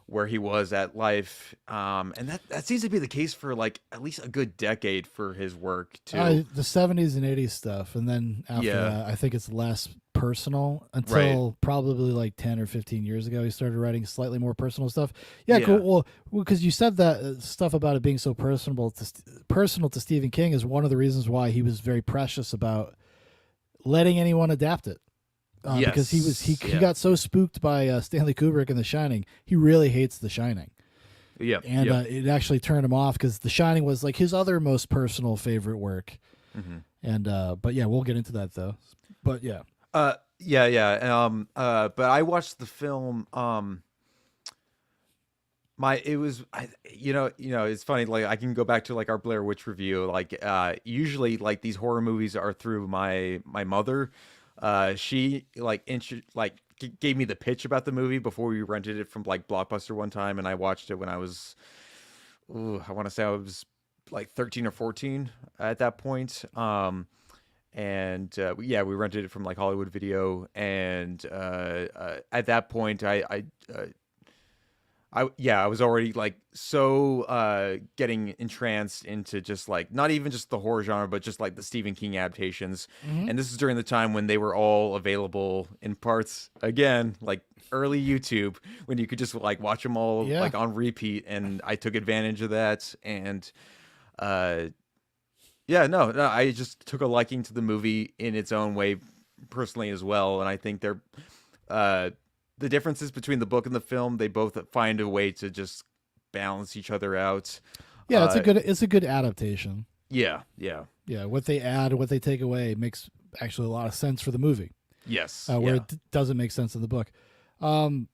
where he was at life, and that seems to be the case for like at least a good decade for his work too. The 70s and 80s stuff, and then after that, I think it's less personal until probably like 10 or 15 years ago he started writing slightly more personal stuff. Cool. Well, because you said that stuff about it being so personal to Stephen King is one of the reasons why he was very precious about letting anyone adapt it. Because he got so spooked by Stanley Kubrick and The Shining, he really hates The Shining. It actually turned him off because The Shining was like his other most personal favorite work. And but yeah, we'll get into that though. But yeah. But I watched the film. It's funny. Like I can go back to like our Blair Witch review. Like usually like these horror movies are through my mother. She gave me the pitch about the movie before we rented it from like Blockbuster one time, and I watched it when I was, I want to say I was like 13 or 14 at that point. We rented it from like Hollywood Video, and at that point I was already like so getting entranced into just like not even just the horror genre, but just like the Stephen King adaptations. And this is during the time when they were all available in parts, again, like early YouTube, when you could just like watch them all like on repeat. And I took advantage of that. And I just took a liking to the movie in its own way personally as well. And I think they're the differences between the book and the film, they both find a way to just balance each other out. Yeah, it's a good adaptation. Yeah. What they add, what they take away makes actually a lot of sense for the movie. Yes. Where it doesn't make sense in the book. So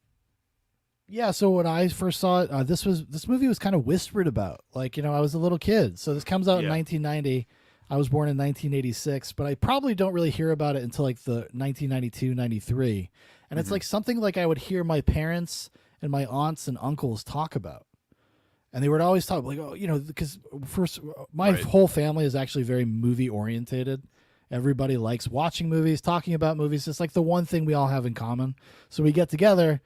when I first saw it, this movie was kind of whispered about. Like, I was a little kid. So this comes out in 1990. I was born in 1986, but I probably don't really hear about it until like the 1992, 93. And it's like something like I would hear my parents and my aunts and uncles talk about. And they would always talk like, because first, my whole family is actually very movie orientated. Everybody likes watching movies, talking about movies. It's like the one thing we all have in common. So we get together.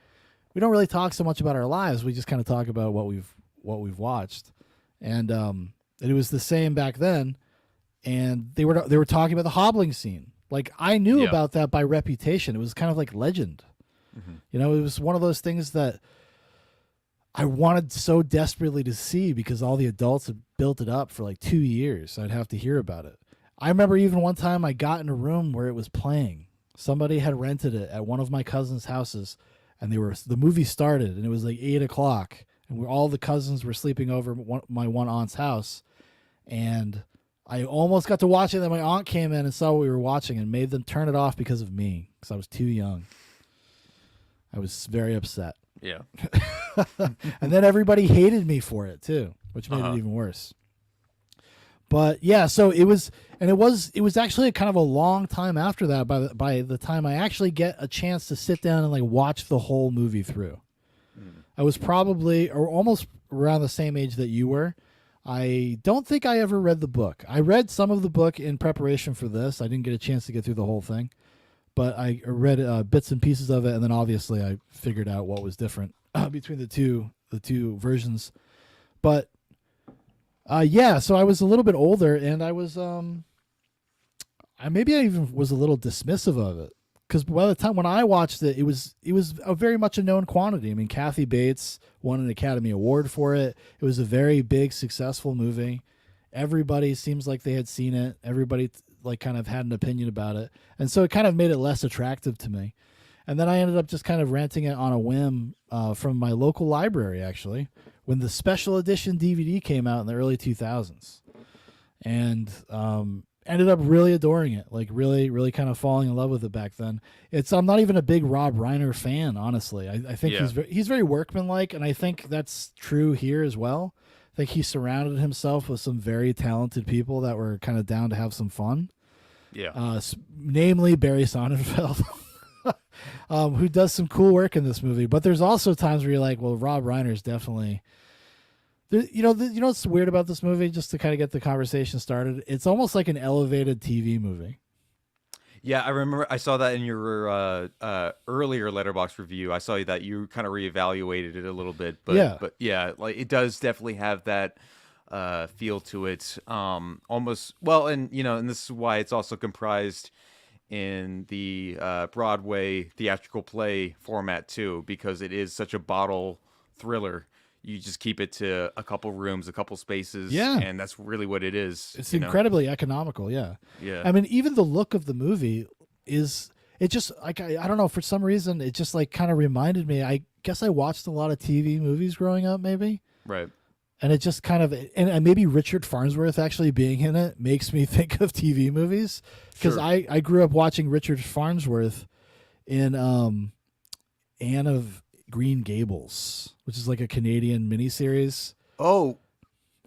We don't really talk so much about our lives. We just kind of talk about what we've watched. And it was the same back then. And they were talking about the hobbling scene. Like I knew about that by reputation. It was kind of like legend. It was one of those things that I wanted so desperately to see because all the adults had built it up for like 2 years. I'd have to hear about it. I remember even one time I got in a room where it was playing. Somebody had rented it at one of my cousin's houses, and the movie started, and it was like 8:00, and all the cousins were sleeping over my one aunt's house, and I almost got to watch it. Then my aunt came in and saw what we were watching and made them turn it off because of me, because I was too young. I was very upset. Yeah. And then everybody hated me for it too, which made it even worse. But yeah, so it was actually kind of a long time after that by the time I actually get a chance to sit down and like watch the whole movie through. I was probably or almost around the same age that you were. I don't think I ever read the book. I read some of the book in preparation for this. I didn't get a chance to get through the whole thing, but I read bits and pieces of it, and then obviously I figured out what was different between the two versions. But yeah, so I was a little bit older, and I was maybe I even was a little dismissive of it, because by the time when I watched it, it was a very much a known quantity. I mean, Kathy Bates won an Academy Award for it. It was a very big, successful movie. Everybody seems like they had seen it. Everybody like kind of had an opinion about it, and so it kind of made it less attractive to me. And then I ended up just kind of renting it on a whim from my local library, actually, when the special edition DVD came out in the early 2000s, and ended up really adoring it, like really, really kind of falling in love with it back then. I'm not even a big Rob Reiner fan, honestly. I think he's very workmanlike, and I think that's true here as well. I think he surrounded himself with some very talented people that were kind of down to have some fun. Yeah. Namely Barry Sonnenfeld, who does some cool work in this movie. But there's also times where you're like, well, Rob Reiner's definitely... You know what's weird about this movie, just to kind of get the conversation started? It's almost like an elevated TV movie. Yeah, I remember I saw that in your earlier Letterboxd review. I saw that you kind of reevaluated it a little bit, but yeah, like it does definitely have that feel to it. Almost and and this is why it's also comprised in the Broadway theatrical play format too, because it is such a bottle thriller. You just keep it to a couple rooms, a couple spaces, and that's really what it is. It's incredibly economical, yeah. Yeah. I mean, even the look of the movie it just like I don't know, for some reason it just like kind of reminded me. I guess I watched a lot of TV movies growing up, maybe. Right. And it just kind of, and maybe Richard Farnsworth actually being in it makes me think of TV movies, because Sure. I grew up watching Richard Farnsworth in Anne of Green Gables, which is like a Canadian miniseries. Oh,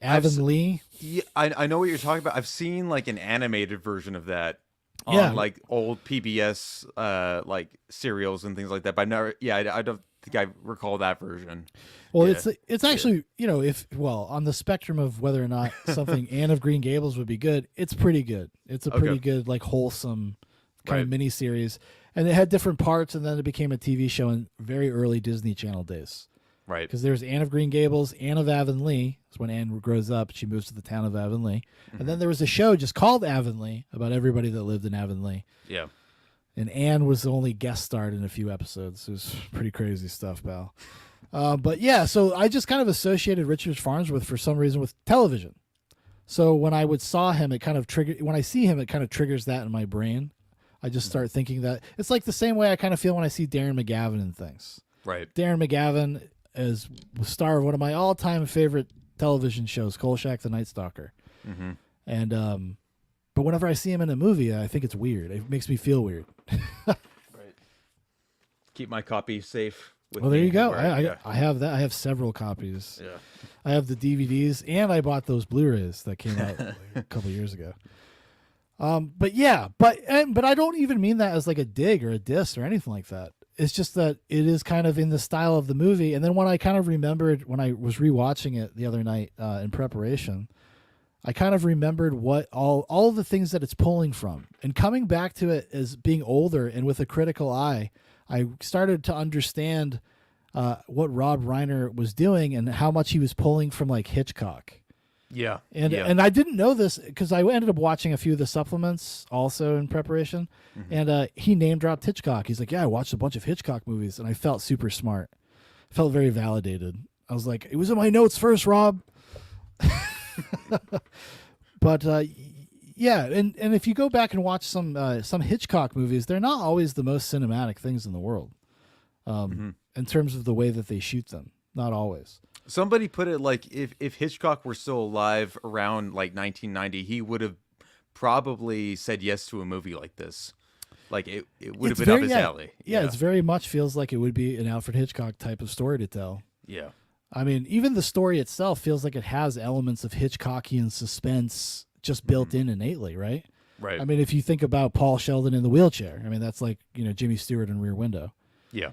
Avonlea. Yeah, I know what you're talking about. I've seen like an animated version of that on Yeah. like old PBS like serials and things like that. But I don't think I recall that version. Well, Yeah. it's actually, on the spectrum of whether or not something Anne of Green Gables would be good, it's pretty good. It's a pretty good, like, wholesome kind of miniseries. And it had different parts, and then it became a TV show in very early Disney Channel days. Right. Because there's Anne of Green Gables, Anne of Avonlea. It's when Anne grows up. She moves to the town of Avonlea. And then there was a show just called Avonlea about everybody that lived in Avonlea. Yeah. And Anne was the only guest starred in a few episodes. It was pretty crazy stuff, pal. But yeah, so I just kind of associated Richard Farnsworth for some reason with television. So when I saw him, it kind of when I see him, it kind of triggers that in my brain. I just start thinking that it's like the same way I kind of feel when I see Darren McGavin in things. Right. Darren McGavin is the star of one of my all-time favorite television shows, Kolchak the Night Stalker. Mm-hmm. And but whenever I see him in a movie, I think it's weird. It makes me feel weird. Right. Keep my copy safe. Well, there you go. Yeah. I have that. I have several copies. Yeah. I have the DVDs, and I bought those Blu-rays that came out a couple years ago. But I don't even mean that as like a dig or a diss or anything like that. It's just that it is kind of in the style of the movie. And then when I kind of remembered when I was rewatching it the other night in preparation, I kind of remembered what all the things that it's pulling from, and coming back to it as being older and with a critical eye, I started to understand what Rob Reiner was doing and how much he was pulling from like Hitchcock. Yeah. And I didn't know this because I ended up watching a few of the supplements also in preparation. Mm-hmm. And he name dropped Hitchcock. He's like, yeah, I watched a bunch of Hitchcock movies, and I felt super smart. I felt very validated. I was like, it was in my notes first, Rob. But yeah, and if you go back and watch some Hitchcock movies, they're not always the most cinematic things in the world in terms of the way that they shoot them. Not always. Somebody put it like if Hitchcock were still alive around like 1990, he would have probably said yes to a movie like this. Like it would have been up his alley. Yeah, it's very much feels like it would be an Alfred Hitchcock type of story to tell. Yeah. I mean, even the story itself feels like it has elements of Hitchcockian suspense just built in innately, right? Right. I mean, if you think about Paul Sheldon in the wheelchair, I mean, that's like, Jimmy Stewart in Rear Window. Yeah.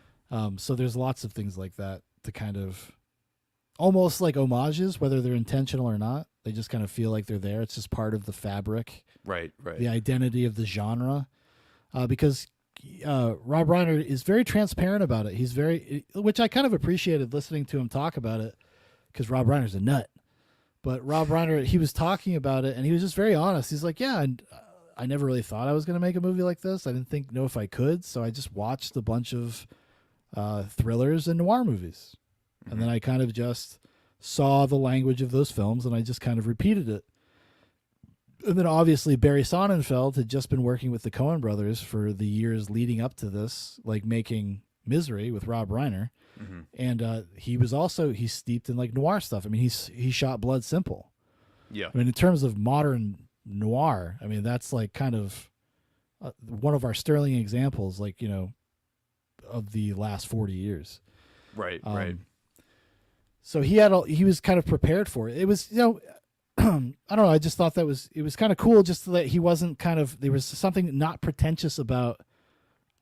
So there's lots of things like that to kind of almost like homages, whether they're intentional or not. They just kind of feel like they're there. It's just part of the fabric, right. the identity of the genre. Because Rob Reiner is very transparent about it. He's which I kind of appreciated listening to him talk about it, because Rob Reiner's a nut. But Rob Reiner, he was talking about it, and he was just very honest. He's like, yeah, and I never really thought I was going to make a movie like this. I didn't know if I could, so I just watched a bunch of thrillers and noir movies. And then I kind of just saw the language of those films, and I just kind of repeated it. And then obviously Barry Sonnenfeld had just been working with the Coen brothers for the years leading up to this, like making Misery with Rob Reiner. And he's steeped in like noir stuff. I mean, he shot Blood Simple. Yeah. I mean, in terms of modern noir, I mean, that's like kind of one of our sterling examples, like, you know, of the last 40 years. Right. So he was kind of prepared for it. It was, you know, I don't know. I just thought it was kind of cool just that he wasn't there was something not pretentious about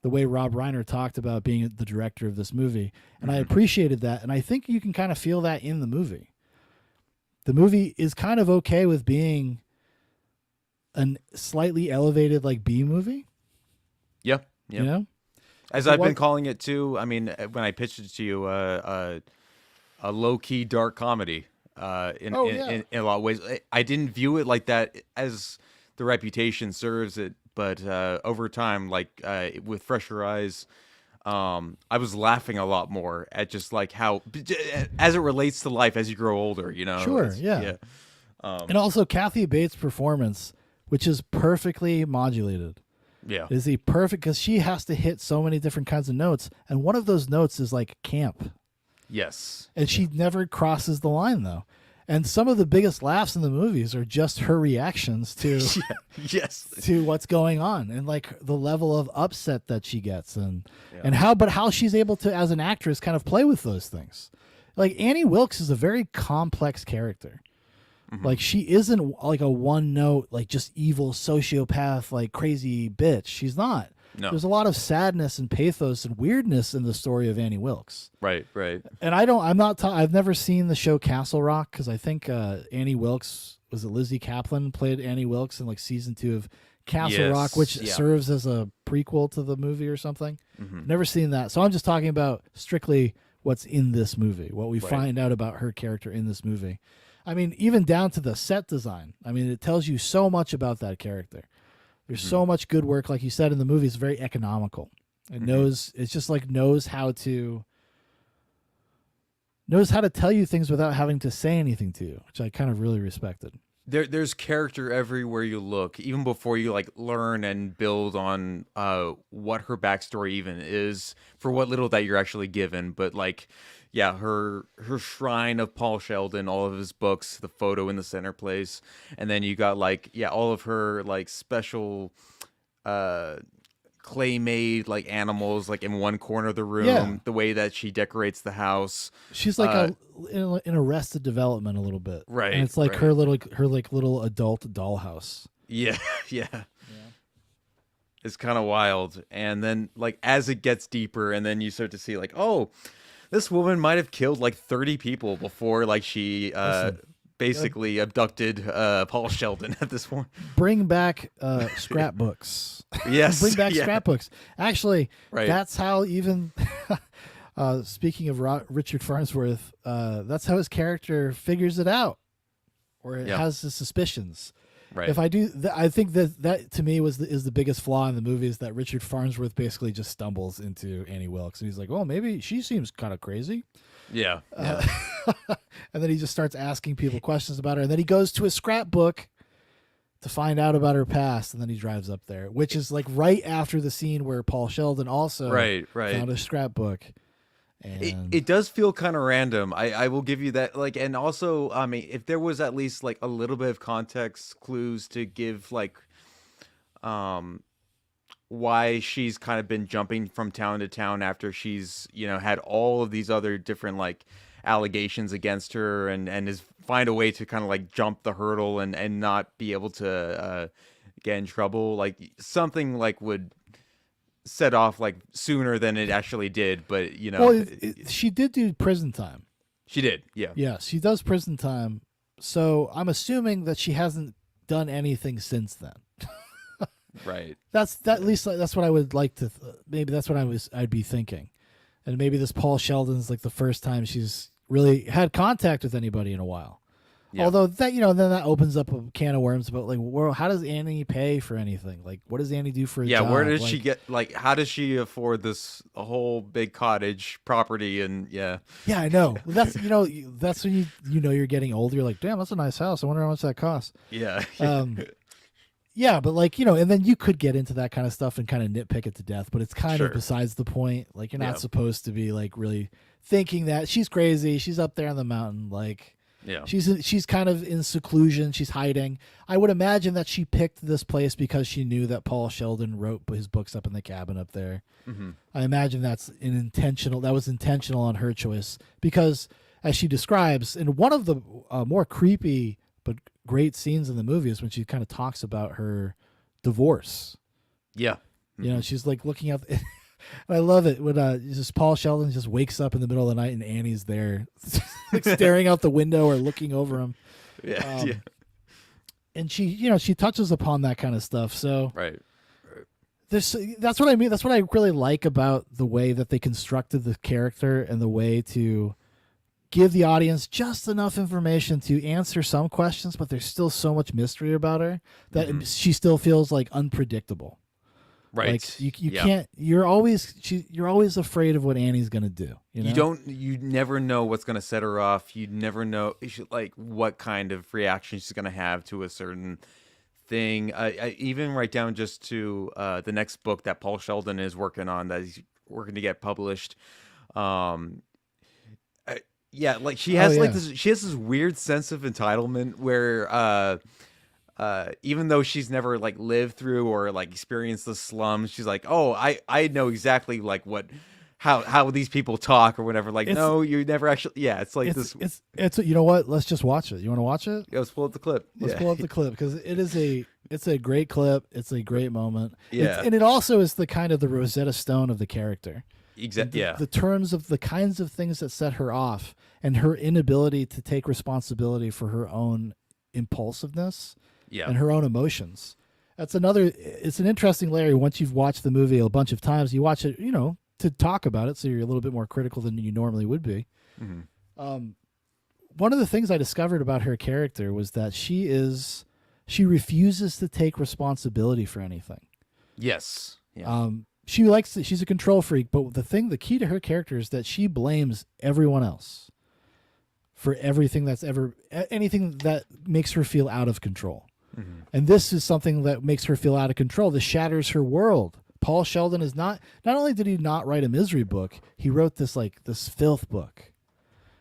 the way Rob Reiner talked about being the director of this movie. And I appreciated that. And I think you can kind of feel that in the movie. The movie is kind of okay with being a slightly elevated like B movie. Yeah. You know? As I've been calling it too, I mean, when I pitched it to you, a low-key dark comedy in a lot of ways. I didn't view it like that as the reputation serves it, but over time, like with fresher eyes, I was laughing a lot more at just like how, as it relates to life as you grow older, you know? Sure, yeah. And also Kathy Bates' performance, which is perfectly modulated. Yeah. Is he perfect? Because she has to hit so many different kinds of notes. And one of those notes is like camp. Yes. And she never crosses the line, though. And some of the biggest laughs in the movies are just her reactions to to what's going on, and like the level of upset that she gets, and how she's able to, as an actress, kind of play with those things. Like Annie Wilkes is a very complex character. Like she isn't like a one note, like just evil sociopath, like crazy bitch. She's not. No. There's a lot of sadness and pathos and weirdness in the story of Annie Wilkes. Right. And I've never seen the show Castle Rock, because I think Annie Wilkes, was it Lizzie Kaplan, played Annie Wilkes in like season 2 of Castle Rock, which serves as a prequel to the movie or something. Never seen that. So I'm just talking about strictly what's in this movie, what we find out about her character in this movie. I mean, even down to the set design. I mean, it tells you so much about that character. There's so much good work, like you said in the movie. It's very economical. It knows how to tell you things without having to say anything to you, which I kind of really respected. There's character everywhere you look, even before you like learn and build on what her backstory even is, for what little that you're actually given. But like, yeah, her shrine of Paul Sheldon, all of his books, the photo in the center place, and then you got like all of her like special clay made like animals like in one corner of the room, the way that she decorates the house. She's like in Arrested Development a little bit, right? And it's like her little adult dollhouse. Yeah. It's kind of wild. And then like as it gets deeper, and then you start to see like, oh, this woman might have killed like 30 people before like she basically abducted Paul Sheldon at this point. Bring back scrapbooks. Yes. Bring back scrapbooks. Actually, that's how even speaking of Richard Farnsworth, that's how his character figures it out, or it has his suspicions. Right. If I do, I think that to me is the biggest flaw in the movie, is that Richard Farnsworth basically just stumbles into Annie Wilkes, and he's like, "Oh, maybe she seems kind of crazy." Yeah. And then he just starts asking people questions about her, and then he goes to a scrapbook to find out about her past, and then he drives up there, which is like right after the scene where Paul Sheldon also found a scrapbook. And it does feel kind of random. I will give you that. Like, and also, I mean, if there was at least like a little bit of context clues to give, like, why she's kind of been jumping from town to town after she's, had all of these other different like allegations against her, and is find a way to kind of like jump the hurdle and not be able to get in trouble. Like something like would set off like sooner than it actually did, but well, she did do prison time. She did, yeah. She does prison time So I'm assuming that she hasn't done anything since then. Right. At least that's what I would like to. Maybe that's what I'd be thinking, and maybe this Paul Sheldon's like the first time she's really had contact with anybody in a while. Yeah. Although that then that opens up a can of worms about like, well, how does Annie pay for anything? Like, what does Annie do for a job? Where does she get how does she afford a whole big cottage property and Yeah, I know. That's that's when you know you're getting older. You're like, damn, that's a nice house. I wonder how much that costs. Yeah. Yeah, but like, and then you could get into that kind of stuff and kind of nitpick it to death, but it's kind Sure. of besides the point. Like, you're not Yeah. supposed to be like really thinking that she's crazy. She's up there on the mountain. Like, Yeah. she's kind of in seclusion. She's hiding. I would imagine that she picked this place because she knew that Paul Sheldon wrote his books up in the cabin up there. Mhm. I imagine that was intentional on her choice because, as she describes, in one of the more creepy but great scenes in the movie is when she kind of talks about her divorce. Yeah. She's like looking up. I love it when just Paul Sheldon just wakes up in the middle of the night and Annie's there, like staring out the window or looking over him. Yeah. Yeah. And she touches upon that kind of stuff. So Right. that's what I mean. That's what I really like about the way that they constructed the character and the way to give the audience just enough information to answer some questions, but there's still so much mystery about her that she still feels like unpredictable. Right. Like you Yeah. can't. You're always afraid of what Annie's gonna do. You never know what's going to set her off. You never know like what kind of reaction she's going to have to a certain thing. I even right down just to the next book that Paul Sheldon is working on, that he's working to get published. Yeah, like she has she has this weird sense of entitlement where even though she's never like lived through or like experienced the slums, she's like, oh, I know exactly like how these people talk or whatever. Like, no, you never actually. Yeah, it's like it's you know what? Let's just watch it. You want to watch it? Yeah, let's pull up the clip. Let's pull up the clip because it's a great clip. It's a great moment. Yeah. And it also is the kind of the Rosetta Stone of the character. Exactly. Yeah. The terms of the kinds of things that set her off and her inability to take responsibility for her own impulsiveness and her own emotions. It's an interesting layer. Once you've watched the movie a bunch of times, you watch it, to talk about it. So you're a little bit more critical than you normally would be. Mm-hmm. One of the things I discovered about her character was that she refuses to take responsibility for anything. Yes. Yeah. She's a control freak, but the key to her character is that she blames everyone else for everything anything that makes her feel out of control. Mm-hmm. And this is something that makes her feel out of control. This shatters her world. Paul Sheldon is not only did he not write a misery book, he wrote this filth book.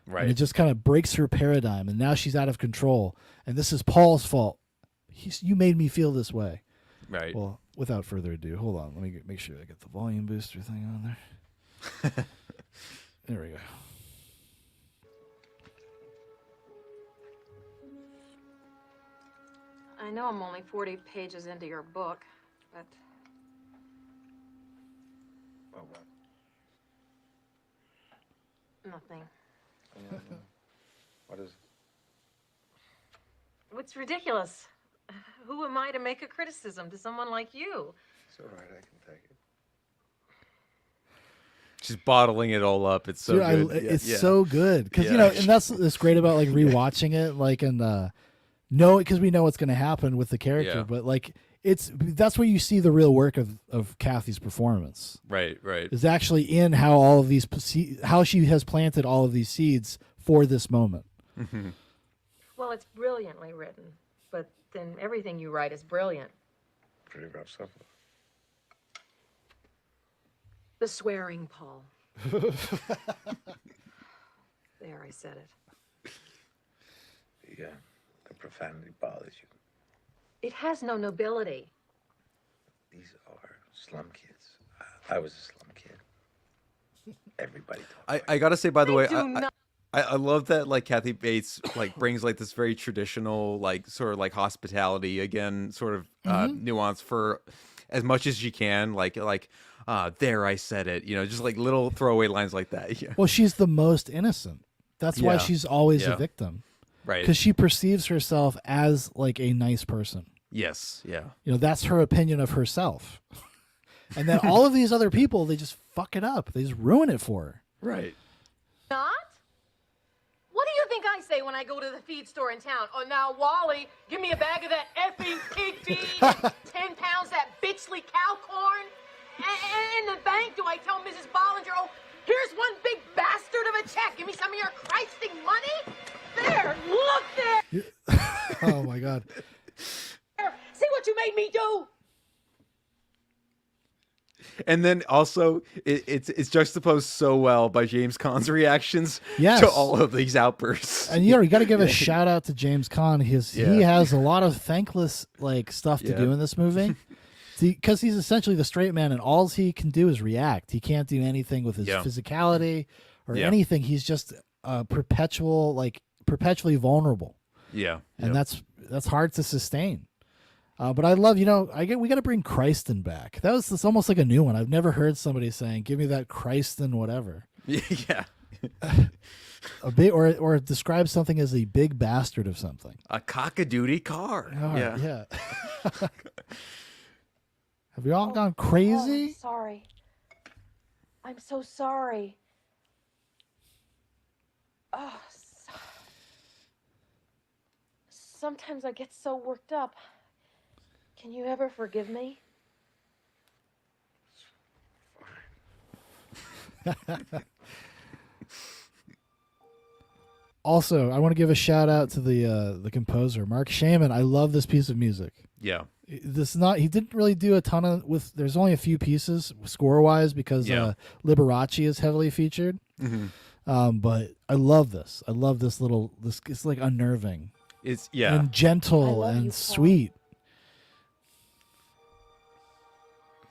Right. And it just kind of breaks her paradigm, and now she's out of control. And this is Paul's fault. You made me feel this way. Right. Well, without further ado, hold on. Let me make sure I get the volume booster thing on there. There we go. I know I'm only 40 pages into your book, but... Nothing. What is it? It's ridiculous. Who am I to make a criticism to someone like you? It's all right, I can take it. She's bottling it all up. It's so Dude, good. It's so good because and that's great about like rewatching it, like because we know what's going to happen with the character, Yeah. but like that's where you see the real work of Kathy's performance. Right. Is actually in how all of these how she has planted all of these seeds for this moment. Mm-hmm. Well, it's brilliantly written, but then everything you write is brilliant. Pretty rough stuff. The swearing, Paul. There, I said it. The profanity bothers you. It has no nobility. These are slum kids. I was a slum kid. Everybody talks. I gotta say, by the way, do not- I love that like Kathy Bates like brings like this very traditional like sort of like hospitality again sort of nuance for as much as she can like there I said it, just like little throwaway lines like that. Yeah. Well, she's the most innocent. That's why Yeah. she's always Yeah. a victim. Right. Because she perceives herself as like a nice person. Yes. Yeah. You know, that's her opinion of herself. And then all of these other people, they just fuck it up. They just ruin it for her. Right. Not? What do you think I say when I go to the feed store in town? Oh, now, Wally, give me a bag of that effing pig feed, 10 pounds that bitchly cow corn. And in the bank, do I tell Mrs. Bollinger, oh, here's one big bastard of a check. Give me some of your Christing money. There, look there. Oh, my God. See what you made me do? And then also, it's juxtaposed so well by James Caan's reactions Yes. to all of these outbursts. And you got to give a shout out to James Caan. He has a lot of thankless like stuff to do in this movie, because he's essentially the straight man, and all he can do is react. He can't do anything with his physicality or anything. He's just perpetually vulnerable. Yeah, and that's hard to sustain. But I love, we got to bring Christen back. It's almost like a new one. I've never heard somebody saying, "Give me that Christen whatever." Yeah. A big or describe something as a big bastard of something. A cockadoodie car. Yeah. Have we all gone crazy? I'm sorry. I'm so sorry. Oh, sometimes I get so worked up. Can you ever forgive me? Also, I want to give a shout out to the composer, Mark Shaman. I love this piece of music. Yeah. He didn't really do a ton of there's only a few pieces score wise because Liberace is heavily featured. Mm-hmm. But I love this. I love this it's like unnerving. It's and gentle and sweet.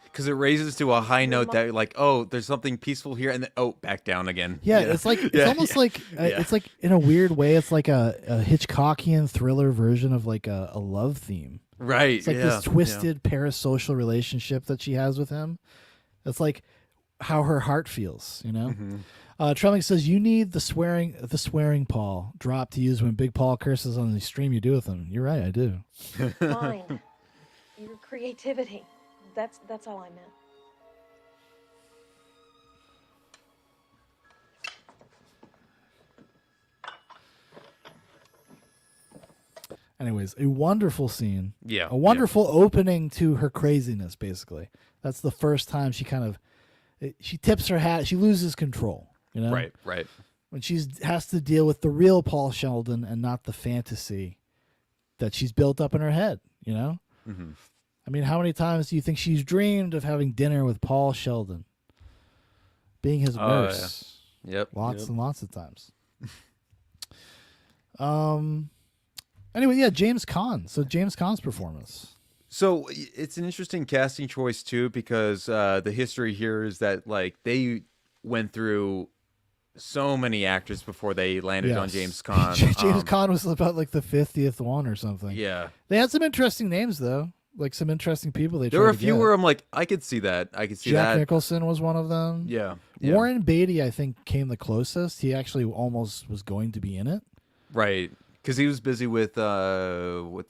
Because it raises to a high note that like, oh, there's something peaceful here, and then back down again. Yeah, it's like it's almost like it's like in a weird way, it's like a Hitchcockian thriller version of like a love theme. Right. It's like this twisted parasocial relationship that she has with him. It's like how her heart feels, Mm-hmm. Trelling says you need the swearing Paul drop to use when Big Paul curses on the stream you do with him. You're right, I do. Mine. Your creativity. That's all I meant. Anyways, a wonderful scene. Yeah. A wonderful opening to her craziness, basically. That's the first time she she tips her hat. She loses control, Right. When she has to deal with the real Paul Sheldon and not the fantasy that she's built up in her head, Mm-hmm. I mean, how many times do you think she's dreamed of having dinner with Paul Sheldon? Being his nurse. Yep. Lots and lots of times. Anyway, James Caan. So James Caan's performance. So it's an interesting casting choice too, because the history here is that like they went through so many actors before they landed on James Caan. James Caan was about like the 50th one or something. Yeah. They had some interesting names though. Like some interesting people they There tried were a to few get. where I'm like, I could see that. I could see Jack that. Nicholson was one of them. Yeah. Warren Beatty, I think, came the closest. He actually almost was going to be in it. Right. Because he was busy with what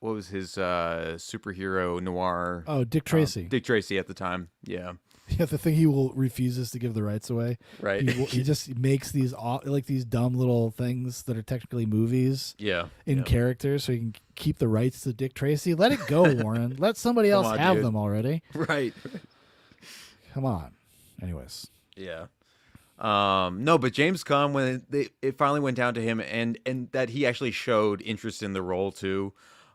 was his superhero noir? Oh, Dick Tracy. Dick Tracy at the time. Yeah. Yeah, the thing refuses to give the rights away. Right. He just makes these dumb little things that are technically movies. Yeah. In characters, so he can keep the rights to Dick Tracy. Let it go, Warren. Let somebody else have them already. Right. Come on. Anyways. Yeah. No, but James Caan, when it finally went down to him, and that he actually showed interest in the role too,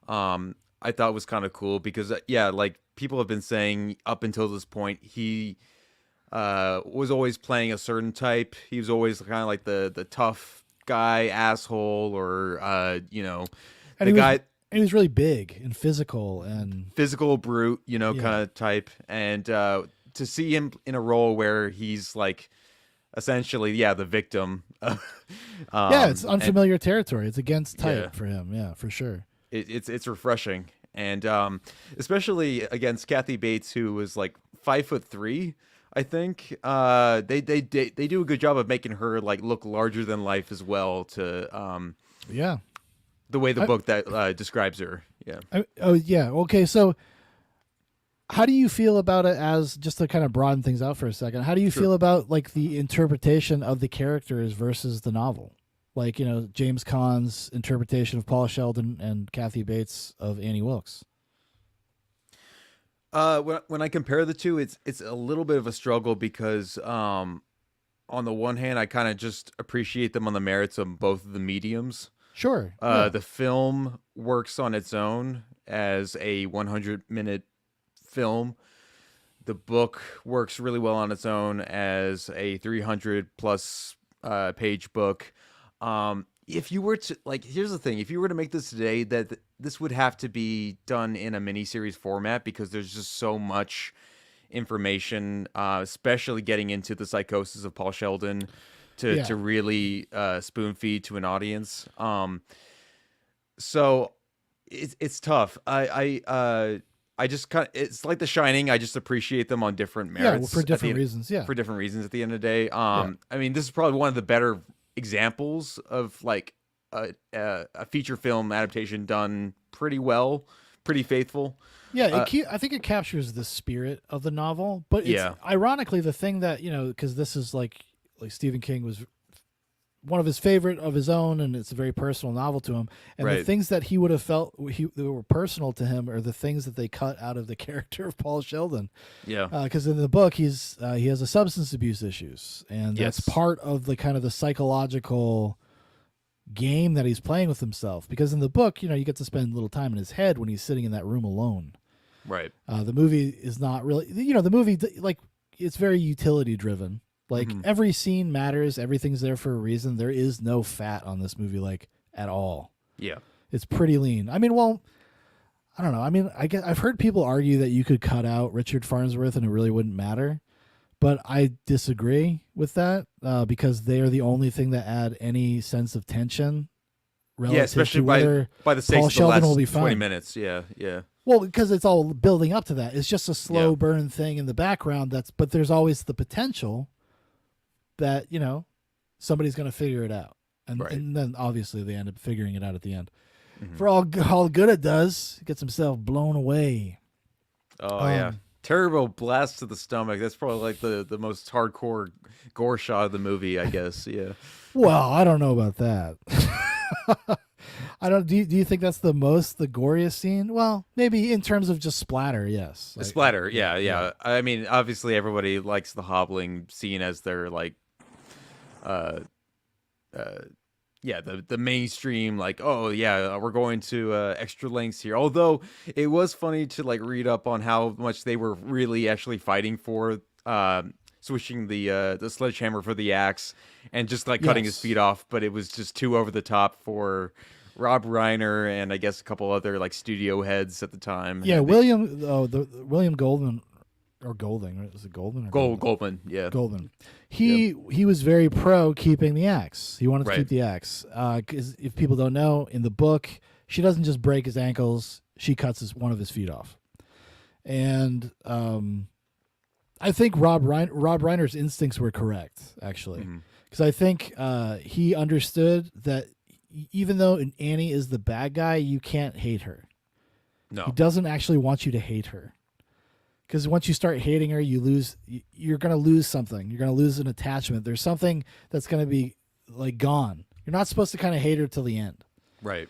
I thought was kind of cool because like people have been saying up until this point, he was always playing a certain type. He was always kind of like the tough guy, asshole, or And he was really big and physical brute, kind of type, and to see him in a role where he's like essentially the victim. It's unfamiliar territory. It's against type for him. Yeah, for sure. It's refreshing, and especially against Kathy Bates, who was like 5'3", I think they do a good job of making her like look larger than life as well. To Yeah. the way the book that describes her. Yeah. Oh yeah. Okay. So, how do you feel about it? As just to kind of broaden things out for a second, how do you feel about like the interpretation of the characters versus the novel? Like, you know, James Caan's interpretation of Paul Sheldon and Kathy Bates of Annie Wilkes. When I compare the two, it's a little bit of a struggle because on the one hand, I kind of just appreciate them on the merits of both of the mediums. Sure. Yeah. The film works on its own as a 100-minute film. The book works really well on its own as a 300-plus page book. If you were to, like, here's the thing, if you were to make this today, that this would have to be done in a miniseries format because there's just so much information, especially getting into the psychosis of Paul Sheldon to really spoon feed to an audience. So it's tough. I just kind of, it's like The Shining. I just appreciate them on different merits. For different reasons. Yeah. For different reasons at the end of the day. I mean, this is probably one of the better examples of like a feature film adaptation done pretty well, pretty faithful. Yeah, I think it captures the spirit of the novel, but it's ironically the thing that, you know, because this is like Stephen King was one of his favorite of his own, and it's a very personal novel to him. And the things that he would have felt that were personal to him are the things that they cut out of the character of Paul Sheldon. Yeah, because in the book he has a substance abuse issues, and that's part of the kind of the psychological game that he's playing with himself. Because in the book, you know, you get to spend a little time in his head when he's sitting in that room alone. Right. The movie is not really, you know, the movie, like, it's very utility driven. Like every scene matters. Everything's there for a reason. There is no fat on this movie, like, at all. Yeah. It's pretty lean. I mean, well, I don't know. I mean, I've heard people argue that you could cut out Richard Farnsworth and it really wouldn't matter. But I disagree with that because they are the only thing that add any sense of tension. Yeah, especially by the stakes of the last 20 minutes. Yeah, yeah. Well, because it's all building up to that. It's just a slow burn thing in the background. But there's always the potential that, you know, somebody's going to figure it out. And then obviously they end up figuring it out at the end. For all good it does, he gets himself blown away. Oh, yeah. Terrible blast to the stomach. That's probably like the most hardcore gore shot of the movie, I guess. Yeah. Well, I don't know about that. I don't. Do you think that's the goriest scene? Well, maybe in terms of just splatter, yes. Like, splatter, yeah. I mean, obviously everybody likes the hobbling scene as their like, the mainstream, like, oh yeah, we're going to extra lengths here. Although it was funny to like read up on how much they were really actually fighting for switching the sledgehammer for the axe and just like cutting his feet off, but it was just too over the top for Rob Reiner and I guess a couple other like studio heads at the time. Yeah, William Goldman. Or Golding, right? Is it Goldman? Or Goldman, yeah. Goldman. He was very pro keeping the axe. He wanted to keep the axe. Because if people don't know, in the book, she doesn't just break his ankles, she cuts one of his feet off. And I think Rob Reiner's instincts were correct, actually. Because I think he understood that even though Annie is the bad guy, you can't hate her. No. He doesn't actually want you to hate her. Because once you start hating her, you're going to lose something. You're going to lose an attachment. There's something that's going to be like gone. You're not supposed to kind of hate her till the end. Right.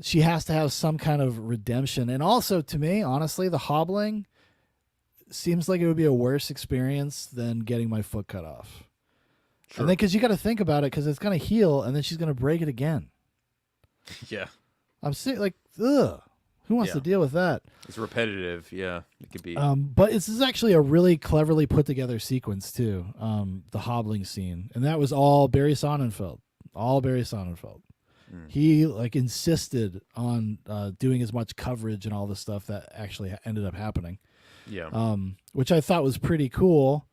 She has to have some kind of redemption. And also, to me, honestly, the hobbling seems like it would be a worse experience than getting my foot cut off. Sure. And then, because you got to think about it, because it's going to heal, and then she's going to break it again. Yeah. I'm sick. Like, ugh. Who wants to deal with that? It's repetitive, yeah. It could be. But this is actually a really cleverly put together sequence too. The hobbling scene, and that was all Barry Sonnenfeld. He like insisted on doing as much coverage and all the stuff that actually ended up happening. Yeah. Which I thought was pretty cool.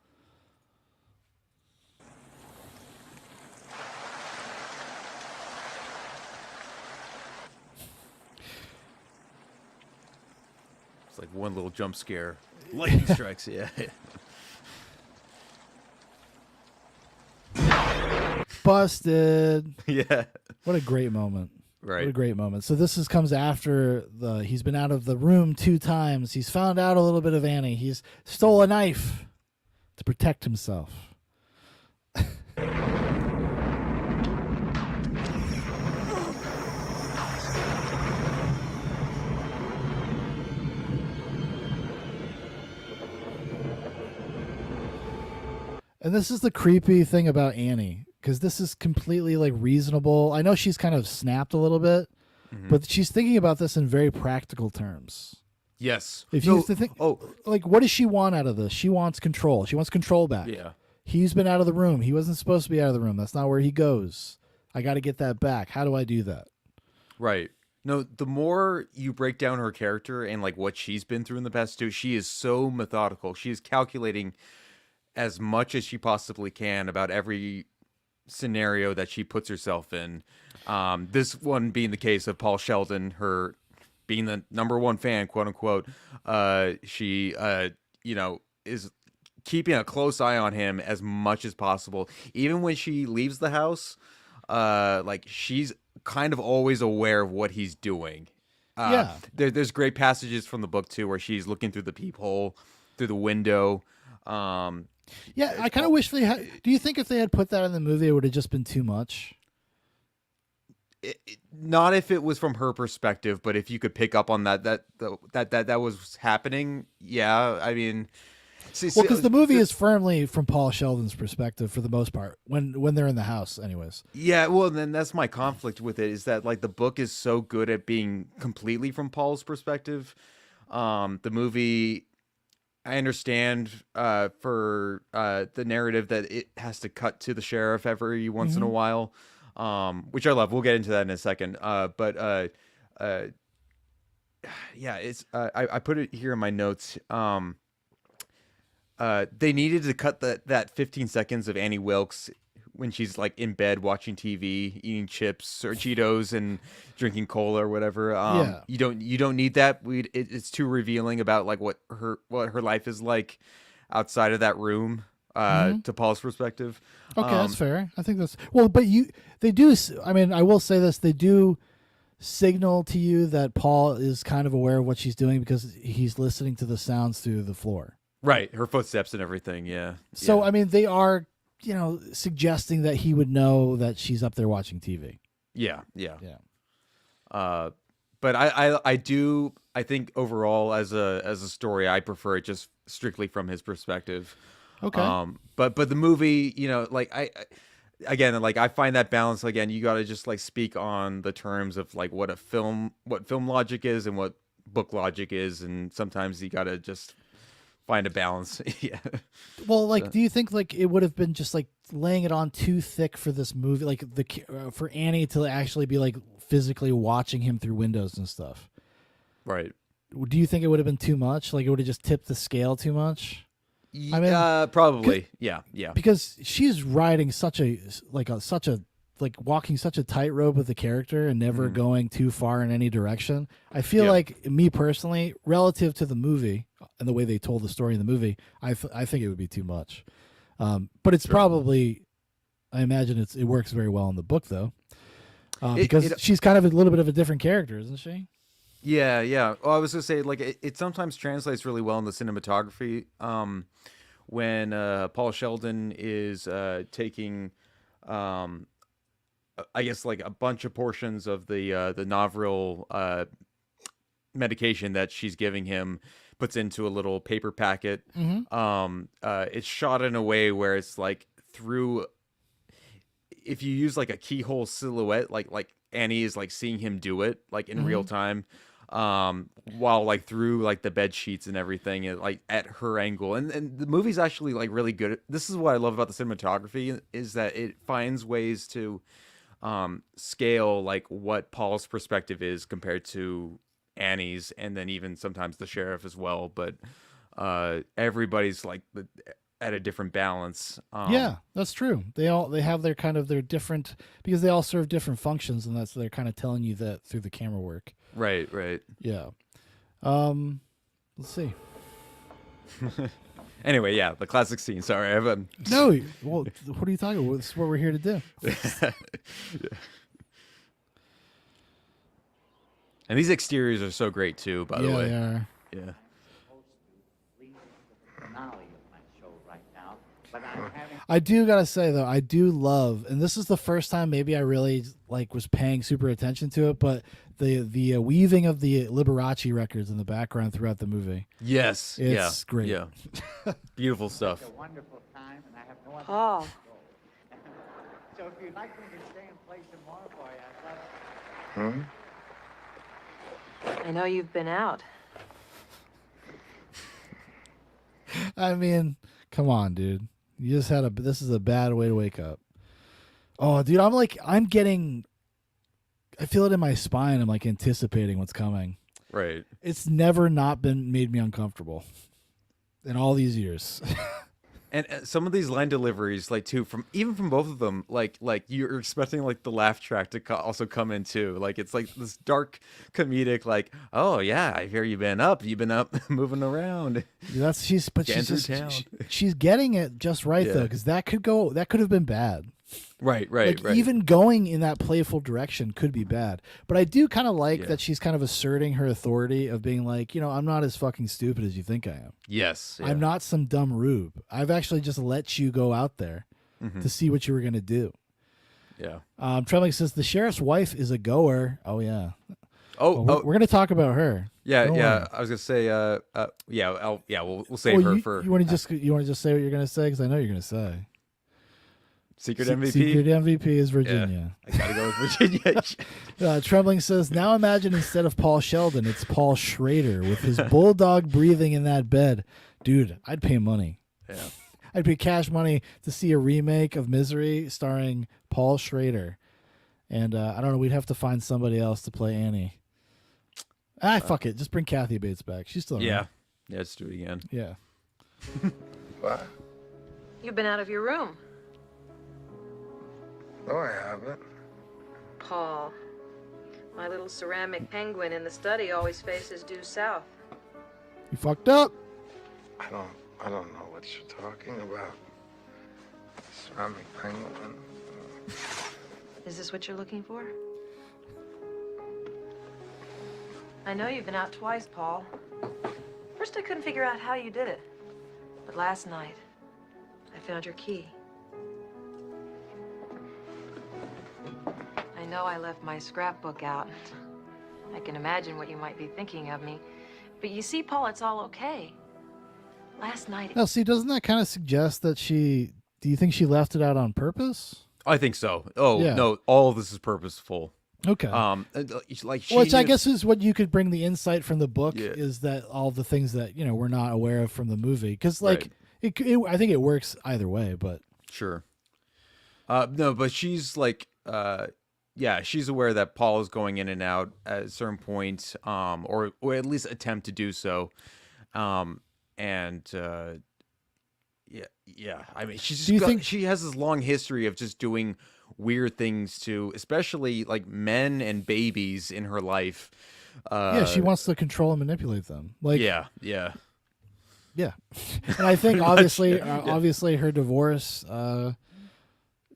Like one little jump scare, lightning strikes. Yeah. busted. Yeah. What a great moment. Right. What a great moment. So this comes after he's been out of the room 2 times. He's found out a little bit of Annie. He's stole a knife to protect himself. And this is the creepy thing about Annie, because this is completely like reasonable. I know she's kind of snapped a little bit, but she's thinking about this in very practical terms. Yes. If you have to think, like, what does she want out of this? She wants control. She wants control back. Yeah. He's been out of the room. He wasn't supposed to be out of the room. That's not where he goes. I got to get that back. How do I do that? Right. No, the more you break down her character and like what she's been through in the past too, she is so methodical. She is calculating as much as she possibly can about every scenario that she puts herself in. This one being the case of Paul Sheldon, her being the #1 fan, quote unquote. She, is keeping a close eye on him as much as possible. Even when she leaves the house, like she's kind of always aware of what he's doing. There's great passages from the book too, where she's looking through the peephole, through the window. Yeah, I kind of wish they had. Do you think if they had put that in the movie, it would have just been too much? Not if it was from her perspective, but if you could pick up on that was happening. Yeah, I mean, because the movie is firmly from Paul Sheldon's perspective for the most part when they're in the house, anyways. Yeah, well, then that's my conflict with it, is that like the book is so good at being completely from Paul's perspective. The movie, I understand for the narrative that it has to cut to the sheriff every once in a while, which I love. We'll get into that in a second. But yeah, it's I put it here in my notes. They needed to cut that 15 seconds of Annie Wilkes when she's like in bed watching TV, eating chips or Cheetos and drinking cola or whatever. You don't need that. It's too revealing about like what her life is like outside of that room. To Paul's perspective. Okay, that's fair. I think that's well, but they do. I mean, I will say this: they do signal to you that Paul is kind of aware of what she's doing because he's listening to the sounds through the floor. Right, her footsteps and everything. Yeah. So I mean, they are suggesting that he would know that she's up there watching TV. Yeah. But I think overall as a story, I prefer it just strictly from his perspective. Okay. But the movie, like I find that balance. Again, you got to just like speak on the terms of like what film logic is and what book logic is, and sometimes you got to just find a balance. Yeah. Well, like, do you think like it would have been just like laying it on too thick for this movie, like for Annie to actually be like physically watching him through windows and stuff? Right. Do you think it would have been too much? Like it would have just tipped the scale too much? I mean, probably. Yeah. Because she's riding walking such a tightrope with the character and never going too far in any direction. I feel like me personally, relative to the movie and the way they told the story in the movie, I think it would be too much. But it's probably, I imagine it works very well in the book though, because she's kind of a little bit of a different character, isn't she? Yeah. Well, I was gonna say like it sometimes translates really well in the cinematography. When Paul Sheldon is taking, I guess like a bunch of portions of the Novril medication that she's giving him, puts into a little paper packet. It's shot in a way where it's like through. If you use like a keyhole silhouette, like Annie is like seeing him do it like in real time, while like through like the bed sheets and everything, and like at her angle, and the movie's actually like really good. This is what I love about the cinematography, is that it finds ways to scale like what Paul's perspective is compared to Annie's, and then even sometimes the sheriff as well. But everybody's like at a different balance. Yeah, that's true. They have their kind of their different, because they all serve different functions, and they're kind of telling you that through the camera work. Right. Yeah. Let's see. Anyway, yeah, the classic scene. Sorry, I have a... No, well, what are you talking about? This is what we're here to do. Yeah. And these exteriors are so great too, by the way. They are. Yeah. I do gotta say though, I do love, and this is the first time maybe I really like was paying super attention to it, but the weaving of the Liberace records in the background throughout the movie. Yes. It's great. Yeah. Beautiful stuff. Paul. So if you'd like me to stay and play some more for you, I know you've been out. I mean, come on, dude. You just had this is a bad way to wake up. Oh, dude, I feel it in my spine. I'm like anticipating what's coming. Right. It's never not made me uncomfortable in all these years. And some of these line deliveries, like too, from both of them, like you're expecting like the laugh track to also come in too. Like it's like this dark comedic, like, oh yeah, I hear you've been up, moving around. She's getting it just right though, because that could have been bad. Right. Even going in that playful direction could be bad. But I do kind of like that she's kind of asserting her authority of being like, I'm not as fucking stupid as you think I am. Yes. I'm not some dumb rube. I've actually just let you go out there to see what you were going to do. Yeah. Trembling says the sheriff's wife is a goer. Oh, yeah. We're going to talk about her. Yeah, Don't yeah. worry. I was gonna say, we'll save her for. You want to just say what you're going to say, because I know you're going to say. Secret MVP? Secret MVP is Virginia. Yeah, I gotta go with Virginia. Trembling says, now imagine instead of Paul Sheldon, it's Paul Schrader with his bulldog breathing in that bed. Dude, I'd pay money. Yeah. I'd pay cash money to see a remake of Misery starring Paul Schrader. And I don't know, we'd have to find somebody else to play Annie. Fuck it. Just bring Kathy Bates back. She's still around. Yeah, let's do it again. Yeah. What? You've been out of your room. No, I haven't. Paul, my little ceramic penguin in the study always faces due south. You fucked up. I don't know what you're talking about. Ceramic penguin. Is this what you're looking for? I know you've been out twice, Paul. First, I couldn't figure out how you did it. But last night, I found your key. I know I left my scrapbook out. I can imagine what you might be thinking of me. But you see, Paul, it's all okay. Last night... Now, see, doesn't that kind of suggest that do you think she left it out on purpose? I think so. Oh, Yeah. no, all of this is purposeful. Okay. Which I guess is what you could bring the insight from the book is that all the things that, we're not aware of from the movie. Because, I think it works either way, but... Sure. No, but she's like... she's aware that Paul is going in and out at a certain point, or at least attempt to do so, I mean, she has this long history of just doing weird things to, especially like men and babies in her life. She wants to control and manipulate them. Yeah. And I think obviously her divorce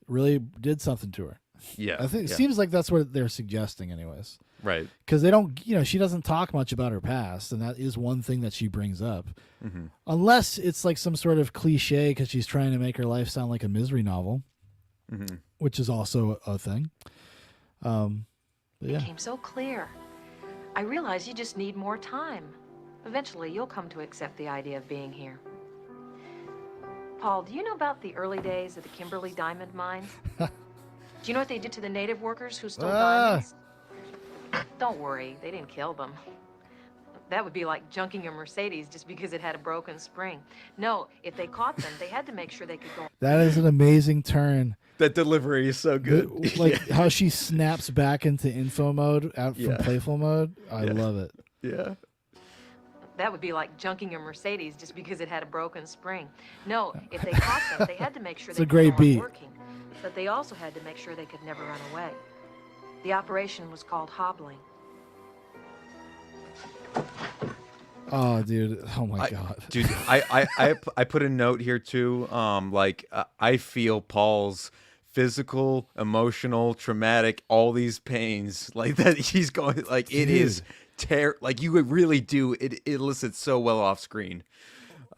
really did something to her. Yeah, I think it seems like that's what they're suggesting, anyways. Right. Because they don't, she doesn't talk much about her past, and that is one thing that she brings up. Mm-hmm. Unless it's like some sort of cliche because she's trying to make her life sound like a misery novel, which is also a thing. It became so clear. I realize you just need more time. Eventually, you'll come to accept the idea of being here. Paul, do you know about the early days of the Kimberley Diamond Mine? Do you know what they did to the native workers who stole diamonds? Don't worry, they didn't kill them. That would be like junking a Mercedes just because it had a broken spring. No, if they caught them, they had to make sure they could go... That is an amazing turn. That delivery is so good. How she snaps back into info mode out from playful mode. I love it. Yeah. That would be like junking a Mercedes just because it had a broken spring. No, if they caught them, they had to make sure they could go on working. But they also had to make sure they could never run away. The operation was called hobbling. Oh, dude. Oh my god. Dude, I put a note here too. I feel Paul's physical, emotional, traumatic, all these pains like that he's going like it is like you really do it elicits so well off screen.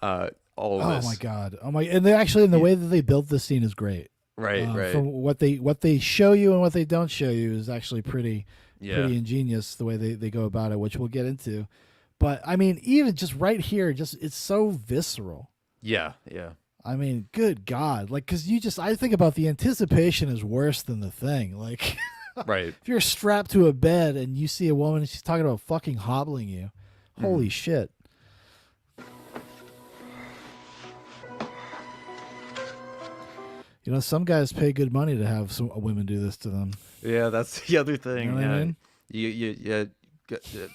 All of this. Oh my god. Oh my, and they actually, in the way that they built this scene is great. Right. From what they show you and what they don't show you is actually pretty ingenious the way they go about it, which we'll get into. But I mean, even just right here, it's so visceral. Yeah. I mean, good God. Like, cause I think about the anticipation is worse than the thing. Like, right. If you're strapped to a bed and you see a woman and she's talking about fucking hobbling you, holy shit. You know, some guys pay good money to have some women do this to them. Yeah, that's the other thing. You know what I mean? You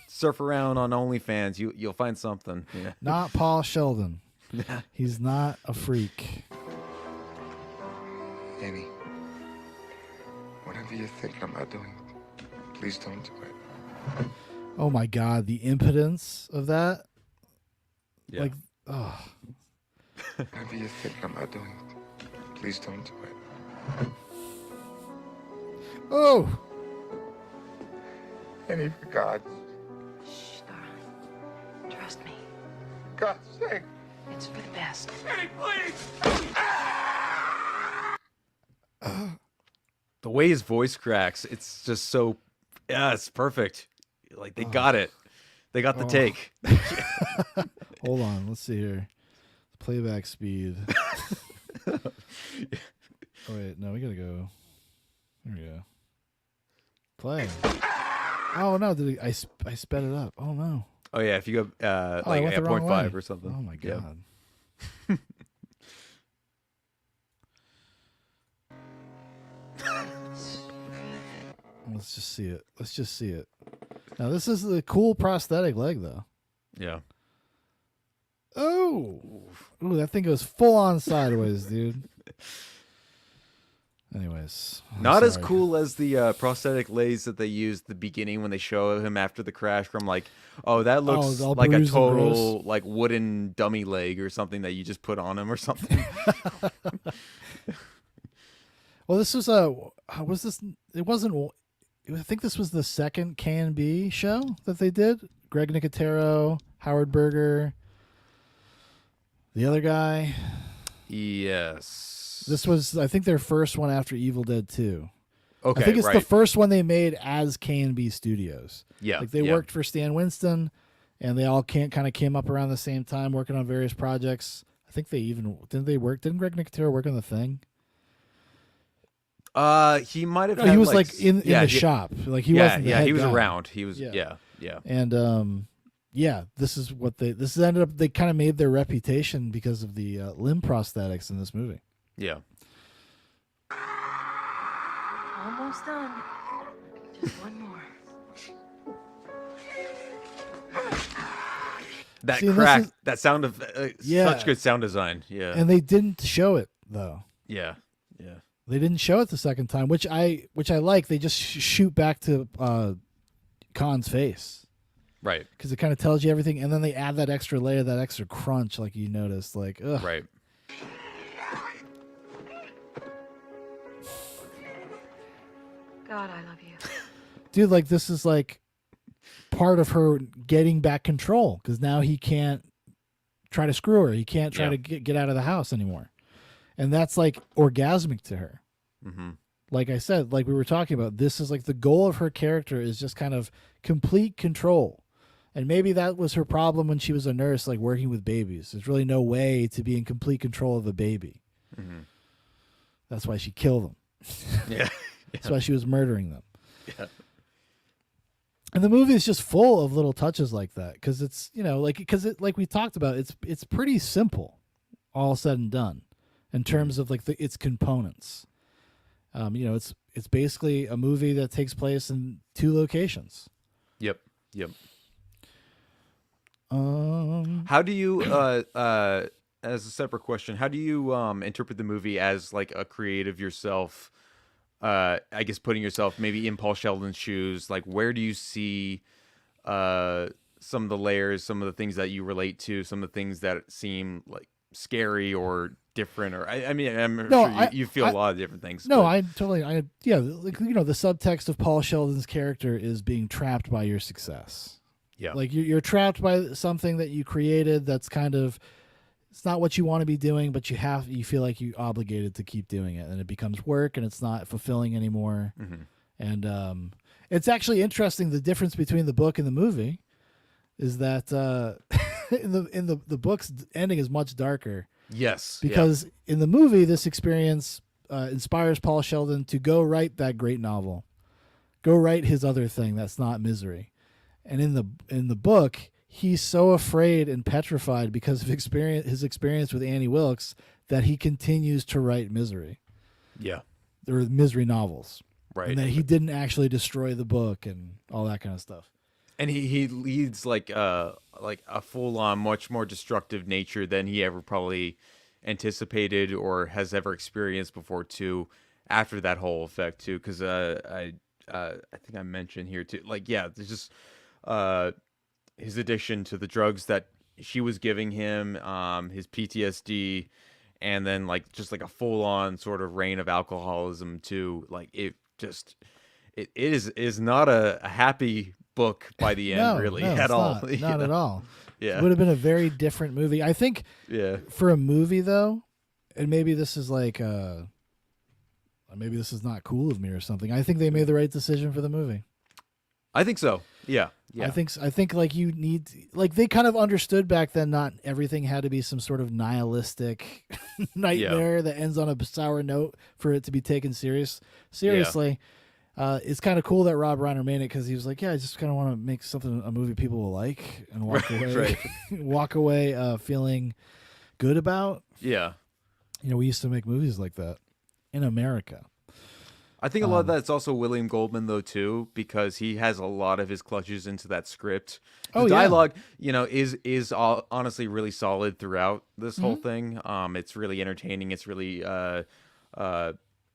surf around on OnlyFans, you'll find something. Yeah. Not Paul Sheldon. He's not a freak. Annie, whatever you're thinking about doing, please don't do it. Oh my God, the impotence of that. Yeah. Like, oh. Whatever you're thinking about doing, please don't do it. Oh. Annie, for God. Shh, darling. Trust me. God's sake. It's for the best. Annie, please. The way his voice cracks, it's just so it's perfect. Like they got it. They got the take. Hold on, let's see here. Playback speed. Oh wait, no, we gotta go. There we go. Play. Oh no, I sped it up. Oh no. Oh yeah, if you go like 0.5 or something. Oh my God. Let's just see it. Now this is the cool prosthetic leg though. Yeah. Oh. Ooh, that thing goes full on sideways, dude. Anyways. Not as cool as the prosthetic legs that they used at the beginning when they show him after the crash from like, oh, that looks like a total like wooden dummy leg or something that you just put on him or something. Well, this was it wasn't, I think this was the second K&B show that they did. Greg Nicotero, Howard Berger, the other guy. Yes. This was, I think, their first one after Evil Dead 2. Okay, I think it's the first one they made as K&B Studios. Yeah. Like they worked for Stan Winston, and they all kind of came up around the same time working on various projects. I think they even, didn't Greg Nicotero work on The Thing? He might have. No, he was like in the shop. Like he wasn't. The head he was guy. around. He was. Yeah. And this ended up. They kind of made their reputation because of the limb prosthetics in this movie. Yeah. Almost done. Just one more. That See, crack. That sound of yeah. such good sound design. Yeah. And they didn't show it though. Yeah. They didn't show it the second time, which I like. They just shoot back to Khan's face, right? Because it kind of tells you everything, and then they add that extra layer, that extra crunch, like you noticed, like ugh. Right. God, I love you, dude. Like this is like part of her getting back control because now he can't try to screw her. He can't try to get out of the house anymore. And that's like orgasmic to her. Mm-hmm. Like I said, like we were talking about, this is like the goal of her character is just kind of complete control. And maybe that was her problem when she was a nurse, like working with babies. There's really no way to be in complete control of a baby. Mm-hmm. That's why she killed them. Yeah. That's why she was murdering them. Yeah. And the movie is just full of little touches like that because it's, you know, like we talked about, it's pretty simple, all said and done. In terms of like its components, you know, it's basically a movie that takes place in 2 locations. Yep. How do you, as a separate question, how do you interpret the movie as like a creative yourself? I guess putting yourself maybe in Paul Sheldon's shoes. Like, where do you see some of the layers, some of the things that you relate to, some of the things that seem like scary or different, or I mean, I'm sure you feel a lot of different things. No, but- I totally, yeah, like, you know, the subtext of Paul Sheldon's character is being trapped by your success. Yeah. Like you're trapped by something that you created that's kind of, it's not what you want to be doing, but you feel like you're obligated to keep doing it, and it becomes work, and it's not fulfilling anymore. Mhm. And it's actually interesting, the difference between the book and the movie is that in the book's ending is much darker. Yes, because in the movie, this experience inspires Paul Sheldon to go write that great novel, go write his other thing that's not Misery. And in the book, he's so afraid and petrified because of his experience with Annie Wilkes that he continues to write Misery. Yeah. Or Misery novels. Right. And that he didn't actually destroy the book and all that kind of stuff. And he leads like a full on, much more destructive nature than he ever probably anticipated or has ever experienced before too. After that whole effect too, because I think I mentioned here too, like there's just his addiction to the drugs that she was giving him, his PTSD, and then like just like a full on sort of reign of alcoholism too. Like it is not a happy book by the end, really, at all. Not at all. Yeah. It would have been a very different movie. I think for a movie though, and maybe this is like maybe this is not cool of me or something. I think they made the right decision for the movie. I think so. Yeah. I think like you need, like they kind of understood back then not everything had to be some sort of nihilistic nightmare that ends on a sour note for it to be taken seriously. It's kind of cool that Rob Reiner made it because he was like, I just kind of want to make a movie people will like and walk away, walk away feeling good about. Yeah. You know, we used to make movies like that in America. I think a lot of that's also William Goldman though too, because he has a lot of his clutches into that script. The dialogue, is honestly really solid throughout this whole thing. It's really entertaining. It's really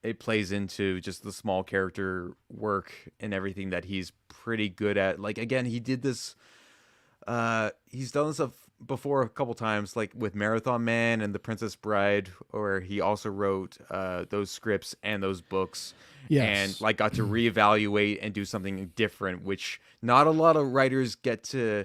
it plays into just the small character work and everything that he's pretty good at. Like again, he did this. He's done this before a couple times, like with Marathon Man and The Princess Bride, where he also wrote those scripts and those books. Yes. And like got to reevaluate and do something different, which not a lot of writers get to.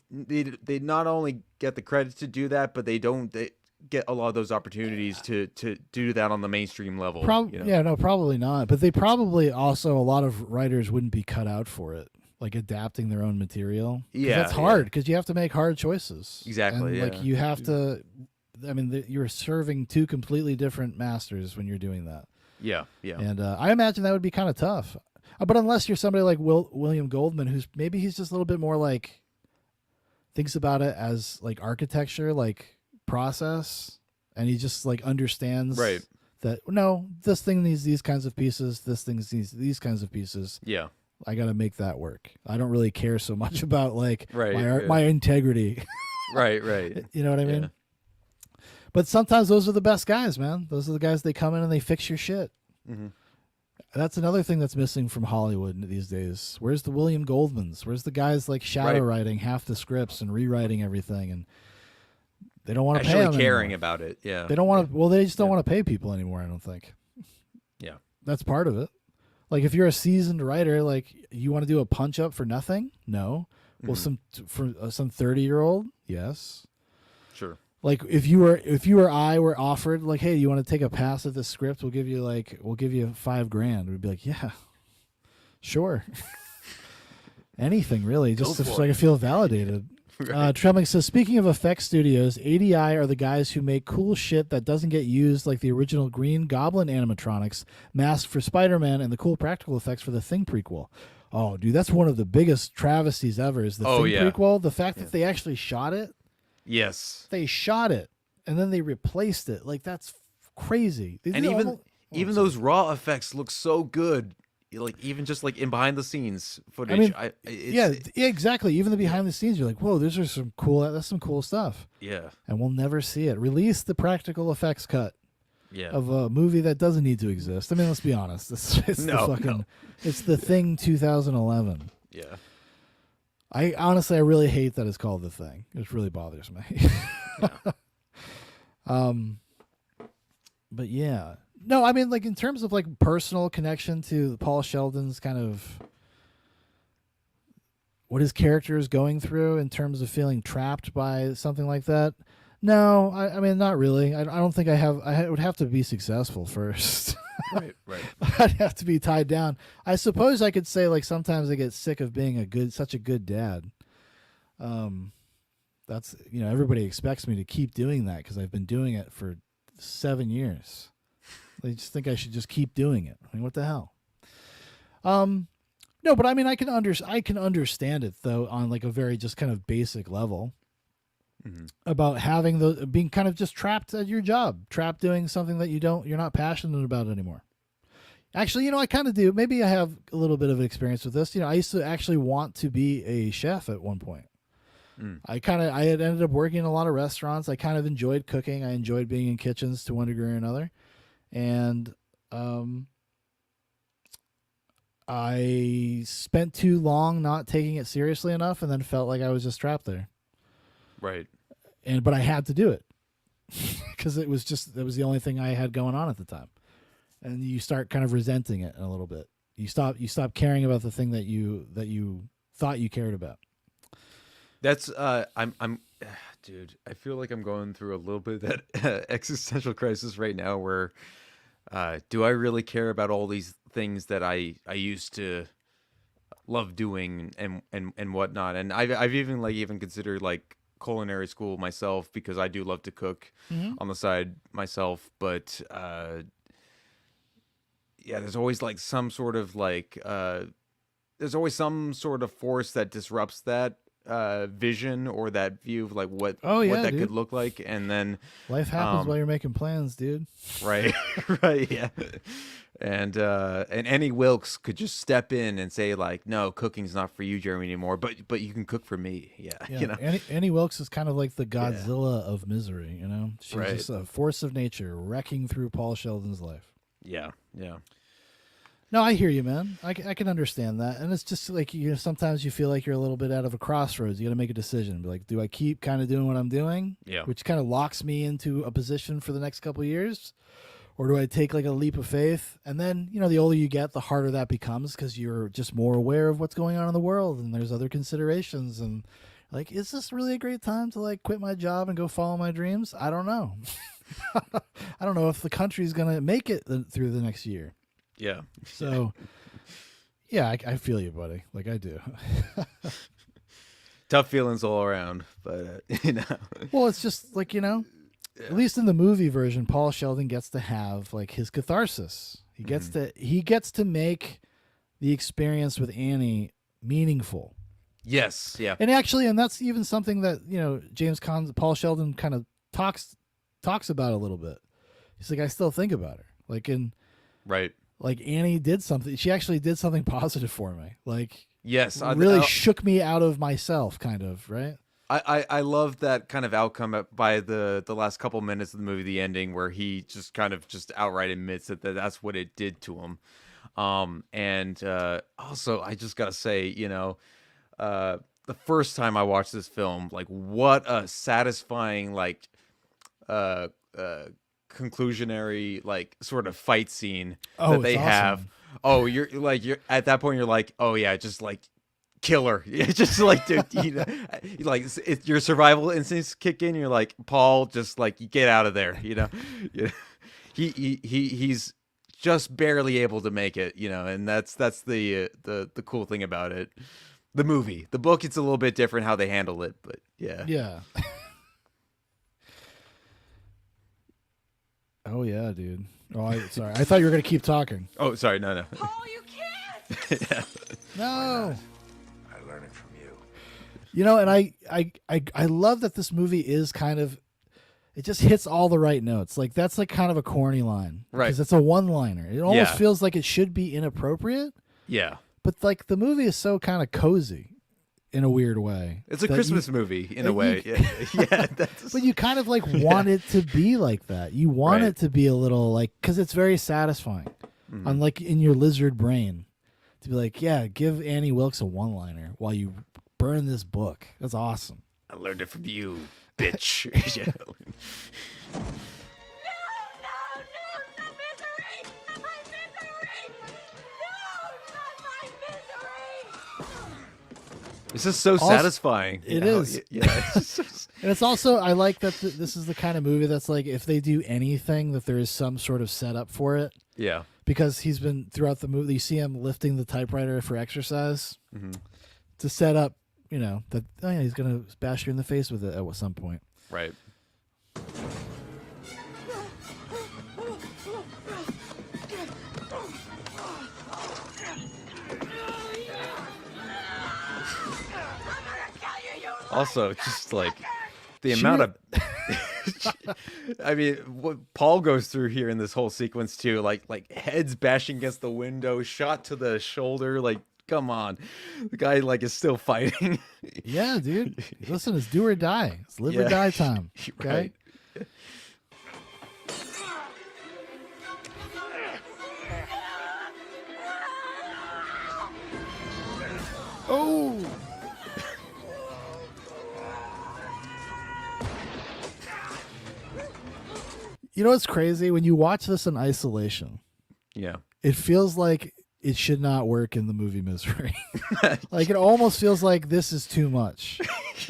They not only get the credit to do that, but they get a lot of those opportunities to do that on the mainstream level. Yeah, no, probably not. But they probably also, a lot of writers wouldn't be cut out for it, like adapting their own material. Yeah, that's hard because you have to make hard choices. Exactly. And, like you have to. I mean, you're serving two completely different masters when you're doing that. Yeah. And I imagine that would be kind of tough. But unless you're somebody like William Goldman, who's maybe he's just a little bit more like thinks about it as like architecture, like process, and he just like understands that no, this thing needs these kinds of pieces, this thing needs these kinds of pieces. Yeah. I got to make that work. I don't really care so much about like Right, my integrity. Right. You know what I mean? But sometimes those are the best guys, man. Those are the guys, they come in and they fix your shit. Mm-hmm. That's another thing that's missing from Hollywood these days. Where's the William Goldmans? Where's the guys like shadow writing half the scripts and rewriting everything? And they don't want to pay them caring anymore. about it. Yeah. They don't want to. Well, they just don't want to pay people anymore, I don't think. Yeah. That's part of it. Like if you're a seasoned writer, like you want to do a punch up for nothing? No. Well, some 30-year-old, yes. Sure. Like if you or I were offered like, hey, you want to take a pass at this script? We'll give you $5,000. We'd be like, yeah, sure. Anything really, just so I can feel validated. Trembling says, speaking of effects studios, ADI are the guys who make cool shit that doesn't get used, like the original Green Goblin animatronics, Mask for Spider-Man, and the cool practical effects for the Thing prequel. Oh, dude, that's one of the biggest travesties ever is the Thing prequel. The fact that they actually shot it. Yes. They shot it, and then they replaced it. Like, that's crazy. And even those raw effects look so good. Like, even just like in behind the scenes footage. I mean, exactly. Even the behind the scenes, you're like, whoa, that's some cool stuff. Yeah. And we'll never see it. Release the practical effects cut. Yeah. Of a movie that doesn't need to exist. I mean, let's be honest. It's the Thing 2011. Yeah. I honestly, I really hate that it's called The Thing. It really bothers me. But yeah, no, I mean, like in terms of like personal connection to Paul Sheldon's kind of what his character is going through in terms of feeling trapped by something like that. No, I mean, not really. I don't think I have. I would have to be successful first. Right. I'd have to be tied down. I suppose I could say like sometimes I get sick of being such a good dad. That's everybody expects me to keep doing that because I've been doing it for 7 years. They just think I should just keep doing it. I mean, what the hell? No, but I mean, I can understand it though on like a very just kind of basic level. Mm-hmm. About having being kind of just trapped at your job, trapped doing something that you're not passionate about anymore. Actually, I kind of do. Maybe I have a little bit of experience with this. I used to actually want to be a chef at one point. I had ended up working in a lot of restaurants. I kind of enjoyed cooking. I enjoyed being in kitchens to one degree or another. And I spent too long not taking it seriously enough and then felt like I was just trapped there. Right. But I had to do it because it was the only thing I had going on at the time. And you start kind of resenting it a little bit. You stop caring about the thing that you thought you cared about. That's I'm dude, I feel like I'm going through a little bit of that existential crisis right now where do I really care about all these things that I used to love doing and whatnot? And I've even considered like culinary school myself because I do love to cook on the side myself, but yeah, there's always like some sort of there's always some sort of force that disrupts that vision or that view of like what that could look like. And then life happens while you're making plans, dude. Right. Right. Yeah. And Annie Wilkes could just step in and say like, no, cooking's not for you, Jeremy, anymore, but you can cook for me. Yeah. Annie Wilkes is kind of like the Godzilla of misery, She's Right. just a force of nature wrecking through Paul Sheldon's life. Yeah. No, I hear you, man. I can understand that. And it's just like, sometimes you feel like you're a little bit out of a crossroads. You got to make a decision. Be like, do I keep kind of doing what I'm doing? Yeah. Which kind of locks me into a position for the next couple of years? Or do I take like a leap of faith? And then, the older you get, the harder that becomes because you're just more aware of what's going on in the world and there's other considerations. And like, is this really a great time to like quit my job and go follow my dreams? I don't know. I don't know if the country's going to make it through the next year. Yeah. So, yeah, I feel you, buddy. Like I do. Tough feelings all around, but Well, it's just like, at least in the movie version, Paul Sheldon gets to have like his catharsis. He gets to make the experience with Annie meaningful. Yes. Yeah. And actually, and that's even something that, Paul Sheldon kind of talks about a little bit. He's like, I still think about her. Right. Like Annie did something. She actually did something positive for me. Like, yes, really shook me out of myself, kind of, right? I love that kind of outcome by the last couple minutes of the movie, the ending, where he just kind of just outright admits that's what it did to him. And also, I just gotta say, the first time I watched this film, like, what a satisfying conclusionary like sort of fight scene that they have. Oh, you're at that point you're like, oh yeah, just like kill her. Just like, dude, like your survival instincts kick in. You're like, Paul, just like get out of there. He's just barely able to make it. And that's the cool thing about it. The movie, the book, it's a little bit different how they handle it, but yeah. Oh yeah, dude. Oh, sorry. I thought you were gonna keep talking. Oh, sorry. No. Paul, you can't. Yeah. No. I learned it from you. And I love that this movie is kind of, it just hits all the right notes. Like that's like kind of a corny line, right? Because it's a one-liner. It almost feels like it should be inappropriate. Yeah. But like the movie is so kind of cozy. In a weird way. It's a Christmas movie in a way. Yeah. But you kind of like want it to be like that. You want it to be a little like, because it's very satisfying. Unlike in your lizard brain to be like, yeah, give Annie Wilkes a one-liner while you burn this book. That's awesome. I learned it from you, bitch. Yeah. This is so satisfying. It is. Yeah. And it's also, I like that this is the kind of movie that's like, if they do anything, that there is some sort of setup for it. Yeah. Because he's been throughout the movie, you see him lifting the typewriter for exercise to set up, that, oh yeah, he's going to bash you in the face with it at some point. Right. Also, just like the amount of, I mean, what Paul goes through here in this whole sequence too, like heads bashing against the window, shot to the shoulder, like, come on, the guy like is still fighting. Yeah, dude. Listen, it's do or die. It's live or die time. Okay. Right. Oh. You know what's crazy? When you watch this in isolation, yeah, it feels like it should not work in the movie Misery. Like, it almost feels like this is too much.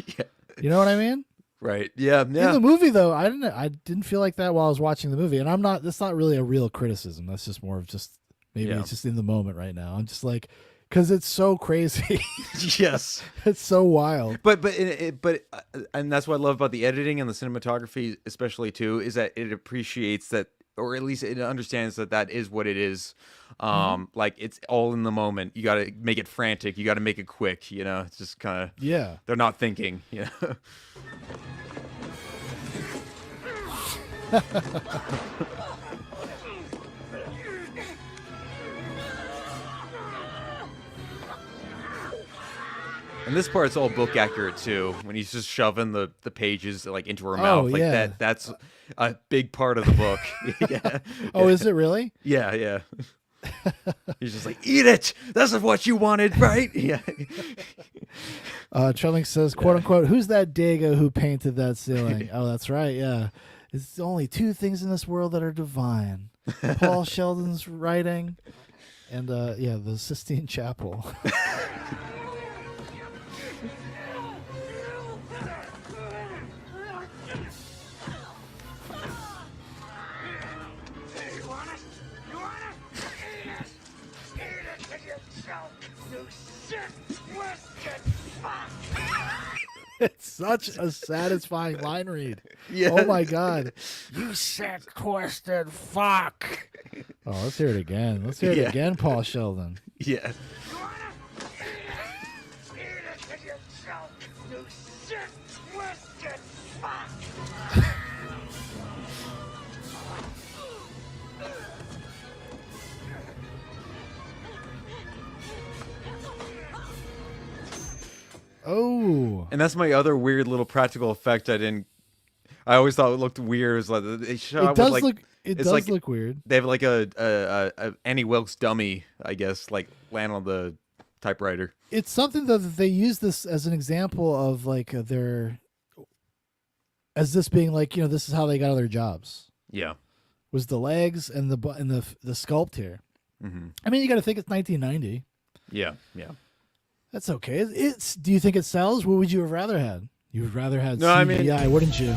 Yeah. You know what I mean? Right. Yeah. In the movie, though, I didn't feel like that while I was watching the movie, and that's not really a real criticism. That's just more of just maybe it's just in the moment right now. I'm just like, because it's so crazy. Yes, it's so wild. But and that's what I love about the editing and the cinematography, especially too, is that it appreciates that, or at least it understands that is what it is. Like, it's all in the moment. You got to make it frantic. You got to make it quick. It's just kind of they're not thinking. And this part's all book accurate too. When he's just shoving the pages like into her mouth, like that's a big part of the book. Yeah. Oh, is it really? Yeah, yeah. He's just like, eat it. That's what you wanted, right? Yeah. Trelling says, "quote unquote," who's that Dago who painted that ceiling? Oh, that's right. Yeah, it's only two things in this world that are divine: Paul Sheldon's writing, and the Sistine Chapel. It's such a satisfying line read. Yeah. Oh my god. You sick, twisted fuck. Oh, let's hear it again. Let's hear it again, Paul Sheldon. Yeah. Oh. And that's my other weird little practical effect. I always thought it looked weird. It was like they shot with like it does look weird. They have like a Annie Wilkes dummy, I guess, like land on the typewriter. It's something though that they use this as an example of like as this being like, this is how they got other jobs. Yeah. Was the legs and the sculpt here. Mm-hmm. I mean, you got to think it's 1990. Yeah, yeah. That's okay. Do you think it sells? What would you have rather had? You would rather had CGI, wouldn't you?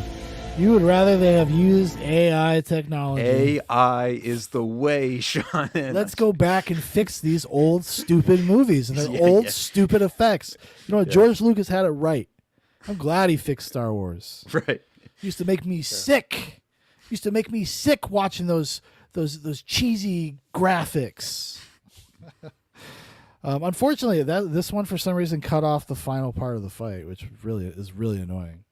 You would rather they have used AI technology. AI is the way, Sean. Let's go back and fix these old stupid movies and their old stupid effects. You know what? George Lucas had it right. I'm glad he fixed Star Wars. Right. Used to make me sick. Used to make me sick watching those cheesy graphics. Unfortunately, this one for some reason cut off the final part of the fight, which really is really annoying.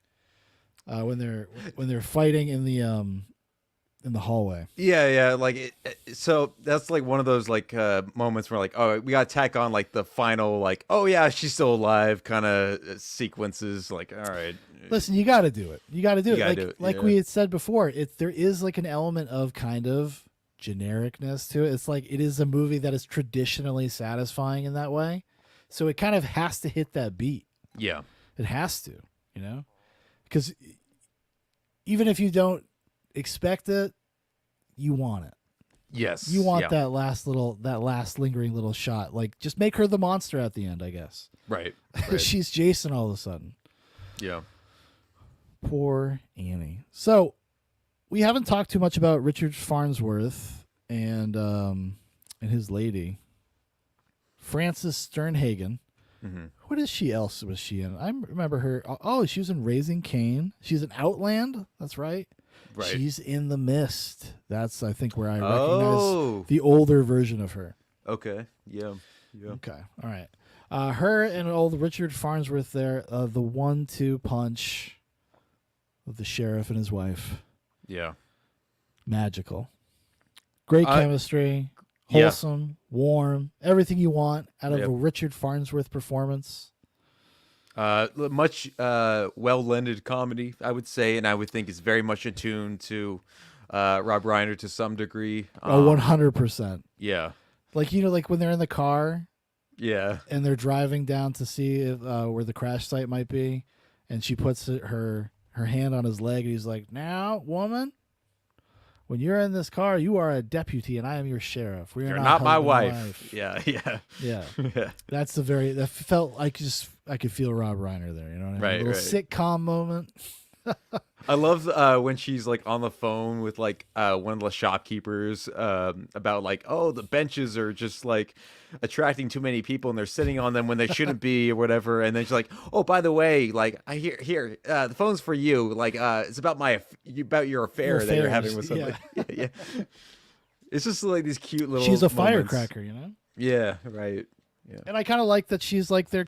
When they're fighting in the hallway. Yeah. Like so that's like one of those like moments where like, oh, we got to tack on like the final like, oh yeah, she's still alive kind of sequences. Like, all right. Listen, you got to do it. You got to do You it. gotta do it, Like yeah. we had said before, there is like an element of kind of genericness to it. It's like it is a movie that is traditionally satisfying in that way, so it kind of has to hit that beat. Yeah. It has to, you know, because even if you don't expect it, you want it. Yes. You want yeah. that last lingering little shot. Like, just make her the monster at the end, I guess. Right. She's Jason all of a sudden. Yeah. Poor Annie. So we haven't talked too much about Richard Farnsworth and his lady, Frances Sternhagen. Mm-hmm. What is she else was she in? I remember her. Oh, she was in Raising Cain. She's in Outland. That's right. Right. She's in The Mist. That's, I think, where I Oh. recognize the older version of her. Okay. Yeah. Yeah. Okay. All right. Her and old Richard Farnsworth there, the 1-2 punch of the sheriff and his wife. Yeah. Magical. Great chemistry. yeah. Wholesome, warm, everything you want out of Yep. a Richard Farnsworth performance. Much well-lended comedy, I would say, and I would think is very much attuned to Rob Reiner to some degree. 100%. Yeah. Like, you know, like when they're in the car Yeah. and they're driving down to see if, where the crash site might be, and she puts her hand on his leg, and he's like, "Now, woman, when you're in this car, you are a deputy, and I am your sheriff. We are You're not my husband and wife." Yeah. Yeah. Yeah. Yeah. That's that felt like I could feel Rob Reiner there, you know what I mean? Right, A little sitcom moment. I love when she's like on the phone with like one of the shopkeepers about like, oh, the benches are just like attracting too many people and they're sitting on them when they shouldn't be or whatever. And then she's like, oh, by the way, like I hear the phone's for you. Like it's about your affair that you're having with somebody. Yeah. Yeah. It's just like these cute little. She's a moments. firecracker, you know? Yeah. Right. Yeah. And I kind of like that she's like they're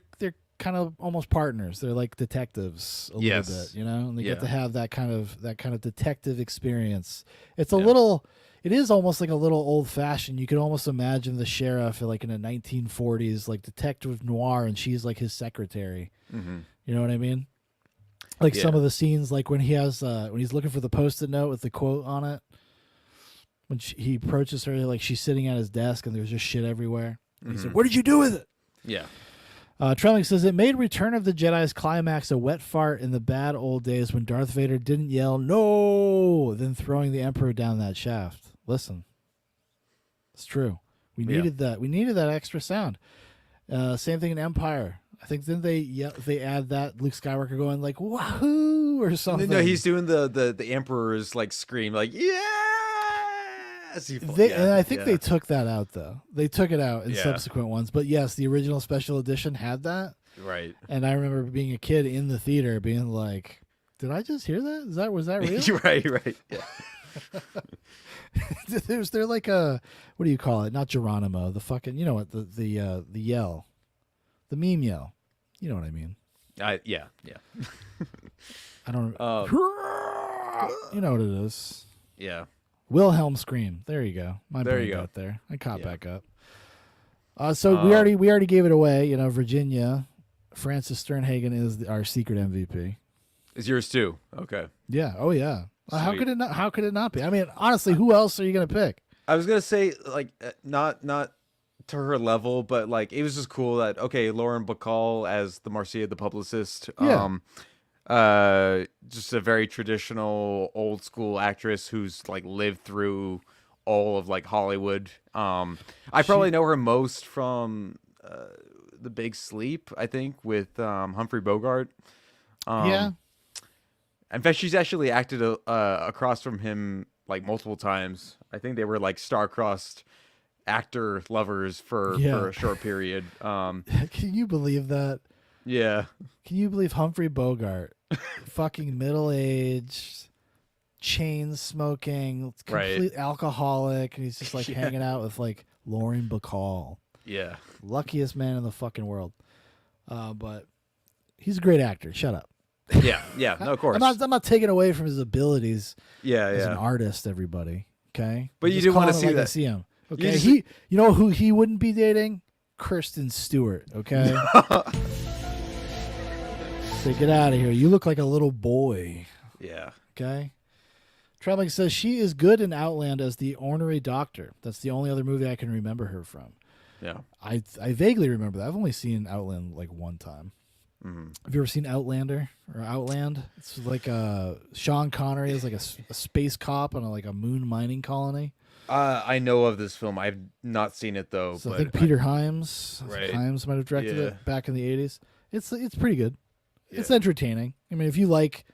kind of almost partners. They're like detectives a Yes. little bit, you know, and they get Yeah. to have that kind of detective experience. It's a little, it is almost like a little old fashioned. You could almost imagine the sheriff like in a 1940s like detective noir, and she's like his secretary. Mm-hmm. You know what I mean? Like some Yeah. of the scenes, like when he has when he's looking for the Post-it note with the quote on it. When he approaches her, like she's sitting at his desk and there's just shit everywhere. And he's Mhm. like, "What did you do with it?" Yeah. Trelling says it made Return of the Jedi's climax a wet fart in the bad old days when Darth Vader didn't yell "No!" then throwing the Emperor down that shaft. Listen, it's true. We Yeah. needed that. We needed that extra sound. Same thing in Empire. I think then they add that Luke Skywalker going like "Wahoo!" or something. No, he's doing the Emperor's like scream, like yes. And I think they took that out though. They took it out in Yeah. subsequent ones. But yes, the original special edition had that. Right. And I remember being a kid in the theater being like, "Did I just hear that? Was that real?" right. Yeah. They're like a, what do you call it? Not Geronimo. The fucking, you know what? The yell, the meme yell. You know what I mean? Yeah. I don't. You know what it is? Yeah. Wilhelm scream. There you go. My There brain you go. got there. I caught back up. So we already gave it away. You know, Virginia, Frances Sternhagen is our secret MVP. Is yours too? Okay. Yeah. Oh yeah. How Sweet. could it not? How could it not be? I mean, honestly, who else are you gonna pick? I was gonna say like not to her level, but like it was just cool that Lauren Bacall as the Marcia the publicist. Yeah. Just a very traditional old school actress who's like lived through all of like Hollywood. I probably know her most from The Big Sleep, I think, with Humphrey Bogart. Yeah. In fact, she's actually acted across from him like multiple times. I think they were like star-crossed actor lovers for a short period. Can you believe that? Yeah. Can you believe Humphrey Bogart, fucking middle-aged, chain smoking, complete alcoholic, and he's just like hanging out with like Lauren Bacall. Yeah. Luckiest man in the fucking world. But he's a great actor. Shut up. Yeah. No, of course. I'm not taking away from his abilities. Yeah, as yeah. an artist, everybody. Okay, But I'm you just do wanna calling it see like I that. see him. You Okay, just- you know who he wouldn't be dating? Kristen Stewart. Okay. Say, get out of here. You look like a little boy. Yeah. Okay. Trebling says she is good in Outland as the ornery doctor. That's the only other movie I can remember her from. Yeah. I vaguely remember that. I've only seen Outland like one time. Have you ever seen Outlander or Outland? It's like Sean Connery is like a space cop on like a moon mining colony. I know of this film. I've not seen it though. So but I think Peter Hyams, Right. Hyams might have directed Yeah. it back in the 80s. It's pretty good. It's Yeah. entertaining. I mean, if you like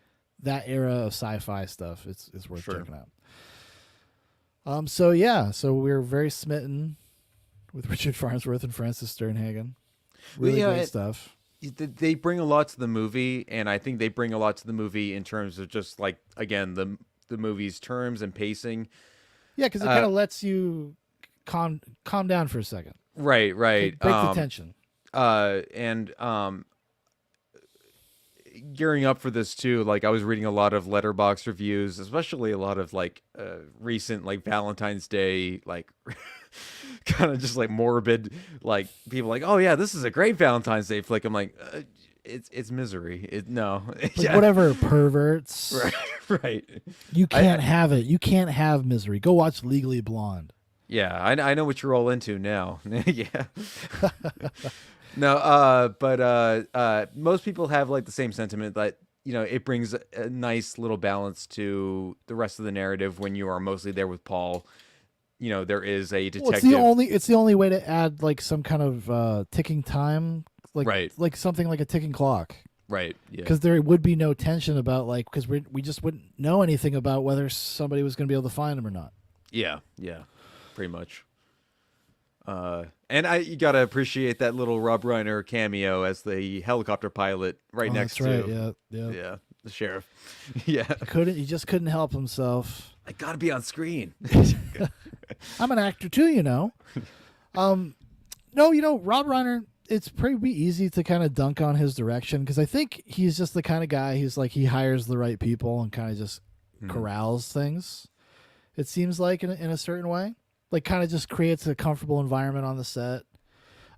that era of sci-fi stuff, it's worth Sure. checking out. So we're very smitten with Richard Farnsworth and Francis Sternhagen. Really great stuff. They bring a lot to the movie, and I think they bring a lot to the movie in terms of just like, again, the movie's terms and pacing. Yeah, because it kind of lets you calm down for a second. Right. Break the tension. Gearing up for this too, like I was reading a lot of Letterboxd reviews, especially a lot of like recent like Valentine's Day, like kind of just like morbid, like people like, oh yeah, this is a great Valentine's Day flick. I'm like, it's Misery. No, Like, whatever, perverts. right. You can't have it. You can't have Misery. Go watch Legally Blonde. Yeah, I know what you're all into now. Yeah. No, but most people have like the same sentiment that, you know, it brings a nice little balance to the rest of the narrative when you are mostly there with Paul. You know, there is a detective. Well, it's the only way to add like some kind of ticking time, like Right. like something like a ticking clock. Right. Yeah. Because there would be no tension about like because we just wouldn't know anything about whether somebody was going to be able to find him or not. Yeah. Pretty much. And you gotta appreciate that little Rob Reiner cameo as the helicopter pilot right next that's right. to Yeah. the sheriff. Yeah. He just couldn't help himself. I gotta be on screen. I'm an actor too, you know. No, you know, Rob Reiner, it's pretty easy to kind of dunk on his direction because I think he's just the kind of guy he's like he hires the right people and kind of just corrals things. It seems like in a certain way. Like kind of just creates a comfortable environment on the set.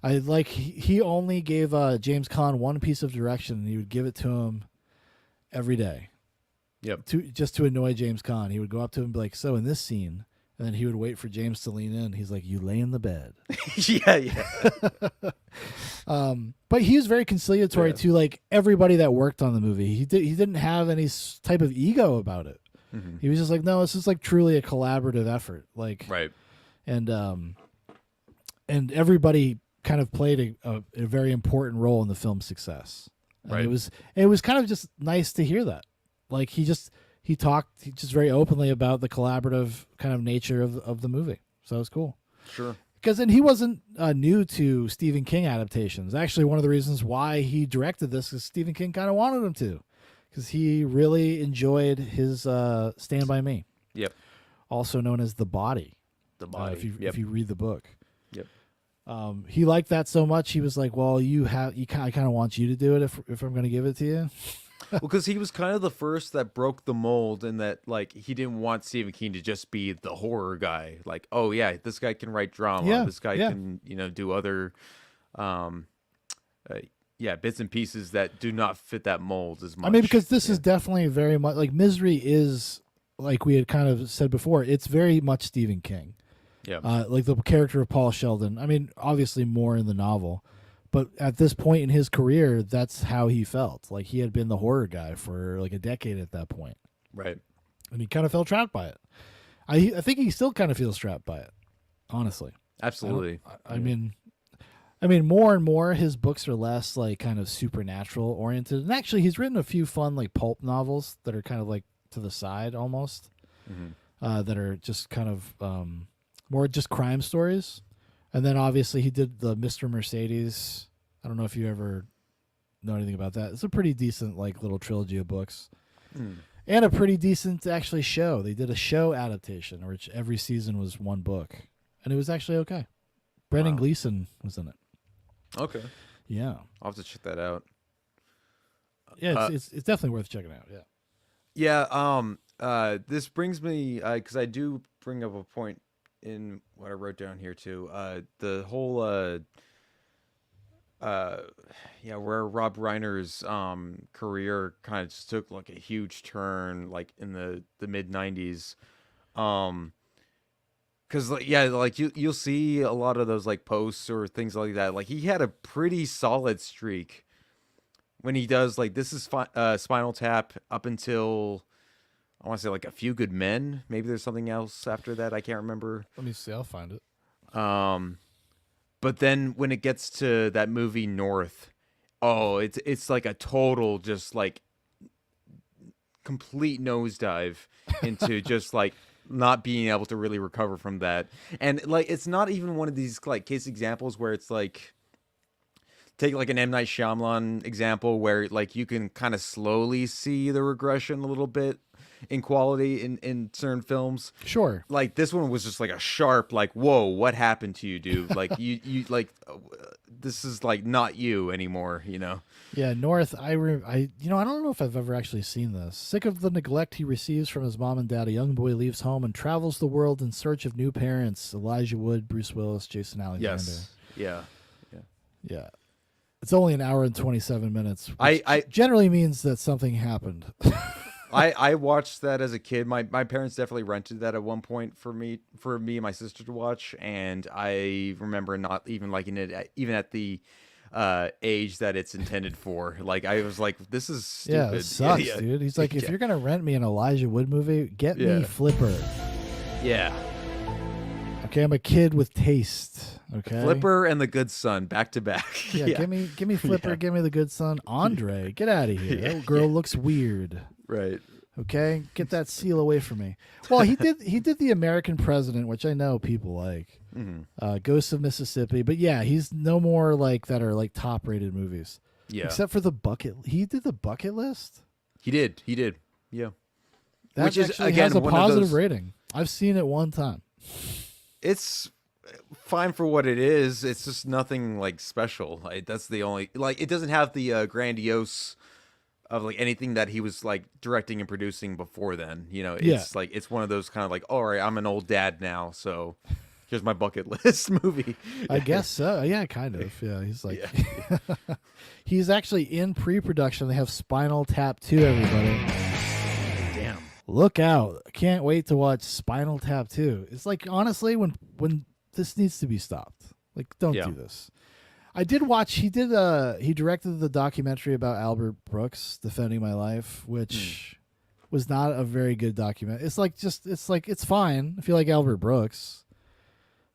I like he only gave James Caan one piece of direction and he would give it to him every day. Yep. Just to annoy James Caan. He would go up to him and be like, so in this scene, and then he would wait for James to lean in. He's like, you lay in the bed. Yeah. But he was very conciliatory to like everybody that worked on the movie. He didn't have any type of ego about it. Mm-hmm. He was just like, no, this is like truly a collaborative effort. Like, right. And everybody kind of played a very important role in the film's success. And Right. it was kind of just nice to hear that. Like he talked just very openly about the collaborative kind of nature of the movie. So it was cool. Sure. Because then he wasn't new to Stephen King adaptations. Actually, one of the reasons why he directed this is Stephen King kind of wanted him to, because he really enjoyed his Stand By Me. Yep. Also known as The Body. The Body. If you read the book. Yep. He liked that so much. He was like, "Well, I kind of want you to do it if I'm going to give it to you." Well, because he was kind of the first that broke the mold in that, like, he didn't want Stephen King to just be the horror guy. Like, oh yeah, this guy can write drama. Yeah, This guy yeah. can, do other, bits and pieces that do not fit that mold as much. I mean, because this is definitely very much like Misery is, like we had kind of said before, it's very much Stephen King. Yeah. Like the character of Paul Sheldon. I mean, obviously more in the novel, but at this point in his career, that's how he felt. Like he had been the horror guy for like a decade at that point. Right. And he kind of felt trapped by it. I think he still kind of feels trapped by it, honestly. Absolutely. I mean, more and more his books are less like kind of supernatural oriented. And actually, he's written a few fun like pulp novels that are kind of like to the side almost, that are just kind of more just crime stories. And then obviously he did the Mr. Mercedes. I don't know if you ever know anything about that. It's a pretty decent like little trilogy of books. And a pretty decent actually show. They did a show adaptation, which every season was one book, and it was actually okay. Brendan Gleeson was in it. Okay. Yeah. I'll have to check that out. Yeah, it's definitely worth checking out. Yeah. Yeah. This brings me because I do bring up a point in what I wrote down here too. The whole where Rob Reiner's career kind of just took like a huge turn like in the mid 90s. Cause like you'll see a lot of those like posts or things like that. Like he had a pretty solid streak when he does like this is Spinal Tap up until I want to say like A Few Good Men. Maybe there's something else after that. I can't remember. Let me see. I'll find it. But then when it gets to that movie North, oh, it's like a total just like complete nosedive into just like not being able to really recover from that. And like it's not even one of these like case examples where it's like take like an M. Night Shyamalan example where like you can kind of slowly see the regression a little bit in quality in certain films. Sure. Like this one was just like a sharp like, whoa, what happened to you, dude? Like you like this is like not you anymore, you know? Yeah, North, I don't know if I've ever actually seen this. Sick of the neglect he receives from his mom and dad, a young boy leaves home and travels the world in search of new parents. Elijah Wood, Bruce Willis, Jason Alexander. Yes. Yeah. Yeah. It's only an hour and 27 minutes. Which I generally means that something happened. I watched that as a kid. My parents definitely rented that at one point for me and my sister to watch, and I remember not even liking it even at the age that it's intended for. Like I was like, this is stupid. Yeah, it sucks, dude. He's like, if you're gonna rent me an Elijah Wood movie, get me Flipper. Yeah. Okay, I'm a kid with taste. Okay. Flipper and The Good Son back to back. Yeah, give me Flipper, Yeah. give me The Good Son. Andre, get out of here. That girl looks weird. Right. Okay, get that seal away from me. Well, he did The American President, which I know people like. Ghosts of Mississippi, but yeah, he's no more like that are like top rated movies. Yeah. Except for he did The Bucket List. He did. Yeah. That Which is actually again has a one of positive those, rating. I've seen it one time. It's fine for what it is. It's just nothing like special. Like, that's the only like it doesn't have the grandiose of like anything that he was like directing and producing before then. You know, it's like it's one of those kind of like, all right, I'm an old dad now, so here's my bucket list movie. I guess so. Yeah, kind of. Yeah, he's like he's actually in pre-production. They have Spinal Tap 2, everybody. Damn. Look out. Can't wait to watch Spinal Tap 2. It's like honestly when this needs to be stopped. Like don't do this. I did watch he directed the documentary about Albert Brooks, Defending My Life, which was not a very good document. It's fine if you like Albert Brooks,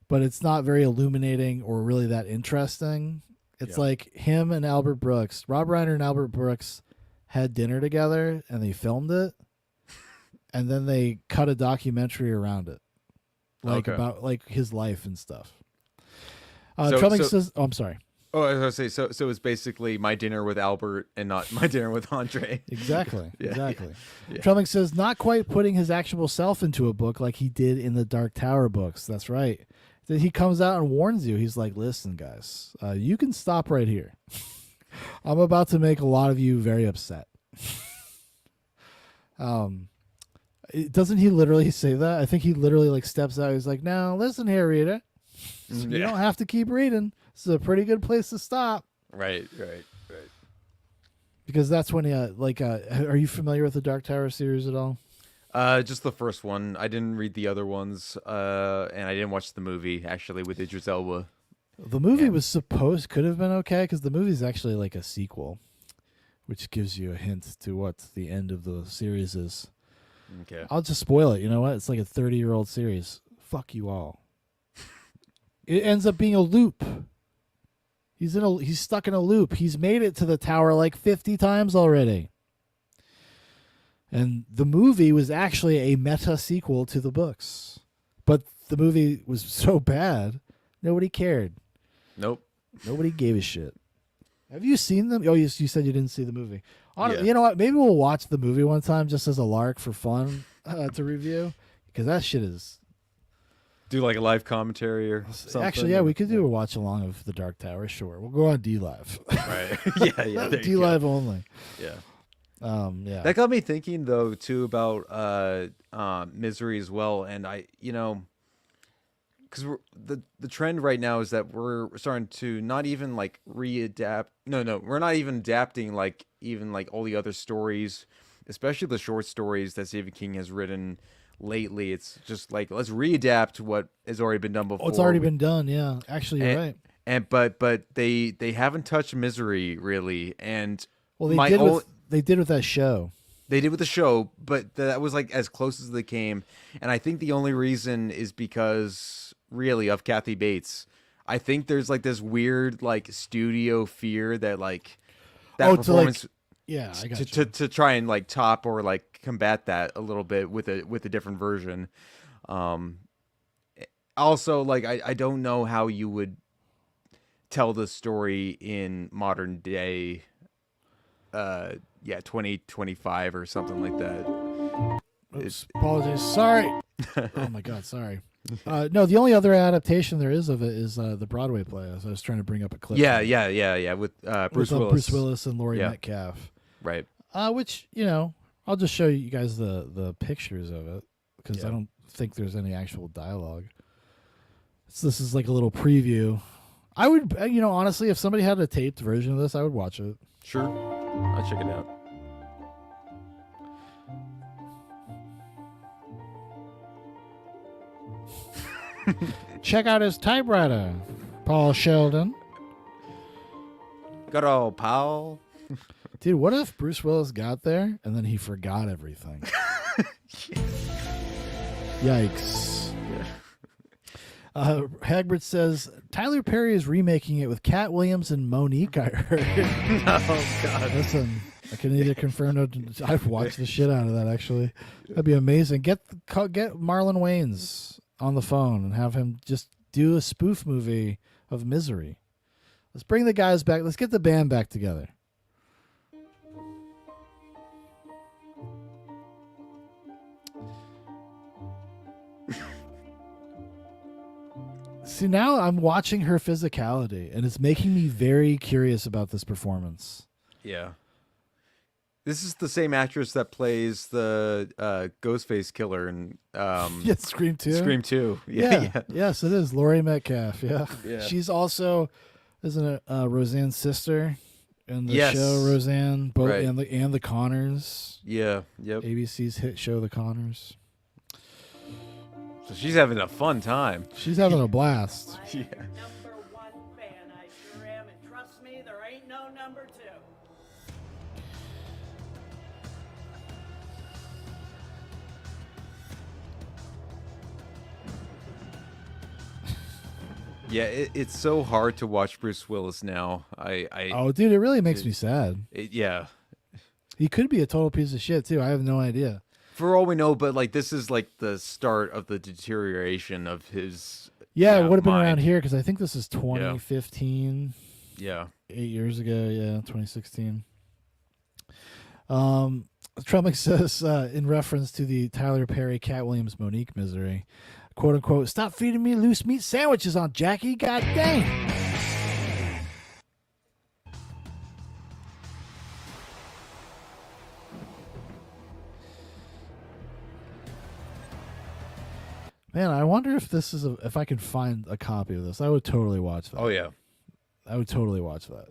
but it's not very illuminating or really that interesting. It's like him and Albert Brooks, Rob Reiner and Albert Brooks had dinner together and they filmed it and then they cut a documentary around it. About like his life and stuff. Trelling says, I'm sorry. Oh, I was going to say, so it's basically My Dinner with Albert and not My Dinner with Andre. Exactly. Yeah, Exactly. yeah. Trelling says, not quite putting his actual self into a book like he did in the Dark Tower books. That's right. Then he comes out and warns you. He's like, listen, guys, you can stop right here. I'm about to make a lot of you very upset. Doesn't he literally say that? I think he literally like steps out. He's like, now listen here, reader. You don't have to keep reading. This is a pretty good place to stop. Right. Because that's when are you familiar with the Dark Tower series at all? Just the first one. I didn't read the other ones, and I didn't watch the movie actually with Idris Elba. The movie could have been okay because the movie's actually like a sequel, which gives you a hint to what the end of the series is. Okay. I'll just spoil it. You know what? It's like a 30-year-old series. Fuck you all. It ends up being a loop. He's stuck in a loop. He's made it to the tower like 50 times already. And the movie was actually a meta sequel to the books. But the movie was so bad, nobody cared. Nope. Nobody gave a shit. Have you seen them? Oh, you said you didn't see the movie. Yeah. You know what? Maybe we'll watch the movie one time just as a lark for fun to review. Because that shit is... Do like a live commentary or something? Actually, yeah, we could do a watch along of The Dark Tower. Sure. We'll go on D-Live. Right. Yeah. there you D-Live go. only. Yeah. Yeah. That got me thinking though too about Misery as well, and because the trend right now is that we're starting to not even like readapt. No, we're not even adapting like even like all the other stories, especially the short stories that Stephen King has written lately. It's just like let's readapt what has already been done before. Oh, it's already been done. Yeah, actually, you're right. And but they haven't touched Misery really, and Well, they did with that show. They did with the show, but that was like as close as they came. And I think the only reason is because really of Kathy Bates. I think there's like this weird like studio fear that like that performance I got you. to try and like top or like combat that a little bit with a different version. Also, like I don't know how you would tell the story in modern day 2025 or something like that. Apologies. Sorry. Oh my god, sorry. No, the only other adaptation there is of it is the Broadway play. As I was trying to bring up a clip. Yeah, with Bruce Willis. Bruce Willis and Laurie Metcalf. Right. Which, I'll just show you guys the pictures of it because I don't think there's any actual dialogue. So this is like a little preview. I would, honestly, if somebody had a taped version of this, I would watch it. Sure. I'll check it out. Check out his typewriter, Paul Sheldon. Good old Paul. Dude, what if Bruce Willis got there and then he forgot everything? Yikes. Hagbert says Tyler Perry is remaking it with Cat Williams and Monique. I heard. Oh God! Listen, I can neither confirm nor I've watched the shit out of that. Actually, that'd be amazing. Get Marlon Wayans on the phone and have him just do a spoof movie of Misery. Let's bring the guys back. Let's get the band back together. See, now I'm watching her physicality, and it's making me very curious about this performance. Yeah. This is the same actress that plays the Ghostface killer in Scream 2. Scream 2. Yeah. Yes, it is. Laurie Metcalf. Yeah. Yeah. She's also, isn't it, Roseanne's sister in the Yes. show Roseanne, both Right. and the Connors. Yeah. Yep. ABC's hit show The Connors. So she's having a fun time. She's having a blast. Yeah. Number one fan, I sure am, and trust me, there ain't no number two. Yeah, it's so hard to watch Bruce Willis now. Oh, dude, it really makes me sad. Yeah. He could be a total piece of shit, too. I have no idea. For all we know, but like this is like the start of the deterioration of his. Yeah, it would have been mind. around here because I think this is 2015. Yeah. 8 years ago. Yeah, 2016. Trump says, in reference to the Tyler Perry, Cat Williams, Monique Misery, quote unquote, "Stop feeding me loose meat sandwiches, Aunt Jackie. God dang." Man, I wonder if this is if I can find a copy of this. I would totally watch that. Oh yeah, I would totally watch that.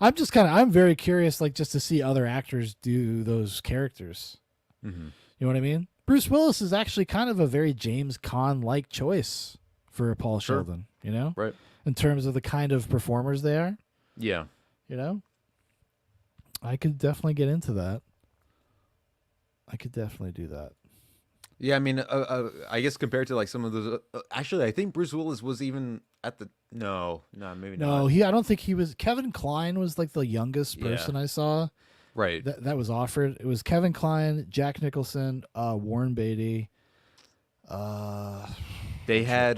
I'm very curious, like just to see other actors do those characters. Mm-hmm. You know what I mean? Bruce Willis is actually kind of a very James Caan-like choice for Paul Sure. Sheldon. You know, Right. In terms of the kind of performers they are. Yeah. You know, I could definitely get into that. I could definitely do that. Yeah, I mean, I guess compared to like some of those, actually, I think Bruce Willis was even at the maybe No, not. I don't think he was. Kevin Kline was like the youngest person I saw. Right. That was offered. It was Kevin Kline, Jack Nicholson, Warren Beatty. They had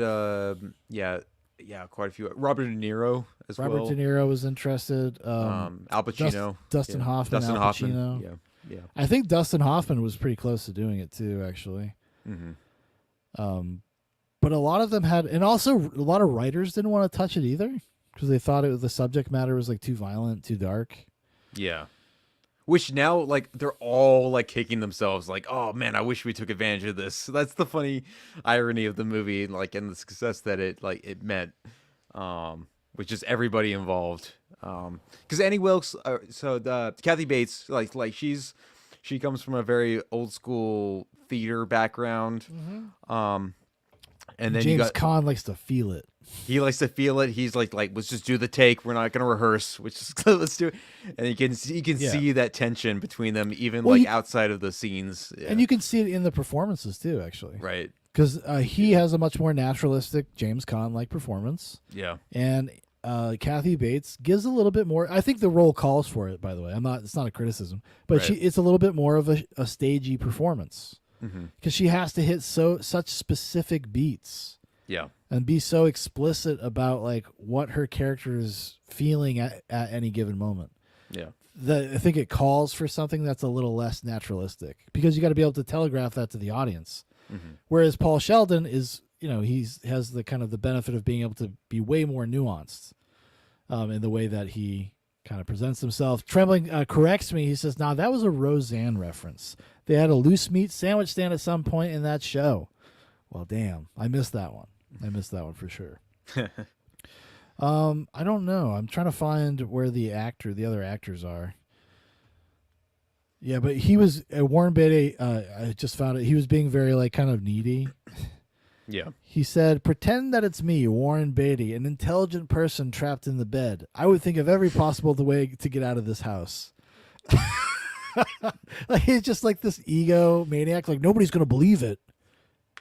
quite a few. Robert De Niro as well. Robert De Niro was interested. Al Pacino. Dustin Yeah. Hoffman. Dustin Al Hoffman. Pacino. Yeah. Yeah. I think Dustin Hoffman was pretty close to doing it too, actually. Mm-hmm. But a lot of them had, and also a lot of writers didn't want to touch it either because they thought the subject matter was like too violent, too dark. Yeah. Which now, like, they're all like kicking themselves, like, "Oh man, I wish we took advantage of this." So that's the funny irony of the movie, like, and the success that it meant, which is everybody involved. Because Annie Wilkes, Kathy Bates, like she comes from a very old school theater background, and then James Caan likes to feel it. He likes to feel it. He's like let's just do the take. We're not gonna rehearse. Which is let's do it. And you can see that tension between them, even outside of the scenes. Yeah. And you can see it in the performances too, actually. Right. Because he has a much more naturalistic James Caan-like performance. Yeah. And Kathy Bates gives a little bit more. I think the role calls for it. By the way, it's not a criticism, but Right. it's a little bit more of a stagey performance because Mhm. she has to hit such specific beats. Yeah. And be so explicit about like what her character is feeling at any given moment. Yeah. I think it calls for something that's a little less naturalistic because you got to be able to telegraph that to the audience. Mhm. Whereas Paul Sheldon is, has the kind of the benefit of being able to be way more nuanced in the way that he kind of presents himself. Trembling corrects me. He says, "Now that was a Roseanne reference. They had a loose meat sandwich stand at some point in that show." Well, damn, I missed that one. I missed that one for sure. I don't know. I'm trying to find where the other actors are. Yeah, but he was Warren Beatty. I just found it. He was being very like kind of needy. Yeah. He said, "Pretend that it's me, Warren Beatty, an intelligent person trapped in the bed. I would think of every possible way to get out of this house." Like, he's just like this ego maniac. Like, nobody's gonna believe it.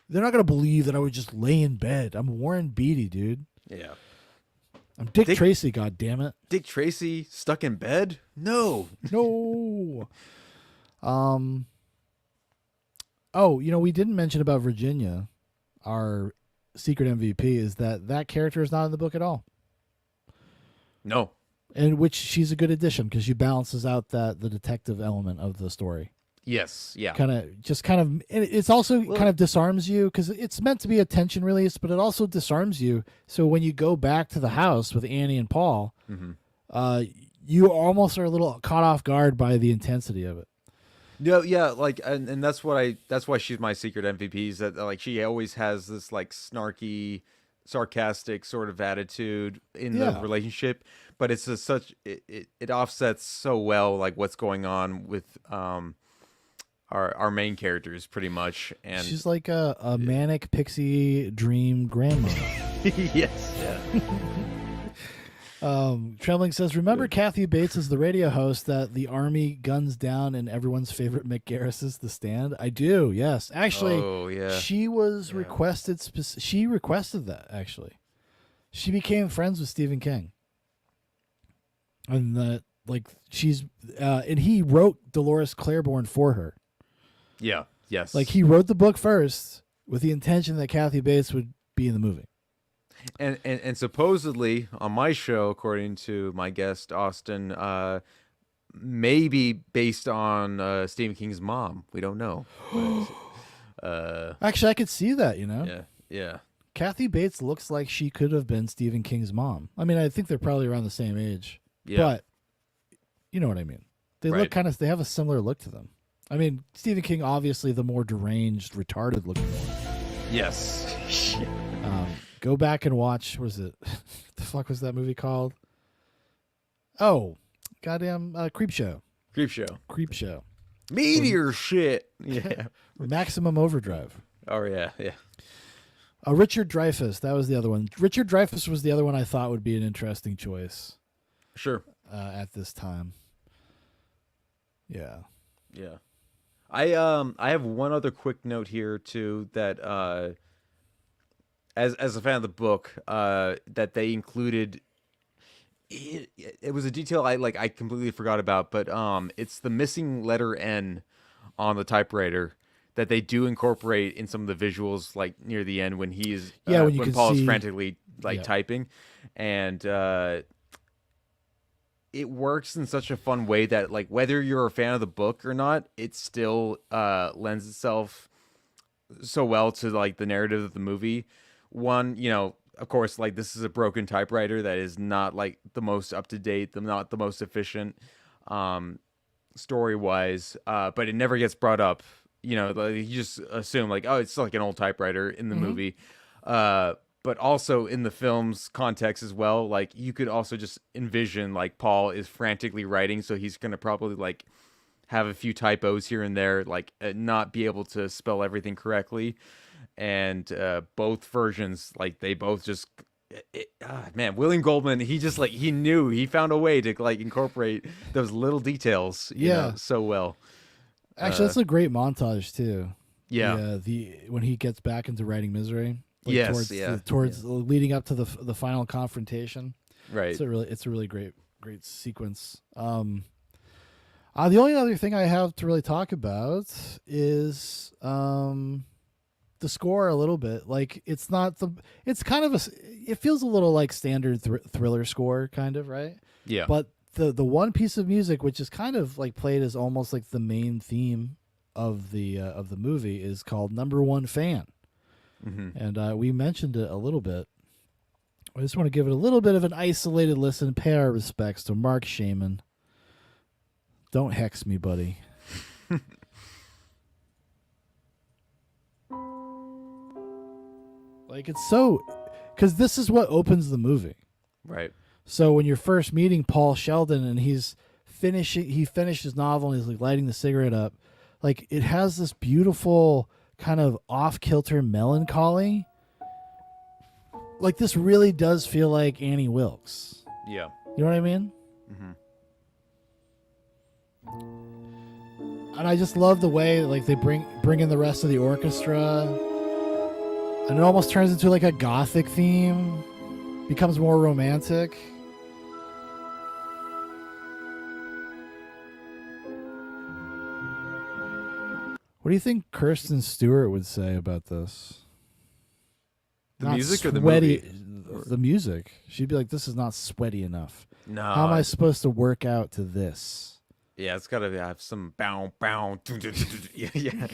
They're not gonna believe that I would just lay in bed. I'm Warren Beatty, dude. Yeah. I'm Dick Tracy. God damn it. Dick Tracy stuck in bed? No. No. Oh, we didn't mention about Virginia, our secret MVP, is that character is not in the book at all. No. And which she's a good addition because she balances out the detective element of the story. Yes. Yeah. It's also kind of disarms you because it's meant to be a tension release, but it also disarms you. So when you go back to the house with Annie and Paul, you almost are a little caught off guard by the intensity of it. No, yeah, like, and that's why she's my secret MVP. Is that like she always has this like snarky, sarcastic sort of attitude in the relationship, but it's it offsets so well like what's going on with our main characters pretty much, and she's like a manic pixie dream grandma. Yes, yeah. Trembling says, "Remember Kathy Bates is the radio host that the Army guns down in everyone's favorite Mick Garris's The Stand?" I do, yes. Actually, she was requested. She requested that. Actually, she became friends with Stephen King, and and he wrote Dolores Claiborne for her. Yeah. Yes. Like he wrote the book first with the intention that Kathy Bates would be in the movie. And supposedly on my show, according to my guest Austin, maybe based on Stephen King's mom. We don't know. But, actually, I could see that. Yeah. Kathy Bates looks like she could have been Stephen King's mom. I mean, I think they're probably around the same age. Yeah. But you know what I mean. They look they have a similar look to them. I mean, Stephen King, obviously the more deranged, retarded looking one. Yes. Go back and watch. What is it? The fuck was that movie called? Oh, goddamn Creepshow. Creepshow. Meteor shit. Yeah. Maximum Overdrive. Oh yeah. Richard Dreyfuss. That was the other one. Richard Dreyfuss was the other one I thought would be an interesting choice. Sure. At this time. Yeah. Yeah. I have one other quick note here too that as a fan of the book that they included it was a detail I completely forgot about, but it's the missing letter N on the typewriter that they do incorporate in some of the visuals like near the end when he's when Paul is frantically typing, and it works in such a fun way that like whether you're a fan of the book or not, it still lends itself so well to like the narrative of the movie. One, of course, like this is a broken typewriter that is not like the most up to date, not the most efficient story wise, but it never gets brought up. Like you just assume like, oh, it's like an old typewriter in the movie. But also in the film's context as well, like you could also just envision like Paul is frantically writing, so he's gonna probably like have a few typos here and there, like not be able to spell everything correctly. And both versions, like they both just Man, William Goldman, he just like he found a way to like incorporate those little details, you know, so well. Actually, that's a great montage too. Yeah. The when he gets back into writing Misery. Like Yes, towards leading up to the final confrontation. Right. It's a really great sequence. The only other thing I have to really talk about is the score a little bit. Like it's kind of it feels a little like standard thriller score kind of, right? Yeah. But the one piece of music which is kind of like played as almost like the main theme of the movie is called Number One Fan. Mm-hmm. And we mentioned it a little bit. I just want to give it a little bit of an isolated listen, pay our respects to Mark Shaman. Don't hex me, buddy. Like it's so, because this is what opens the movie. Right. So when you're first meeting Paul Sheldon and he finished his novel and he's like lighting the cigarette up, like it has this beautiful kind of off-kilter melancholy. Like this really does feel like Annie Wilkes. Yeah. You know what I mean? Mm-hmm. And I just love the way like they bring in the rest of the orchestra, and it almost turns into like a gothic theme, becomes more romantic. What do you think Kirsten Stewart would say about this? The Not music or the sweaty- movie? The music. She'd be like, "This is not sweaty enough. No. How am I supposed to work out to this?" Yeah, it's got to have some bow. Yeah.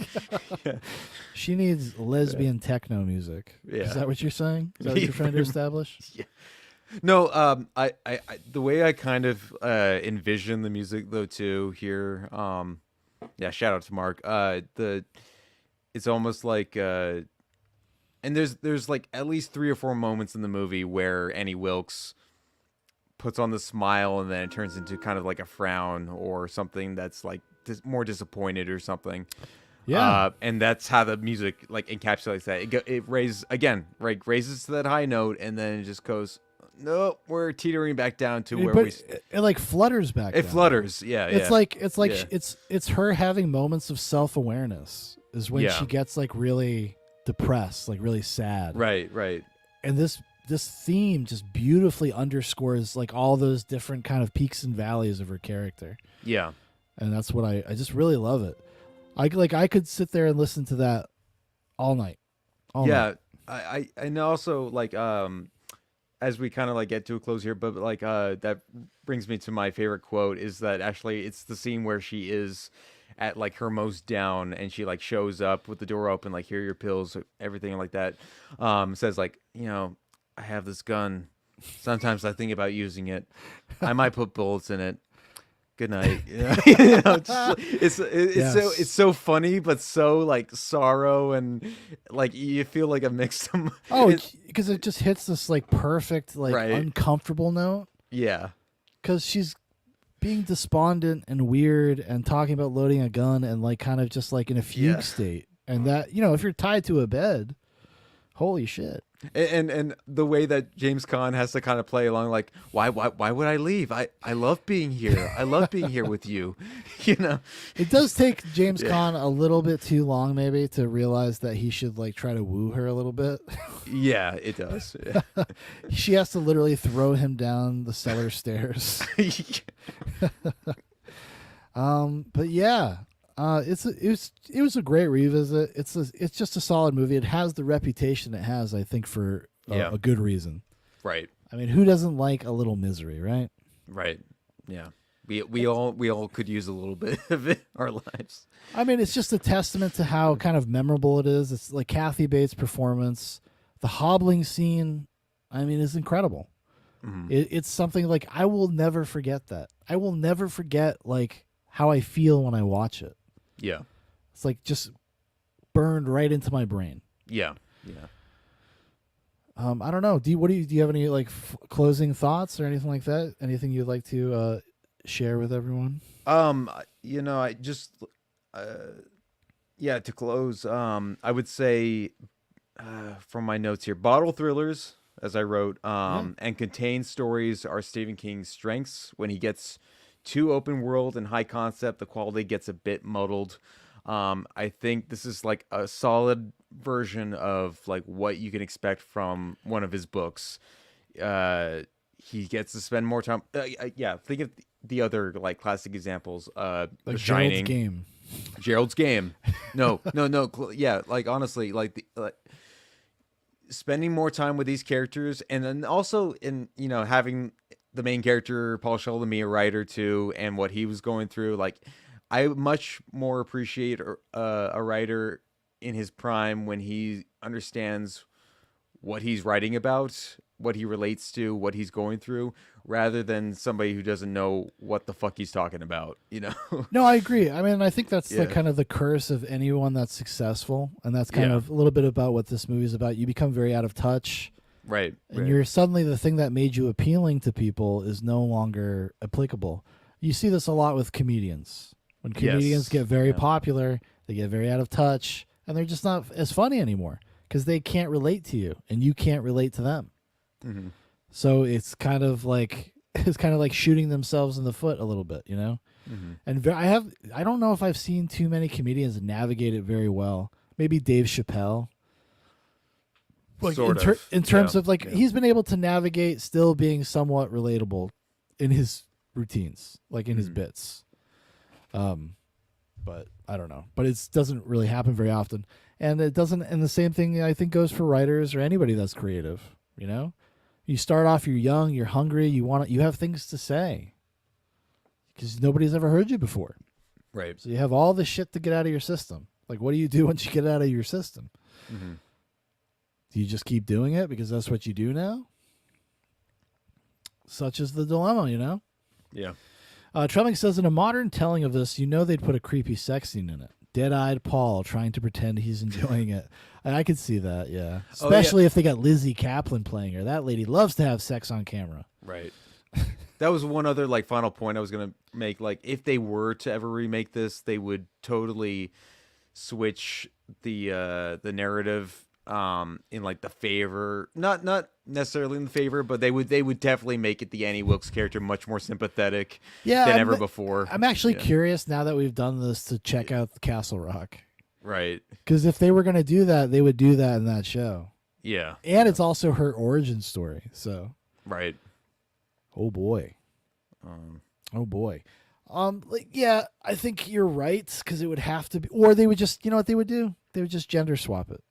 She needs lesbian techno music. Yeah. Is that what you're saying? Is that what you're trying to establish? Yeah. No, I the way I kind of envision the music though too here, yeah, shout out to Mark. It's almost like and there's like at least 3 or 4 moments in the movie where Annie Wilkes puts on the smile and then it turns into kind of like a frown or something that's like more disappointed or something. Yeah. And that's how the music like encapsulates that. It raises to that high note and then it just goes, nope, we're teetering back down to where we. It like flutters back. It down. flutters, yeah. It's yeah. like Yeah. it's her having moments of self-awareness is when Yeah. she gets like really depressed, like really sad. Right. And this theme just beautifully underscores like all those different kind of peaks and valleys of her character. Yeah. And that's what I just really love it. I could sit there and listen to that all night. Yeah. I and also like as we kind of like get to a close here, but like that brings me to my favorite quote is that actually it's the scene where she is at like her most down and she like shows up with the door open, like, here are your pills, everything like that. Says like, you know, I have this gun. Sometimes I think about using it. I might put bullets in it. Good night. You know, it's so funny, but so like sorrow and like you feel like a mixed. Because it just hits this like perfect, like uncomfortable note. Yeah. Because she's being despondent and weird and talking about loading a gun and like kind of just like in a fugue state. And that, you know, if you're tied to a bed, holy shit. And the way that James Caan has to kind of play along, like, why would I leave? I love being here. I love being here with you. You know, it does take James Caan a little bit too long, maybe, to realize that he should like try to woo her a little bit. Yeah, it does. Yeah. She has to literally throw him down the cellar stairs. But yeah. It was a great revisit. It's just a solid movie. It has the reputation it has, I think, for a good reason. Right. I mean, who doesn't like a little misery, right? Right. Yeah. We all could use a little bit of it in our lives. I mean, it's just a testament to how kind of memorable it is. It's like Kathy Bates' performance, the hobbling scene. I mean, is incredible. Mm-hmm. It's something like I will never forget that. I will never forget like how I feel when I watch it. Yeah. It's like just burned right into my brain. Yeah. I don't know. Do you have any like closing thoughts or anything like that? Anything you'd like to share with everyone? You know, I just to close, I would say from my notes here, bottle thrillers, as I wrote. And contained stories are Stephen King's strengths. When he gets too open world and high concept, the quality gets a bit muddled. I think this is like a solid version of like what you can expect from one of his books. He gets to spend more time. Think of the other like classic examples. Like The Shining. Gerald's Game. Gerald's Game. No. Yeah, like honestly, like spending more time with these characters, and then also in having the main character Paul Sheldon be a writer too, and what he was going through. Like, I much more appreciate a writer in his prime when he understands what he's writing about, what he relates to, what he's going through, rather than somebody who doesn't know what the fuck he's talking about, No, I agree. I mean, I think that's Yeah. kind of the curse of anyone that's successful, and that's kind of a little bit about what this movie is about. You become very out of touch. Right. And you're suddenly the thing that made you appealing to people is no longer applicable. You see this a lot with comedians. When comedians get very popular, they get very out of touch, and they're just not as funny anymore because they can't relate to you, and you can't relate to them. Mhm. So it's kind of like shooting themselves in the foot a little bit, Mhm. And I don't know if I've seen too many comedians navigate it very well. Maybe Dave Chappelle. Like in terms of he's been able to navigate still being somewhat relatable in his routines, like in his bits. But I don't know. But it doesn't really happen very often. And it doesn't, and the same thing I think goes for writers or anybody that's creative, You start off, you're young, you're hungry, you have things to say. Because nobody's ever heard you before. Right. So you have all this shit to get out of your system. Like, what do you do once you get out of your system? Mhm. Do you just keep doing it because that's what you do now? Such is the dilemma, Yeah. Trelling says, in a modern telling of this, they'd put a creepy sex scene in it. Dead-eyed Paul trying to pretend he's enjoying it. And I could see that, yeah. Especially if they got Lizzie Kaplan playing her. That lady loves to have sex on camera. Right. That was one other final point I was gonna make. Like, if they were to ever remake this, they would totally switch the narrative in the favor, not necessarily in the favor, but they would definitely make it the Annie Wilkes character much more sympathetic than ever before. I'm actually curious now that we've done this to check out Castle Rock. Right. Because if they were going to do that, they would do that in that show. Yeah. And it's also her origin story. So. Right. Oh boy. Oh boy. Yeah, I think you're right because it would have to be, or they would just, what they would do? They would just gender swap it.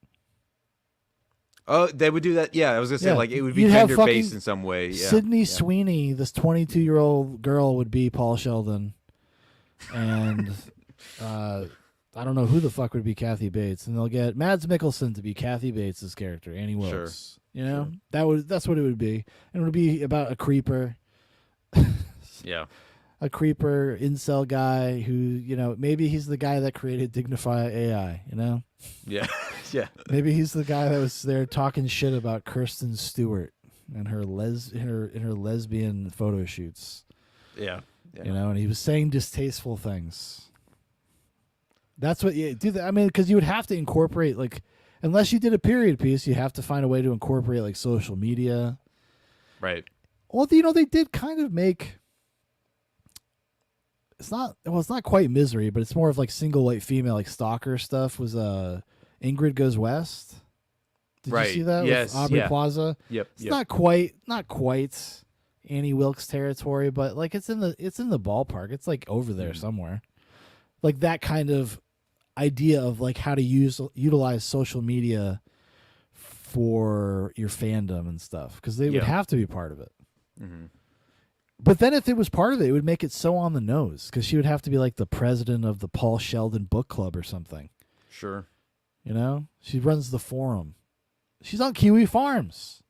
Oh, they would do that. Yeah, I was gonna say it would be You'd have gender based in some way. Yeah. Sydney Sweeney, this 22-year-old girl, would be Paul Sheldon, and I don't know who the fuck would be Kathy Bates, and they'll get Mads Mikkelsen to be Kathy Bates' character, Annie Wilkes. Sure. That's what it would be, and it would be about a creeper. Yeah. A creeper incel guy who, maybe he's the guy that created Dignify AI, Yeah. Yeah. Maybe he's the guy that was there talking shit about Kirsten Stewart and her lesbian photo shoots. Yeah. And he was saying distasteful things. That's what you do. I mean, because you would have to incorporate, unless you did a period piece, you have to find a way to incorporate social media. Right. Well, they did kind of make. It's not quite Misery, but it's more of single white female, stalker stuff. Was Ingrid Goes West? Did you see that? Yes. With Aubrey Plaza. Yep. It's not quite Annie Wilkes territory, but it's in the ballpark. It's over there somewhere. That kind of idea of how to utilize social media for your fandom and stuff, because they would have to be part of it. Mm-hmm. But then if it was part of it, it would make it so on the nose, because she would have to be the president of the Paul Sheldon Book Club or something. Sure. She runs the forum. She's on Kiwi Farms.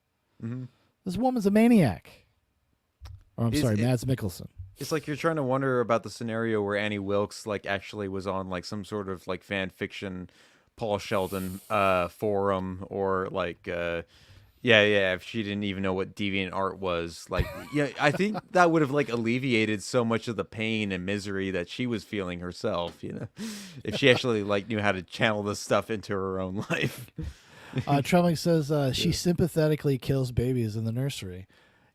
Mm-hmm. This woman's a maniac. Or Mads Mikkelsen. It's you're trying to wonder about the scenario where Annie Wilkes actually was on some sort of fan fiction Paul Sheldon forum, or if she didn't even know what DeviantArt was. I think that would have alleviated so much of the pain and misery that she was feeling herself, if she actually knew how to channel this stuff into her own life. Trembling says she sympathetically kills babies in the nursery.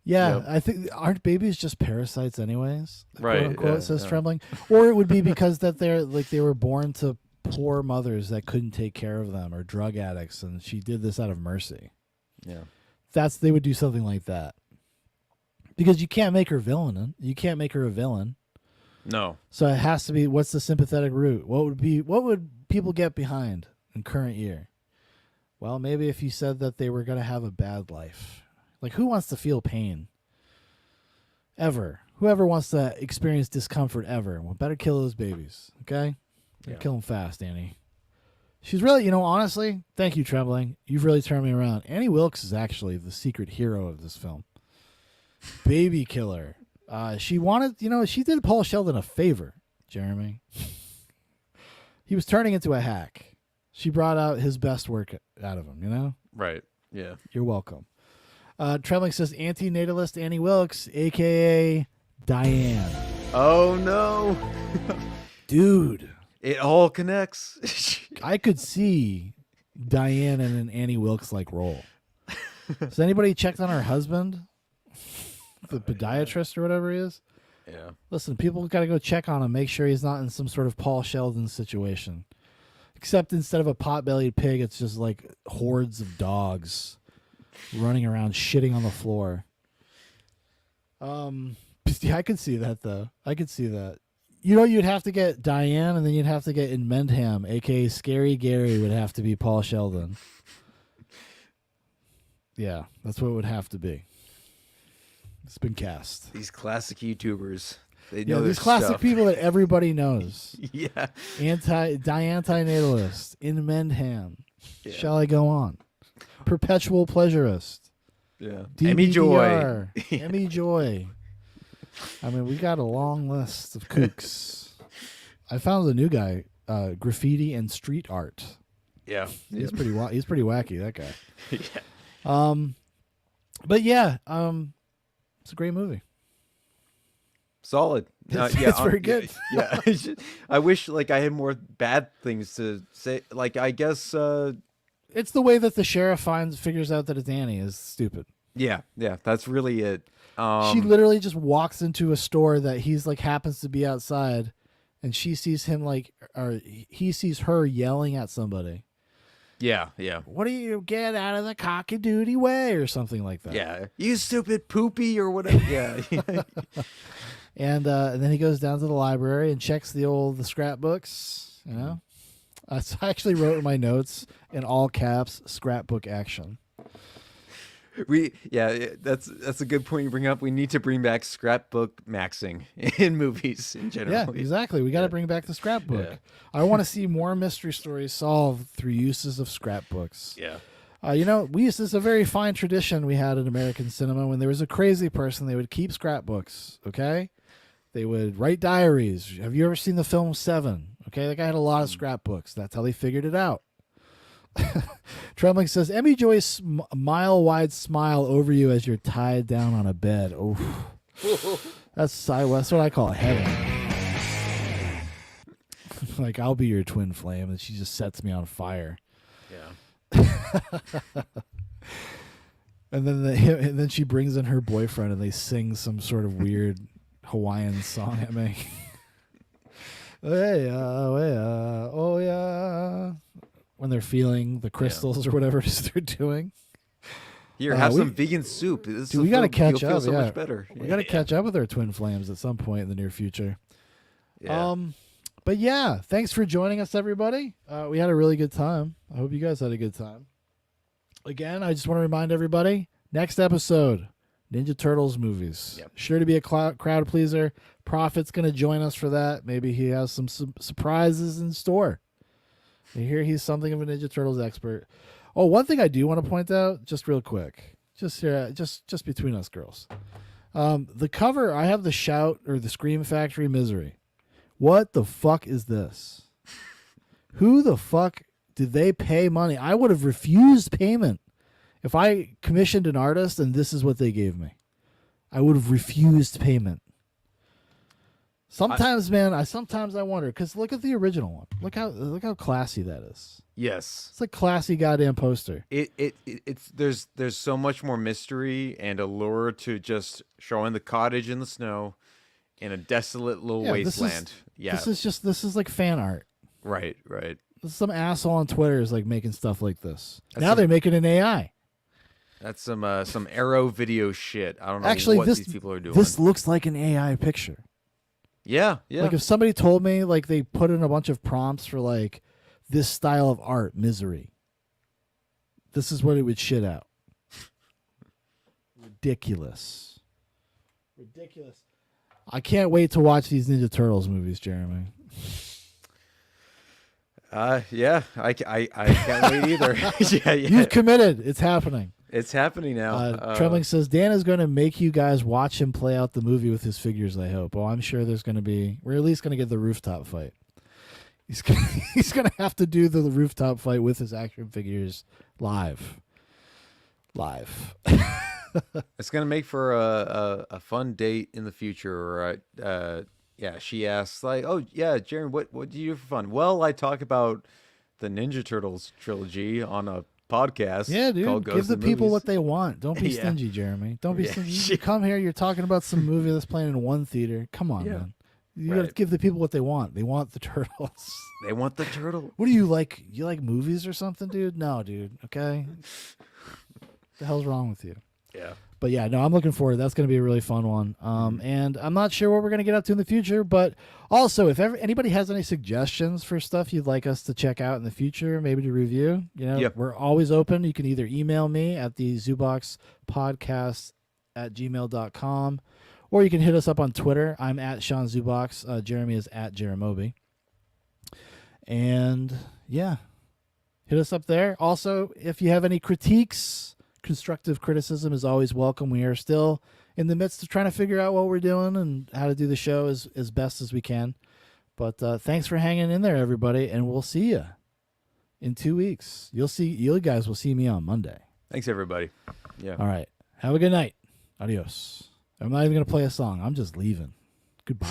Yeah, Yep. I think aren't babies just parasites anyways? Right, Quote unquote, yeah, says yeah. Trembling. Or it would be because that they were born to poor mothers that couldn't take care of them or drug addicts, and she did this out of mercy. Yeah. They would do something like that. Because you can't make her villain. You can't make her a villain. No. So it has to be, what's the sympathetic route? What would people get behind in current year? Well, maybe if you said that they were going to have a bad life. Like, who wants to feel pain? Ever. Whoever wants to experience discomfort ever. Well, better kill those babies, okay? Yeah. Kill them fast, Annie. She's really, honestly, thank you, Trembling. You've really turned me around. Annie Wilkes is actually the secret hero of this film. Baby killer. She wanted, she did Paul Sheldon a favor, Jeremy. He was turning into a hack. She brought out his best work out of him, Right. Yeah. You're welcome. Trembling says anti-natalist Annie Wilkes, a.k.a. Diane. Oh, no. Dude. It all connects. I could see Diane in an Annie Wilkes-like role. Has anybody checked on her husband? The podiatrist or whatever he is? Yeah. Listen, people got to go check on him, make sure he's not in some sort of Paul Sheldon situation. Except instead of a pot-bellied pig, it's just like hordes of dogs running around shitting on the floor. Yeah, I could see that though. I could see that. You'd have to get Diane, and then you'd have to get in Mendham, aka Scary Gary, would have to be Paul Sheldon. Yeah, that's what it would have to be. It's been cast. These classic YouTubers. They Yeah, know these their classic stuff. people that everybody knows. Yeah. Anti-natalist, in Mendham. Yeah. Shall I go on? Perpetual pleasurist. Yeah. Emmy Joy. DBDR, Emmy Joy. I mean, we got a long list of kooks. I found the new guy, graffiti and street art. Yeah. He's pretty he's pretty wacky, that guy. Yeah. But yeah, it's a great movie. Solid. It's very good. Yeah. I wish I had more bad things to say. I guess. It's the way that the sheriff figures out that it's Annie is stupid. Yeah. Yeah. That's really it. She literally just walks into a store that he's happens to be outside, and she sees him or he sees her yelling at somebody. Yeah. Yeah. What do you get out of the cocky-doody way or something like that? Yeah. You stupid poopy or whatever. Yeah. And then he goes down to the library and checks the scrapbooks. So I actually wrote in my notes in all caps, scrapbook action. That's a good point you bring up. We need to bring back scrapbook maxing in movies in general. Yeah, exactly. We got to bring back the scrapbook. Yeah. I want to see more mystery stories solved through uses of scrapbooks. Yeah. This is a very fine tradition we had in American cinema. When there was a crazy person, they would keep scrapbooks, okay? They would write diaries. Have you ever seen the film Seven? Okay, that guy had a lot of scrapbooks. That's how they figured it out. Trembling says, Emmy Joy's mile-wide smile over you as you're tied down on a bed. Oh, that's what I call heaven. I'll be your twin flame, and she just sets me on fire. Yeah. And then she brings in her boyfriend, and they sing some sort of weird Hawaiian song at me. Oh yeah. When they're feeling the crystals or whatever it is they're doing. Here, have some vegan soup. Dude, we got to catch up. So much better. We got to catch up with our twin flames at some point in the near future. Yeah. But yeah, thanks for joining us, everybody. We had a really good time. I hope you guys had a good time. Again, I just want to remind everybody, next episode, Ninja Turtles movies. Yep. Sure to be a crowd pleaser. Prophet's going to join us for that. Maybe he has some surprises in store. I hear he's something of a Ninja Turtles expert. Oh, one thing I do want to point out, just real quick, just between us girls. The cover, I have the Shout or the Scream Factory Misery. What the fuck is this? Who the fuck did they pay money? I would have refused payment if I commissioned an artist and this is what they gave me. I would have refused payment. Sometimes, man, I wonder, because look at the original one. Look how classy that is. Yes, it's a classy goddamn poster. It's there's so much more mystery and allure to just showing the cottage in the snow in a desolate little wasteland. This is like fan art. Right. Some asshole on Twitter is like making stuff like this. Now they're making an AI. That's some Arrow video shit. I don't know Actually, what this, these people are doing. This looks like an AI picture. Yeah. Like if somebody told me like they put in a bunch of prompts for like this style of art, Misery. This is what it would shit out. Ridiculous. I can't wait to watch these Ninja Turtles movies, Jeremy. Yeah, I can't wait either. yeah. You've committed. It's happening. It's happening now. Trembling says, Dan is going to make you guys watch him play out the movie with his figures, I hope. Oh, I'm sure we're at least going to get the rooftop fight. He's going to have to do the rooftop fight with his action figures live. It's going to make for a fun date in the future. Yeah, she asks, like, oh, yeah, Jeremy, what do you do for fun? Well, I talk about the Ninja Turtles trilogy on a podcast. Yeah, dude. Called Give Ghost the of people Movies. what they want. Don't be stingy, Jeremy. Don't be stingy. You come here, you're talking about some movie that's playing in one theater. Come on, man. You got to give the people what they want. They want the turtles. They want the turtle. What do you like? You like movies or something, dude? No, dude. Okay. What the hell's wrong with you? Yeah. But yeah, no, I'm looking forward. That's going to be a really fun one. And I'm not sure what we're going to get up to in the future, but also if anybody has any suggestions for stuff you'd like us to check out in the future, maybe to review, we're always open. You can either email me at the ZuboxPodcast@gmail.com, or you can hit us up on Twitter. I'm at Sean Zubox. Jeremy is at Jeremobi. And yeah, hit us up there. Also, if you have any critiques, constructive criticism is always welcome. We are still in the midst of trying to figure out what we're doing and how to do the show as best as we can. But thanks for hanging in there, everybody, and we'll see you in 2 weeks. You guys will see me on Monday. Thanks, everybody. Yeah. All right. Have a good night. Adios. I'm not even going to play a song. I'm just leaving. Goodbye.